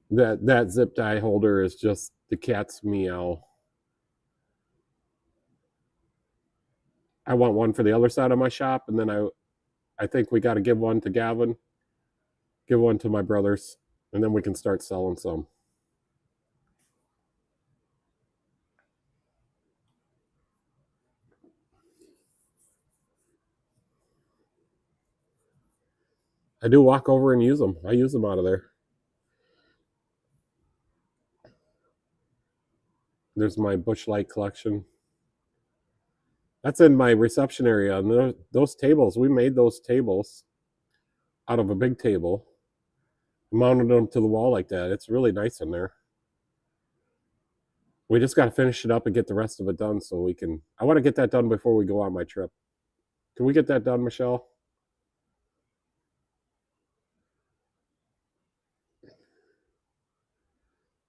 That zip tie holder is just the cat's meow. I want one for the other side of my shop, and then I think we got to give one to Gavin, give one to my brothers, and then we can start selling some. I do walk over and use them. I use them out of there. There's my Busch Light collection. That's in my reception area. And those tables, we made those tables out of a big table, mounted them to the wall like that. It's really nice in there. We just got to finish it up and get the rest of it done so we can. I want to get that done before we go on my trip. Can we get that done, Michelle?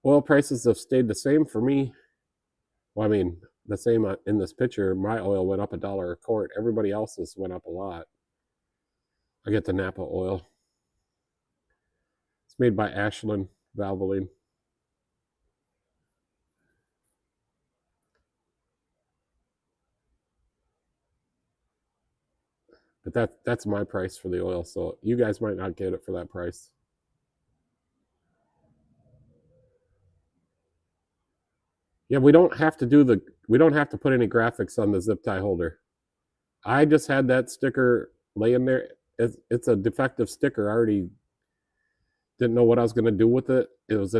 Oil prices have stayed the same for me. Well, I mean, the same in this picture. My oil went up $1 a quart. Everybody else's went up a lot. I get the Napa oil. It's made by Ashland Valvoline. But that's my price for the oil, so you guys might not get it for that price. Yeah, we don't have to put any graphics on the zip tie holder. I just had that sticker laying there. It's a defective sticker. I already didn't know what I was going to do with it. It was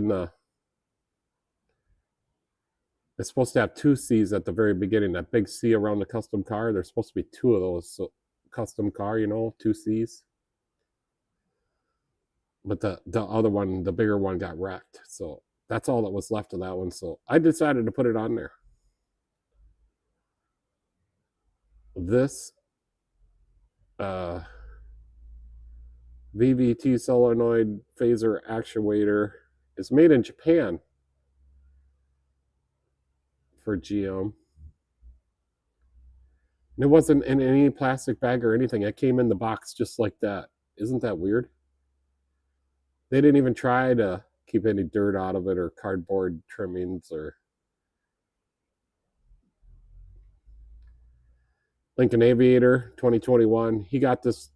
it's supposed to have 2 C's at the very beginning. That big C around the custom car. There's supposed to be 2 of those. So custom car, 2 C's. But the other one, the bigger one, got wrecked. So that's all that was left of that one. So I decided to put it on there. This VVT solenoid phaser actuator is made in Japan for GM. And it wasn't in any plastic bag or anything. It came in the box just like that. Isn't that weird? They didn't even try to keep any dirt out of it or cardboard trimmings or. Lincoln Aviator 2021. He got this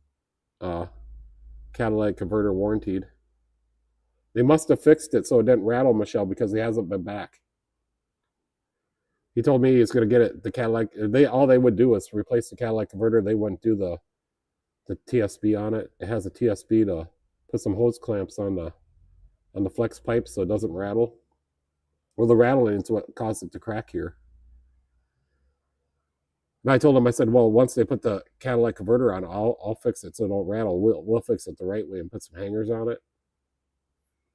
catalytic converter warranted. They must have fixed it so it didn't rattle, Michelle, because he hasn't been back. He told me he's going to get it. The Cadillac. All they would do is replace the Cadillac converter. They wouldn't do the TSB on it. It has a TSB to put some hose clamps on the flex pipe so it doesn't rattle. Well, the rattling is what caused it to crack here. And I told him, I said, well, once they put the Cadillac converter on, I'll fix it so it don't rattle. We'll fix it the right way and put some hangers on it.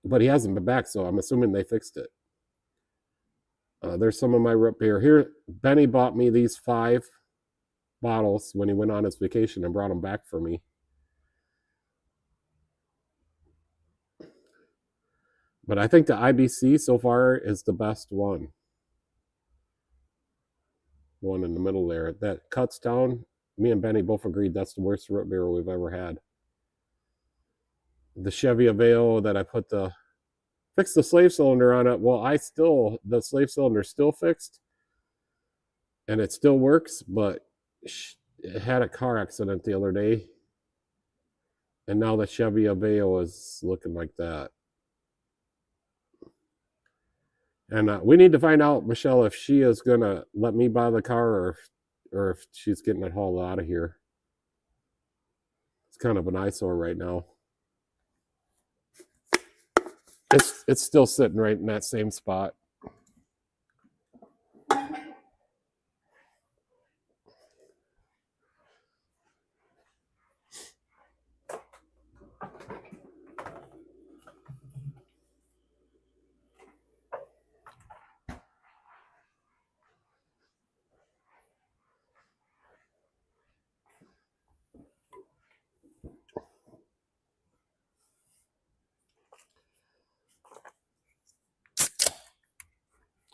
But he hasn't been back, so I'm assuming they fixed it. There's some of my root beer. Here, Benny bought me these 5 bottles when he went on his vacation and brought them back for me. But I think the IBC so far is the best one. One in the middle there. That cuts down. Me and Benny both agreed that's the worst root beer we've ever had. The Chevy Aveo that I fixed the slave cylinder on it. Well, the slave cylinder is still fixed. And it still works, but it had a car accident the other day. And now the Chevy Aveo is looking like that. And we need to find out, Michelle, if she is going to let me buy the car or if she's getting it hauled out of here. It's kind of an eyesore right now. It's still sitting right in that same spot.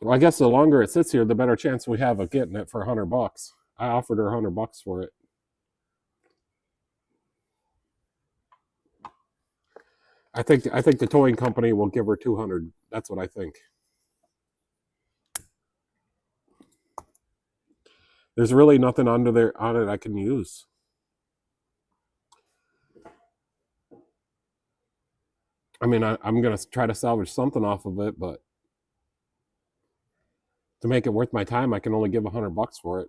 Well, I guess the longer it sits here, the better chance we have of getting it for $100. I offered her $100 for it. I think the towing company will give her $200. That's what I think. There's really nothing under there on it I can use. I mean, I'm gonna try to salvage something off of it, but to make it worth my time, I can only give $100 for it.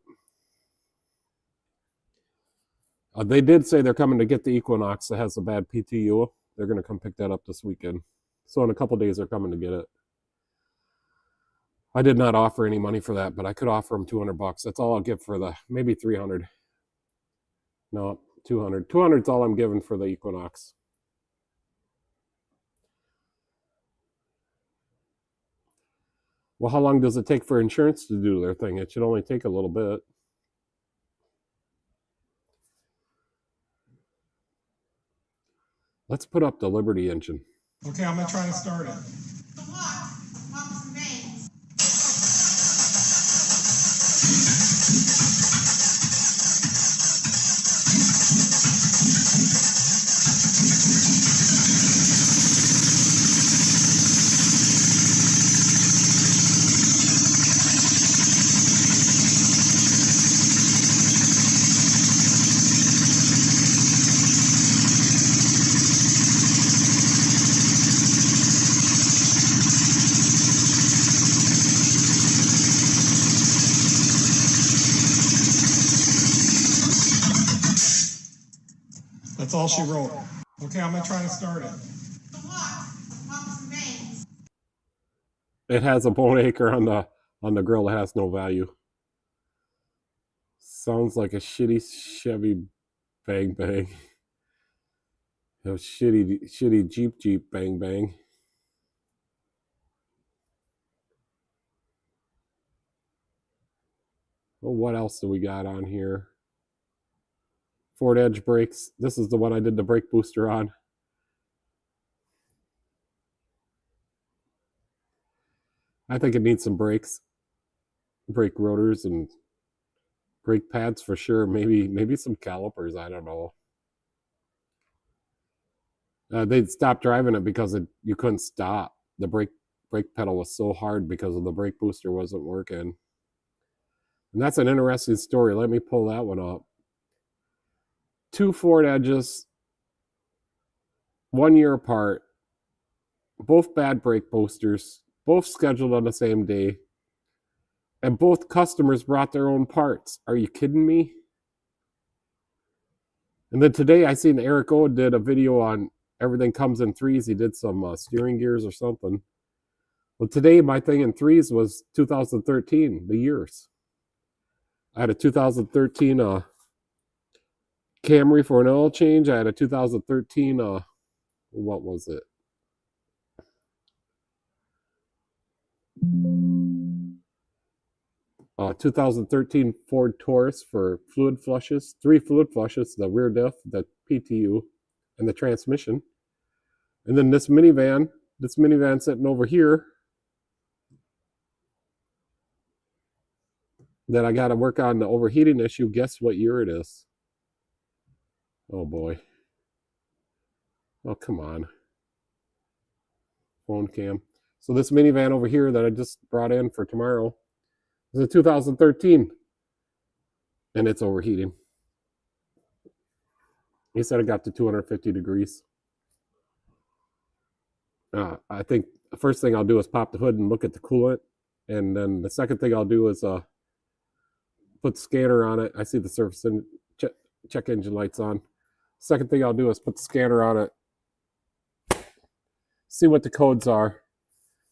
They did say they're coming to get the Equinox that has a bad PTU. They're going to come pick that up this weekend. So in a couple days, they're coming to get it. I did not offer any money for that, but I could offer them $200. That's all I'll give for maybe $300. No, $200. $200 is all I'm giving for the Equinox. Well, how long does it take for insurance to do their thing? It should only take a little bit. Let's put up the Liberty engine. Okay, I'm going to try to start it. That's all she wrote. Okay, I'm going to try to start it. It has a bone acre on the grill. It has no value. Sounds like a shitty Chevy Bang Bang. A shitty Jeep Bang Bang. Well, what else do we got on here? Ford Edge brakes. This is the one I did the brake booster on. I think it needs some brakes, brake rotors, and brake pads for sure. Maybe some calipers. I don't know. They'd stopped driving it because you couldn't stop. The brake pedal was so hard because of the brake booster wasn't working. And that's an interesting story. Let me pull that one up. 2 Ford Edges, 1 year apart, both bad brake boosters, both scheduled on the same day. And both customers brought their own parts. Are you kidding me? And then today I seen Eric O did a video on everything comes in threes. He did some steering gears or something. Well, today my thing in threes was 2013, the years. I had a 2013 Camry for an oil change. I had a 2013 what was it? 2013 Ford Taurus for fluid flushes, 3 fluid flushes, the rear diff, the PTU, and the transmission. And then this minivan sitting over here that I got to work on the overheating issue. Guess what year it is? Oh boy. Oh, come on. Phone cam. So this minivan over here that I just brought in for tomorrow is a 2013. And it's overheating. He said it got to 250 degrees. I think the first thing I'll do is pop the hood and look at the coolant. And then the second thing I'll do is put the scanner on it. I see the service and check engine lights on. Second thing I'll do is put the scanner on it. See what the codes are.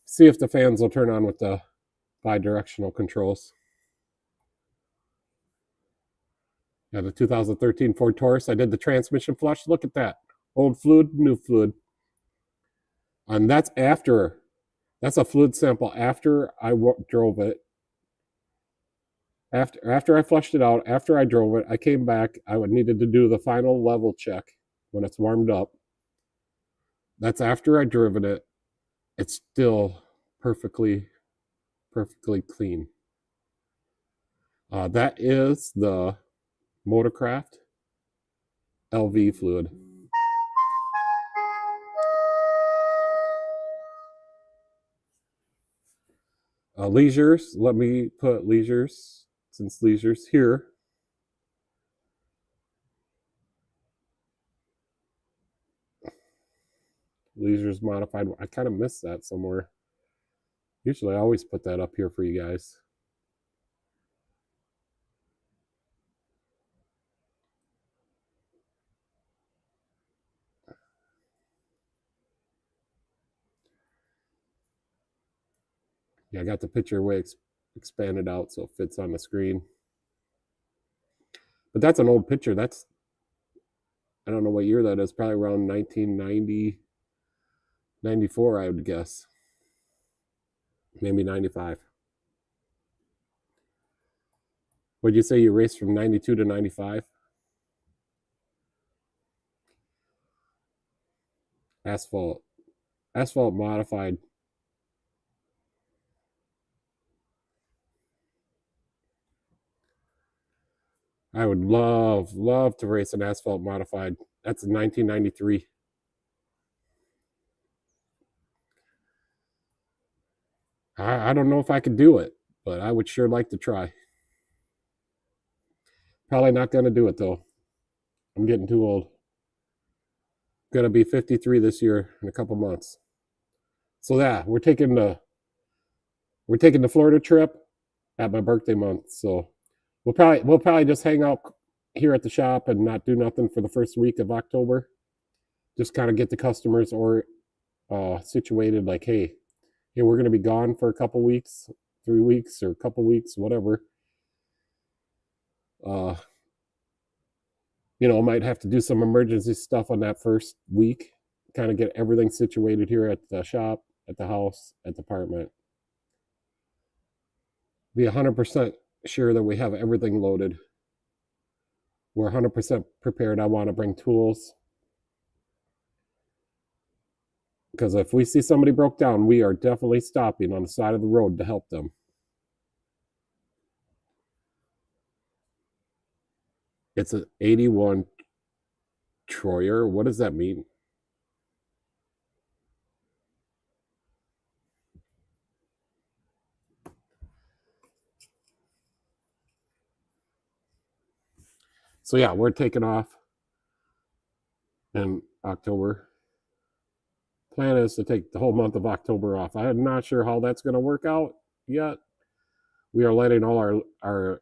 See if the fans will turn on with the bi-directional controls. Yeah, the 2013 Ford Taurus. I did the transmission flush. Look at that. Old fluid, new fluid. And that's a fluid sample after I drove it. After I flushed it out, after I drove it, I came back. I needed to do the final level check when it's warmed up. That's after I driven it. It's still perfectly clean. That is the Motorcraft LV fluid. Leisures, let me put Leisures, since Leisures here. Leisures modified. I kind of missed that somewhere. Usually I always put that up here for you guys. Yeah, I got the picture way expanded out so it fits on the screen. But that's an old picture. That's, I don't know what year that is. Probably around 1990, 94, I would guess. Maybe 95. Would you say you raced from 92 to 95? Asphalt modified. I would love to race an asphalt modified. That's 1993. I don't know if I could do it, but I would sure like to try. Probably not going to do it though. I'm getting too old. Going to be 53 this year in a couple months. So yeah, we're taking the Florida trip at my birthday month. So we'll probably just hang out here at the shop and not do nothing for the first week of October. Just kind of get the customers or situated. Like, hey, we're going to be gone for a couple weeks, 3 weeks, or a couple weeks, whatever. Might have to do some emergency stuff on that first week. Kind of get everything situated here at the shop, at the house, at the apartment. Be 100% sure that we have everything loaded. We're 100% prepared. I want to bring tools. Because if we see somebody broke down, we are definitely stopping on the side of the road to help them. It's an 81 Troyer. What does that mean? So yeah, we're taking off in October. Plan is to take the whole month of October off. I'm not sure how that's going to work out yet. we are letting all our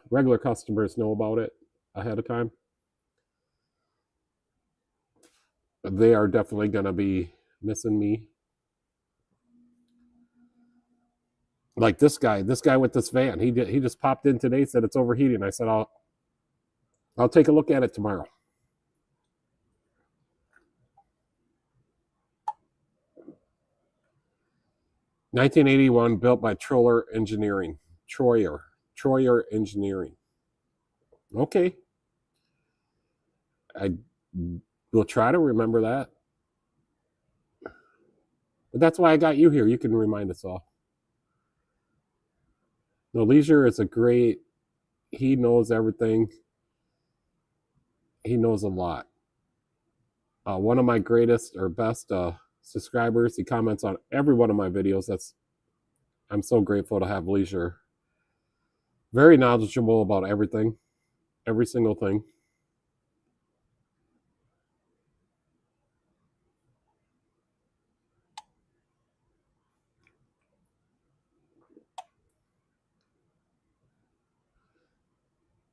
regular customers know about it ahead of time. They are definitely going to be missing me. Like this guy with this van, he just popped in today, said it's overheating. I said I'll take a look at it tomorrow. (1981), built by Troyer Engineering. Troyer Engineering. Okay. I will try to remember that. But that's why I got you here. You can remind us all. No, Leisure is a great, he knows everything. He knows a lot. One of my greatest or best subscribers. He comments on every one of my videos. I'm so grateful to have Leisure. Very knowledgeable about everything. Every single thing.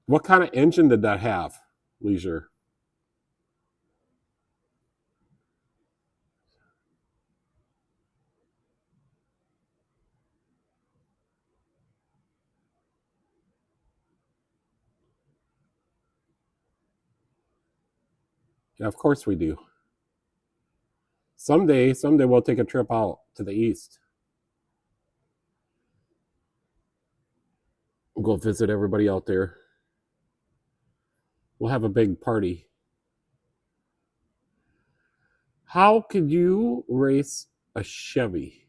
What kind of engine did that have, Leisure? Yeah, of course we do. Someday we'll take a trip out to the east. We'll go visit everybody out there. We'll have a big party. How could you race a Chevy?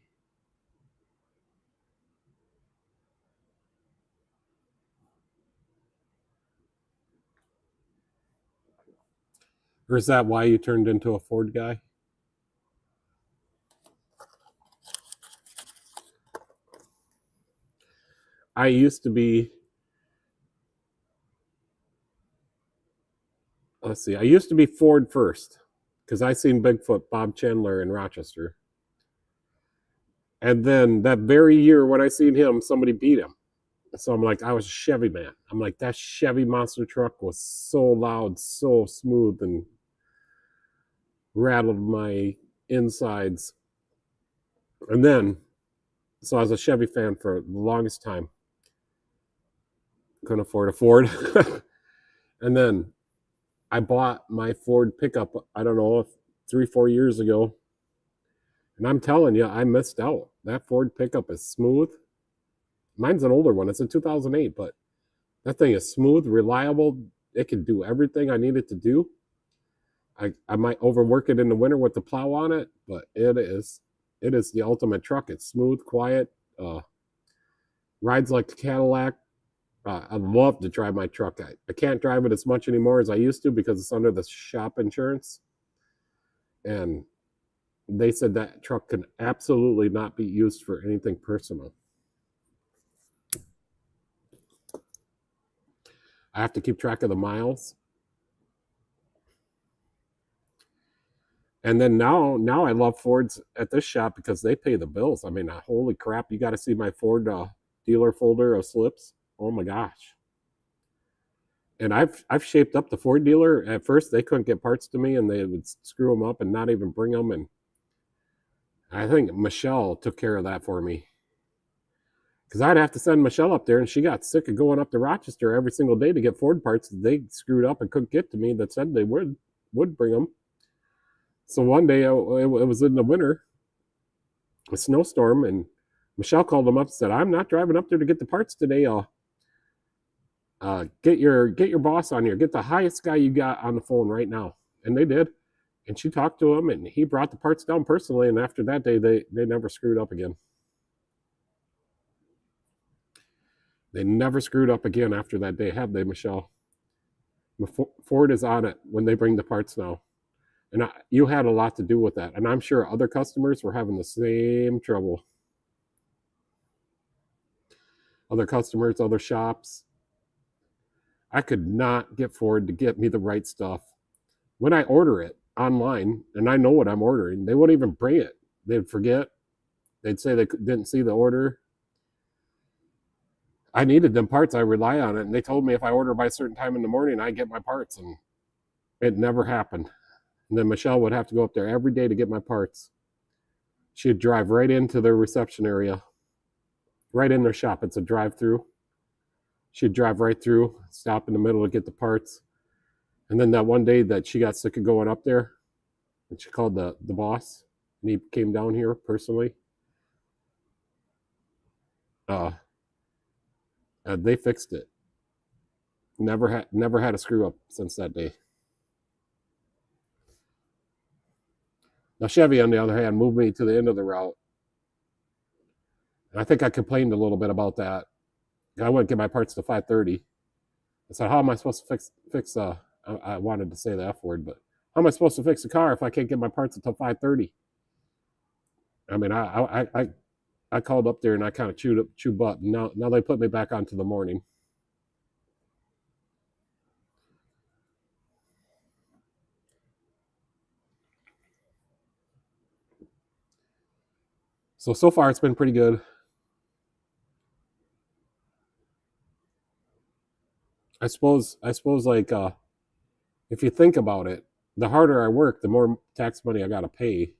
Or is that why you turned into a Ford guy? I used to be, let's see, I used to be Ford first because I seen Bigfoot Bob Chandler in Rochester. And then that very year when I seen him, somebody beat him. So I'm like, I was a Chevy man. I'm like, that Chevy monster truck was so loud, so smooth, and rattled my insides. And then, so I was a Chevy fan for the longest time. Couldn't afford a Ford. And then I bought my Ford pickup, I don't know, 3-4 years ago. And I'm telling you, I missed out. That Ford pickup is smooth. Mine's an older one. It's a 2008, but that thing is smooth, reliable. It can do everything I need it to do. I might overwork it in the winter with the plow on it, but it is the ultimate truck. It's smooth, quiet, rides like a Cadillac. I'd love to drive my truck. I can't drive it as much anymore as I used to because it's under the shop insurance. And they said that truck can absolutely not be used for anything personal. I have to keep track of the miles. And then now I love Fords at this shop because they pay the bills. I mean, holy crap, you got to see my Ford dealer folder of slips. Oh my gosh. And I've shaped up the Ford dealer. At first, they couldn't get parts to me, and they would screw them up and not even bring them. And I think Michelle took care of that for me. Because I'd have to send Michelle up there, and she got sick of going up to Rochester every single day to get Ford parts that they screwed up and couldn't get to me that said they would bring them. So one day, it was in the winter, a snowstorm, and Michelle called them up and said, I'm not driving up there to get the parts today. Get your boss on here. Get the highest guy you got on the phone right now. And they did. And she talked to him, and he brought the parts down personally, and after that day, they never screwed up again. They never screwed up again after that day, have they, Michelle? Ford is on it when they bring the parts now. And you had a lot to do with that. And I'm sure other customers were having the same trouble. Other customers, other shops. I could not get Ford to get me the right stuff. When I order it online, and I know what I'm ordering, they wouldn't even bring it. They'd forget. they'd say they didn't see the order. I needed them parts. I rely on it. And they told me if I order by a certain time in the morning, I get my parts. And it never happened. And then Michelle would have to go up there every day to get my parts. She'd drive right into their reception area, right in their shop. It's a drive-through. She'd drive right through, stop in the middle to get the parts. And then that one day that she got sick of going up there, and she called the boss, and he came down here personally. They fixed it. Never had a screw up since that day. Now Chevy, on the other hand, moved me to the end of the route. And I think I complained a little bit about that. I wouldn't get my parts to 5:30. I said, how am I supposed to fix I wanted to say the F word, but how am I supposed to fix a car if I can't get my parts until 5:30? I mean, I called up there and I kind of chewed butt. And now they put me back onto the morning. So far it's been pretty good. I suppose like if you think about it, the harder I work, the more tax money I got to pay.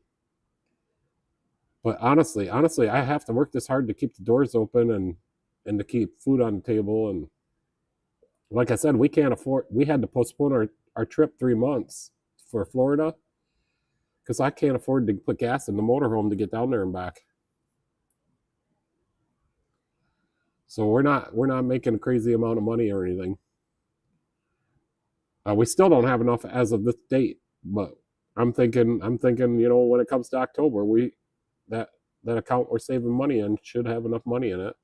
But honestly, I have to work this hard to keep the doors open and to keep food on the table. And like I said, we had to postpone our trip 3 months for Florida because I can't afford to put gas in the motorhome to get down there and back. So we're not making a crazy amount of money or anything. We still don't have enough as of this date, but I'm thinking, when it comes to October, that account we're saving money in should have enough money in it.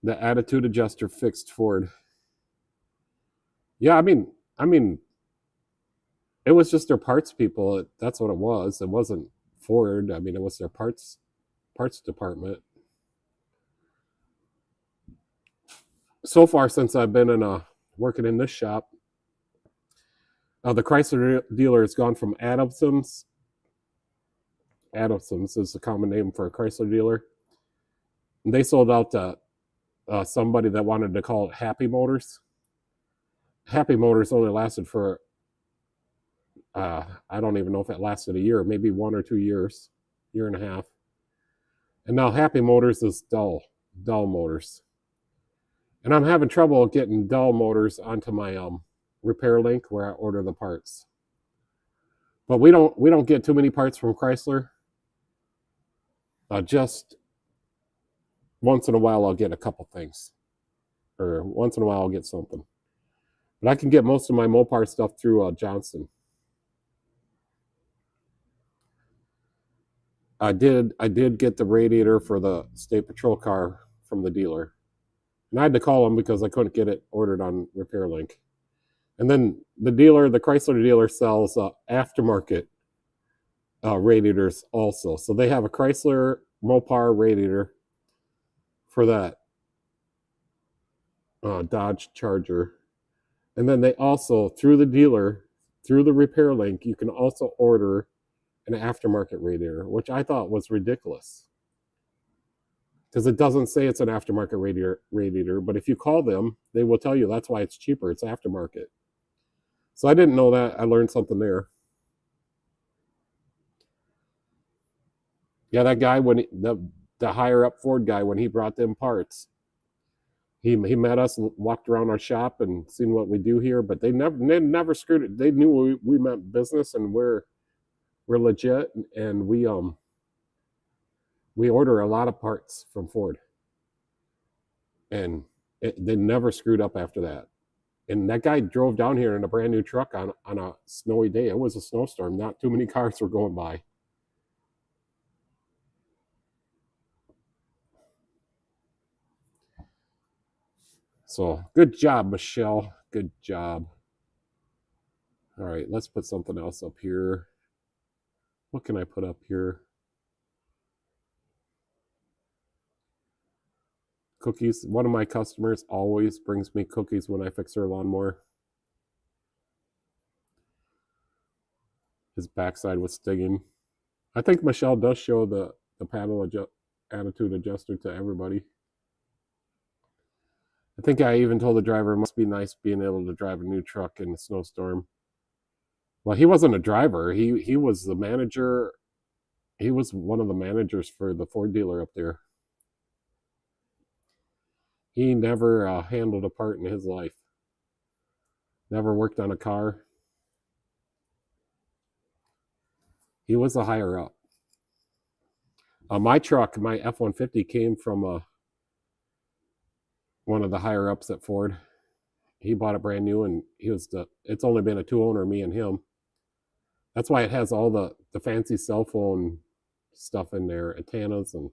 The attitude adjuster fixed Ford. Yeah, I mean, it was just their parts people. That's what it was. It wasn't Ford. I mean, it was their parts department. So far, since I've been working in this shop, the Chrysler dealer has gone from Adamson's. Adamson's is a common name for a Chrysler dealer. And they sold out to somebody that wanted to call it Happy Motors. Happy Motors only lasted for, I don't even know if it lasted a year, maybe 1 or 2 years, year and a half. And now Happy Motors is Dull Motors. And I'm having trouble getting Dull Motors onto my repair link where I order the parts. But we don't get too many parts from Chrysler. Just once in a while I'll get a couple things. Or once in a while I'll get something. But I can get most of my Mopar stuff through Johnson. I did get the radiator for the State Patrol car from the dealer. And I had to call them because I couldn't get it ordered on RepairLink. And then the Chrysler dealer sells aftermarket radiators also. So they have a Chrysler Mopar radiator for that Dodge Charger. And then they also, through the dealer, through the RepairLink, you can also order an aftermarket radiator, which I thought was ridiculous. Because it doesn't say it's an aftermarket radiator, but if you call them, they will tell you that's why it's cheaper. It's aftermarket. So I didn't know that. I learned something there. Yeah, that guy, when the higher up Ford guy, when he brought them parts, he met us and walked around our shop and seen what we do here, but they never screwed it. They knew we meant business and we're legit, and we order a lot of parts from Ford, and they never screwed up after that. And that guy drove down here in a brand new truck on a snowy day. It was a snowstorm. Not too many cars were going by. So good job, Michelle. Good job. All right, let's put something else up here. What can I put up here? Cookies. One of my customers always brings me cookies when I fix her lawnmower. His backside was stinging. I think Michelle does show the paddle attitude adjuster to everybody. I think I even told the driver it must be nice being able to drive a new truck in a snowstorm. Well, he wasn't a driver. He was the manager. He was one of the managers for the Ford dealer up there. He never handled a part in his life. Never worked on a car. He was a higher up. My truck, my F-150, came from one of the higher ups at Ford. He bought it brand new, and it's only been a two-owner, me and him. That's why it has all the fancy cell phone stuff in there, antennas, and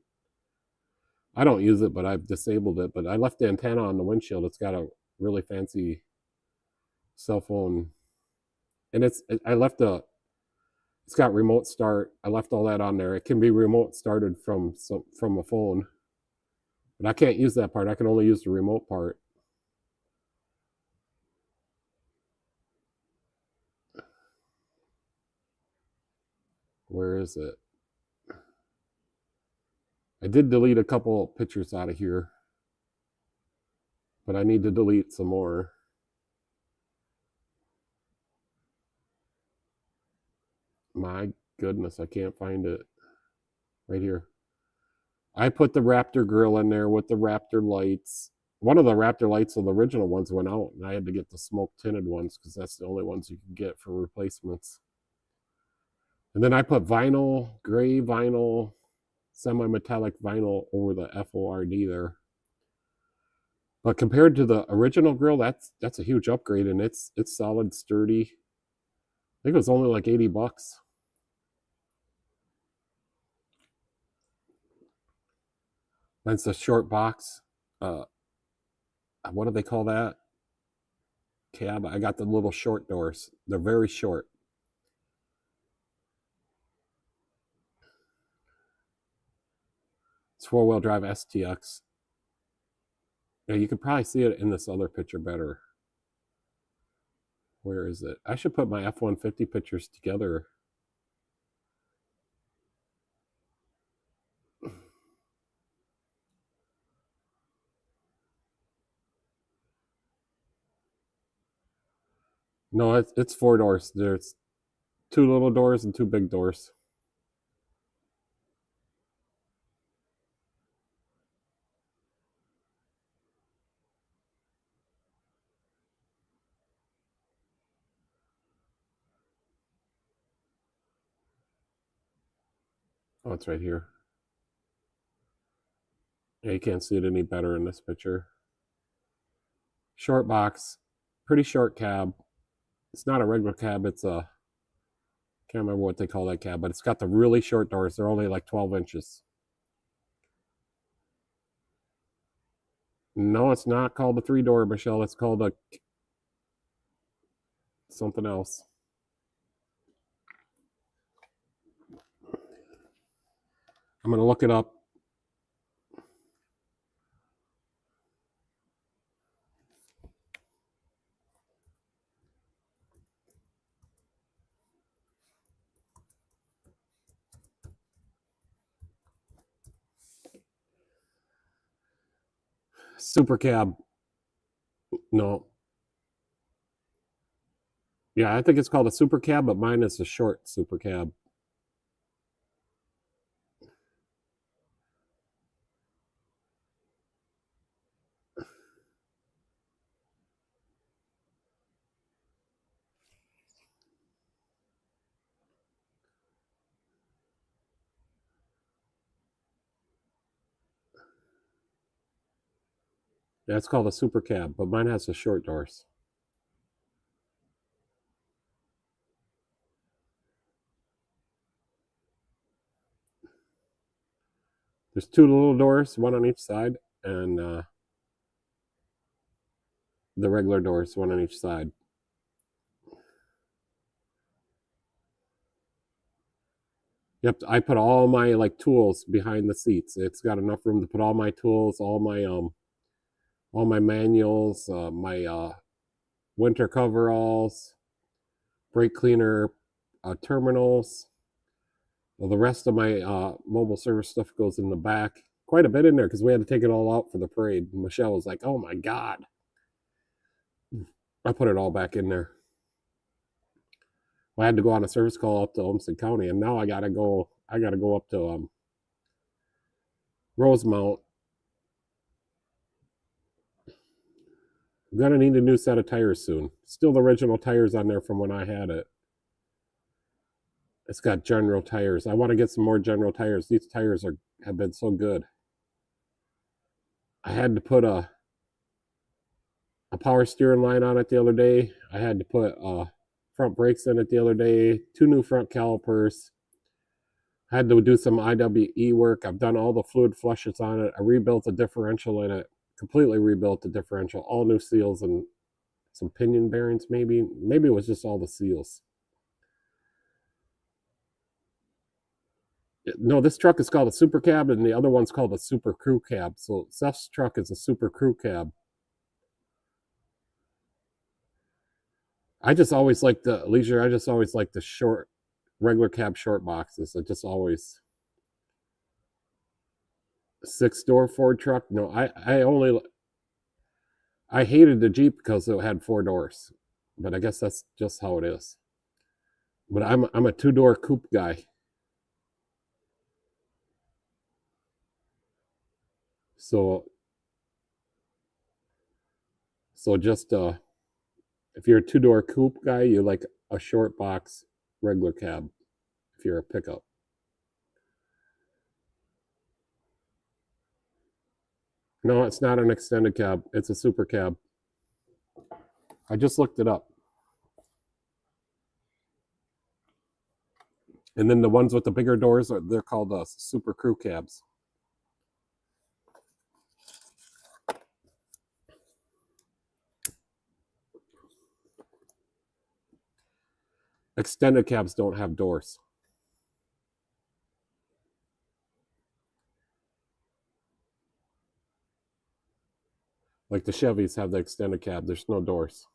I don't use it, but I've disabled it. But I left the antenna on the windshield. It's got a really fancy cell phone, and it's got remote start. I left all that on there. It can be remote started from a phone, but I can't use that part. I can only use the remote part. Where is it? I did delete a couple pictures out of here, but I need to delete some more. My goodness, I can't find it. Right here. I put the Raptor grill in there with the Raptor lights. One of the Raptor lights of the original ones went out, and I had to get the smoke tinted ones because that's the only ones you can get for replacements. And then I put vinyl, gray vinyl, semi-metallic vinyl over the FORD there. But compared to the original grill, that's a huge upgrade, and it's solid, sturdy. I think it was only like $80. That's a short box. What do they call that? Cab. I got the little short doors. They're very short. It's four-wheel drive STX. Yeah, you could probably see it in this other picture better. Where is it? I should put my F-150 pictures together. No, it's four doors. There's two little doors and two big doors. Oh, it's right here. Yeah, you can't see it any better in this picture. Short box, pretty short cab. It's not a regular cab. It's a, can't remember what they call that cab, but it's got the really short doors. They're only like 12 inches. No, it's not called a three-door, Michelle. It's called a something else. I'm going to look it up. Super cab. No. Yeah, I think it's called a super cab, but mine is a short super cab. Yeah, it's called a super cab, but mine has the short doors. There's two little doors, one on each side, and the regular doors, one on each side. Yep, I put all my like tools behind the seats. It's got enough room to put all my tools, all my manuals, my winter coveralls, brake cleaner terminals, Well, the rest of my mobile service stuff goes in the back. Quite a bit in there because we had to take it all out for the parade. Michelle was like, "Oh my God." I put it all back in there. I had to go on a service call up to Olmsted County, and now I gotta go up to Rosemount. I'm gonna need a new set of tires soon. Still the original tires on there from when I had it. It's got General tires. I want to get some more General tires. These tires have been so good. I had to put a power steering line on it the other day. I had to put front brakes in it the other day. 2 new front calipers. I had to do some IWE work. I've done all the fluid flushes on it. I rebuilt the differential in it. Completely rebuilt the differential. All new seals and some pinion bearings maybe. Maybe it was just all the seals. No, this truck is called a Super Cab, and the other one's called a Super Crew Cab. So Seth's truck is a Super Crew Cab. I just always like the Leisure. I just always like the short, regular cab short boxes. I just always 6-door Ford truck. No, I hated the Jeep because it had 4 doors, but I guess that's just how it is. But I'm a 2-door coupe guy. So just if you're a 2-door coupe guy, you like a short box regular cab. If you're a pickup. No, it's not an extended cab. It's a super cab. I just looked it up. And then the ones with the bigger doors, they're called Super Crew Cabs. Extended cabs don't have doors. Like the Chevys have the extended cab. There's no doors.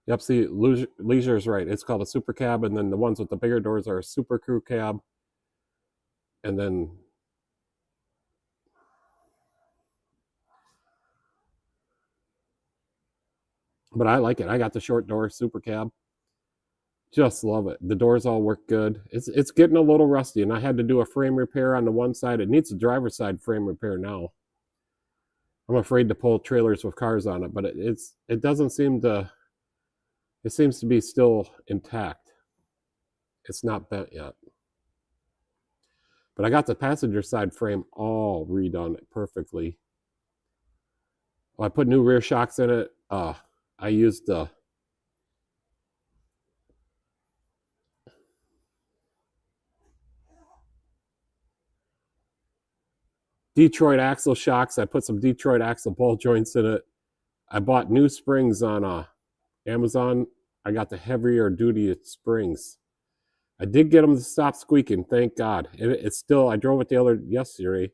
Yep, see, Leisure is right. It's called a Super Cab, and then the ones with the bigger doors are a Super Crew Cab. And then but I like it. I got the short door Super Cab. Just love it. The doors all work good. It's getting a little rusty, and I had to do a frame repair on the one side. It needs a driver's side frame repair now. I'm afraid to pull trailers with cars on it, but it doesn't seem to. It seems to be still intact. It's not bent yet. But I got the passenger side frame all redone perfectly. Well, I put new rear shocks in it. I used Detroit axle shocks. I put some Detroit axle ball joints in it. I bought new springs on Amazon. I got the heavier duty springs. I did get them to stop squeaking, thank God. It's still, I drove it yesterday,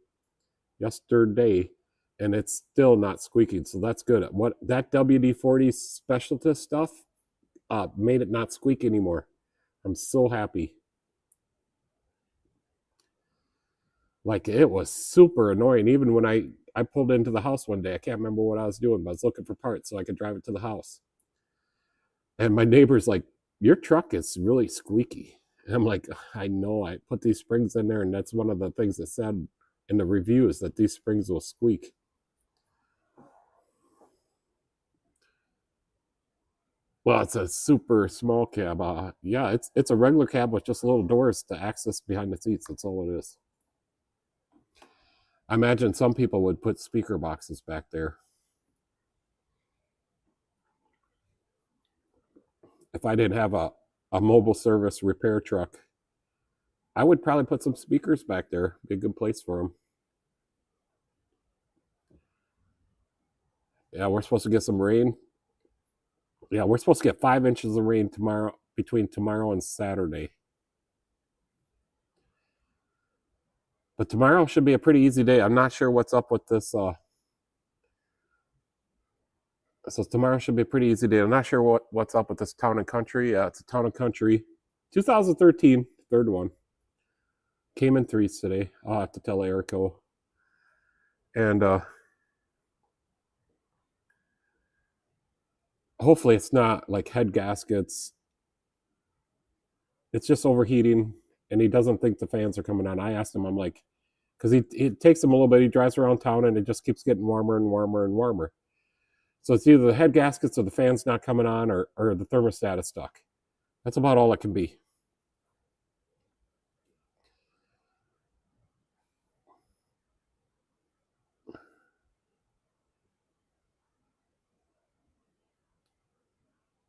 and it's still not squeaking, so that's good. What that WD-40 Specialist stuff made it not squeak anymore. I'm so happy. Like, it was super annoying. Even when I pulled into the house one day, I can't remember what I was doing, but I was looking for parts so I could drive it to the house. And my neighbor's like, "Your truck is really squeaky." And I'm like, "I know, I put these springs in there, and that's one of the things that said in the reviews that these springs will squeak." Well, it's a super small cab. Yeah, it's a regular cab with just little doors to access behind the seats. That's all it is. I imagine some people would put speaker boxes back there. If I didn't have a mobile service repair truck, I would probably put some speakers back there. Be a good place for them. Yeah, we're supposed to get some rain. Yeah, we're supposed to get 5 inches of rain tomorrow, between tomorrow and Saturday. But tomorrow should be a pretty easy day. I'm not sure what's up with this So tomorrow should be a pretty easy day. I'm not sure what's up with this Town and Country. It's a Town and Country 2013, third one. Came in threes today. I'll have to tell Erico. And hopefully it's not like head gaskets. It's just overheating, and he doesn't think the fans are coming on. I asked him, I'm like, because it takes him a little bit. He drives around town, and it just keeps getting warmer and warmer and warmer. So it's either the head gaskets or the fan's not coming on, or the thermostat is stuck. That's about all it can be.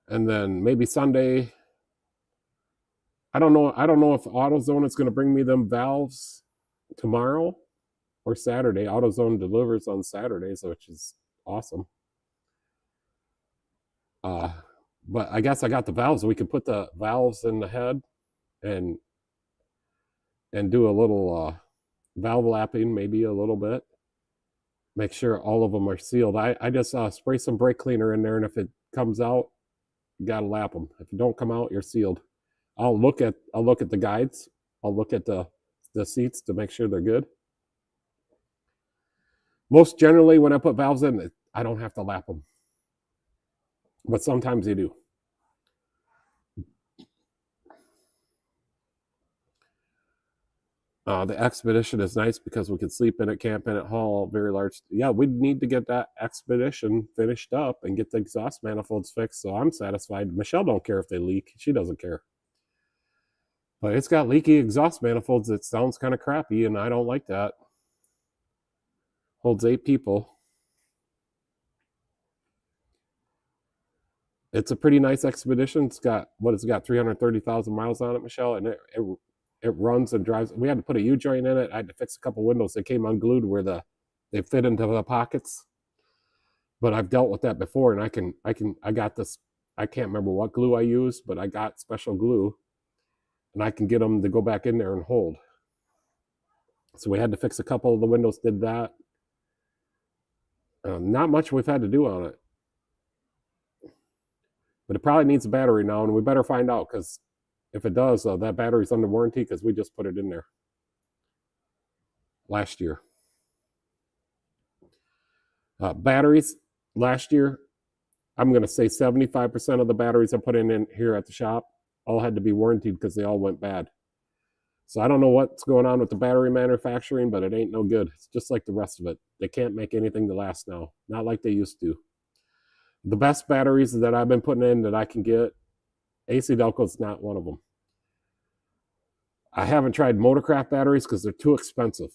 And then maybe Sunday, I don't know if AutoZone is going to bring me them valves tomorrow or Saturday. AutoZone delivers on Saturdays, which is awesome. But I guess I got the valves. We could put the valves in the head and do a little valve lapping, maybe a little bit. Make sure all of them are sealed. I just spray some brake cleaner in there, and if it comes out, you gotta lap them. If you don't come out, you're sealed. I'll look at the guides. I'll look at the seats to make sure they're good. Most generally, when I put valves in, I don't have to lap them, but sometimes you do. The Expedition is nice because we can sleep in it, camp in it, haul very large. Yeah, we need to get that Expedition finished up and get the exhaust manifolds fixed, so I'm satisfied. Michelle don't care if they leak. She doesn't care. But it's got leaky exhaust manifolds. It sounds kind of crappy, and I don't like that. Holds 8 people. It's a pretty nice Expedition. It's got 330,000 miles on it, Michelle, and it runs and drives. We had to put a U-joint in it. I had to fix a couple windows. They came unglued where they fit into the pockets. But I've dealt with that before, and I got this. I can't remember what glue I used, but I got special glue, and I can get them to go back in there and hold. So we had to fix a couple of the windows. Did that. Not much we've had to do on it, but it probably needs a battery now, and we better find out, because if it does, that battery's under warranty, because we just put it in there last year. Batteries, last year, I'm going to say 75% of the batteries I put in here at the shop all had to be warranted because they all went bad. So I don't know what's going on with the battery manufacturing, but it ain't no good. It's just like the rest of it. They can't make anything to last now, not like they used to. The best batteries that I've been putting in that I can get, AC Delco's not one of them. I haven't tried Motorcraft batteries because they're too expensive.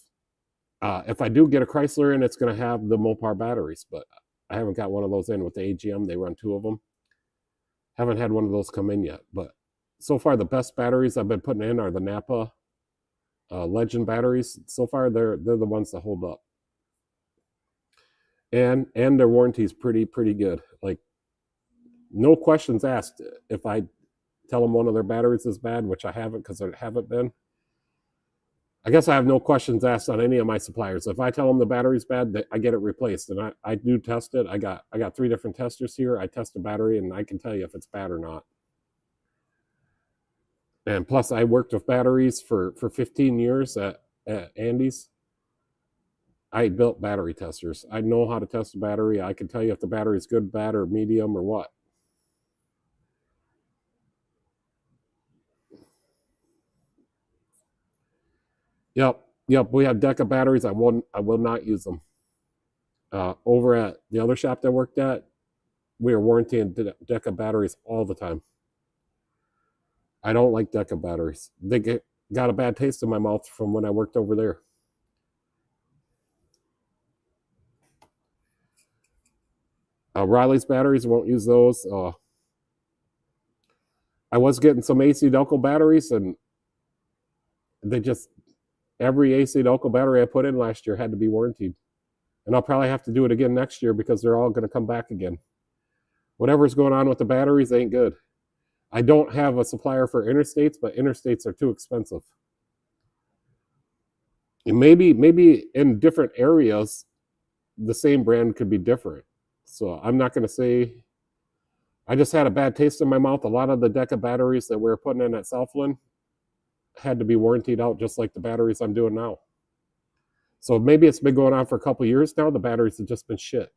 If I do get a Chrysler in, it's going to have the Mopar batteries, but I haven't got one of those in with the AGM. They run 2 of them. Haven't had one of those come in yet, but so far the best batteries I've been putting in are the Napa Legend batteries. So far they're the ones that hold up, and their warranty is pretty good. Like, no questions asked. If I tell them one of their batteries is bad, which I haven't, because there haven't been, I guess I have no questions asked on any of my suppliers. If I tell them the battery's bad, I get it replaced, and I do test it. I got 3 different testers here. I test the battery, and I can tell you if it's bad or not. And plus, I worked with batteries for 15 years at Andy's. I built battery testers. I know how to test a battery. I can tell you if the battery is good, bad, or medium, or what. Yep. We have Deca batteries. I will not use them. Over at the other shop that I worked at, we are warrantying Deca batteries all the time. I don't like Deca batteries. They got a bad taste in my mouth from when I worked over there. Riley's batteries, won't use those. I was getting some AC Delco batteries, and they just, every AC Delco battery I put in last year had to be warranted. And I'll probably have to do it again next year because they're all going to come back again. Whatever's going on with the batteries ain't good. I don't have a supplier for interstates, but interstates are too expensive. And maybe in different areas, the same brand could be different. So I'm not going to say. I just had a bad taste in my mouth. A lot of the Deca batteries that we were putting in at Southland had to be warrantied out, just like the batteries I'm doing now. So maybe it's been going on for a couple years now. The batteries have just been shit.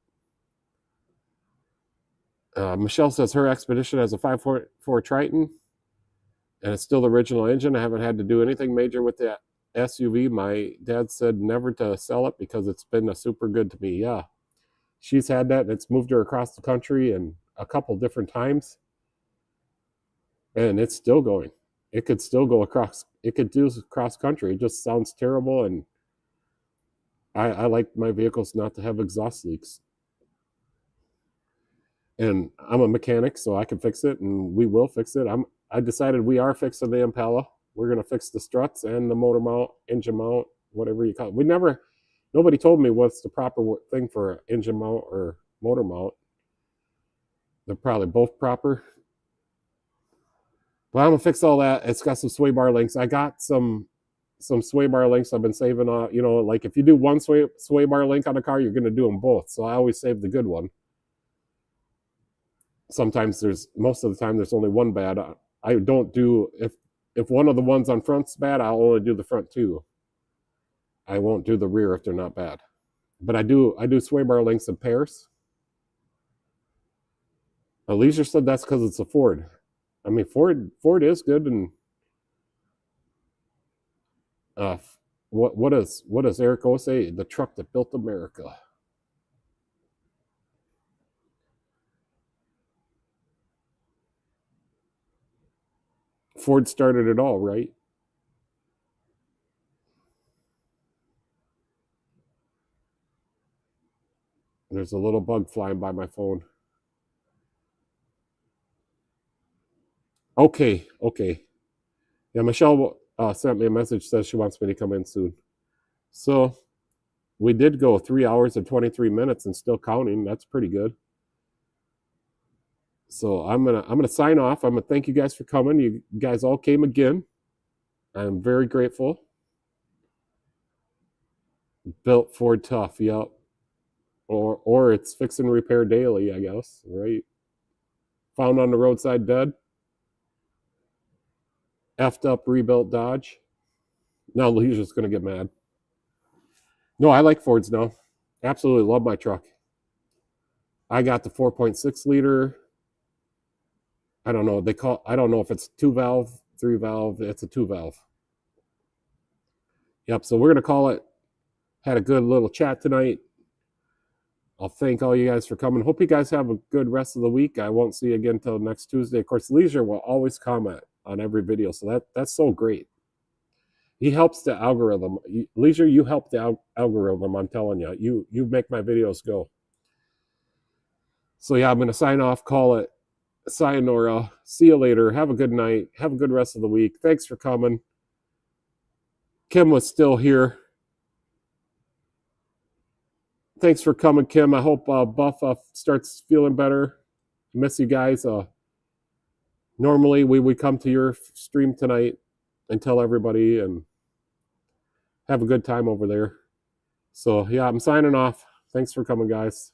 Michelle says her Expedition has a 5.4 Triton, and it's still the original engine. I haven't had to do anything major with the SUV. My dad said never to sell it because it's been a super good to me. Yeah, she's had that, and it's moved her across the country and a couple different times, and it's still going. It could still go across. It could do cross country. It just sounds terrible, and I like my vehicles not to have exhaust leaks. And I'm a mechanic, so I can fix it, and we will fix it. I decided we are fixing the Impala. We're gonna fix the struts and the motor mount, engine mount, whatever you call it. Nobody told me what's the proper thing for engine mount or motor mount. They're probably both proper. But I'm gonna fix all that. It's got some sway bar links. I got some sway bar links I've been saving on. Like if you do one sway bar link on a car, you're gonna do them both. So I always save the good one. Sometimes most of the time there's only one bad. I don't do, if one of the ones on front's bad, I'll only do the front two. I won't do the rear if they're not bad. But I do sway bar links in pairs. Leisure said that's because it's a Ford. I mean, Ford is good, and what does Eric O say? The truck that built America. Ford started it all, right? There's a little bug flying by my phone. Okay. Yeah, Michelle sent me a message, says she wants me to come in soon. So we did go 3 hours and 23 minutes and still counting. That's pretty good. So I'm gonna sign off. I'm gonna thank you guys for coming. You guys all came again. I'm very grateful. Built Ford tough, yep. Or it's fix and repair daily, I guess, right? Found on the roadside dead. Effed up rebuilt Dodge. Now Leisure's gonna get mad. No, I like Fords now. Absolutely love my truck. I got the 4.6 liter. I don't know. I don't know if it's 2-valve, 3-valve. It's a 2-valve. Yep. So we're gonna call it. Had a good little chat tonight. I'll thank all you guys for coming. Hope you guys have a good rest of the week. I won't see you again until next Tuesday. Of course, Leisure will always comment on every video, so that's so great. He helps the algorithm. Leisure, you help the algorithm. I'm telling you, you make my videos go. So yeah, I'm gonna sign off. Call it sayonara. See you later. Have a good night. Have a good rest of the week. Thanks for coming. Kim was still here. Thanks for coming, Kim. I hope Buff starts feeling better. Miss you guys. Normally we would come to your stream tonight and tell everybody and have a good time over there. So yeah, I'm signing off. Thanks for coming, guys.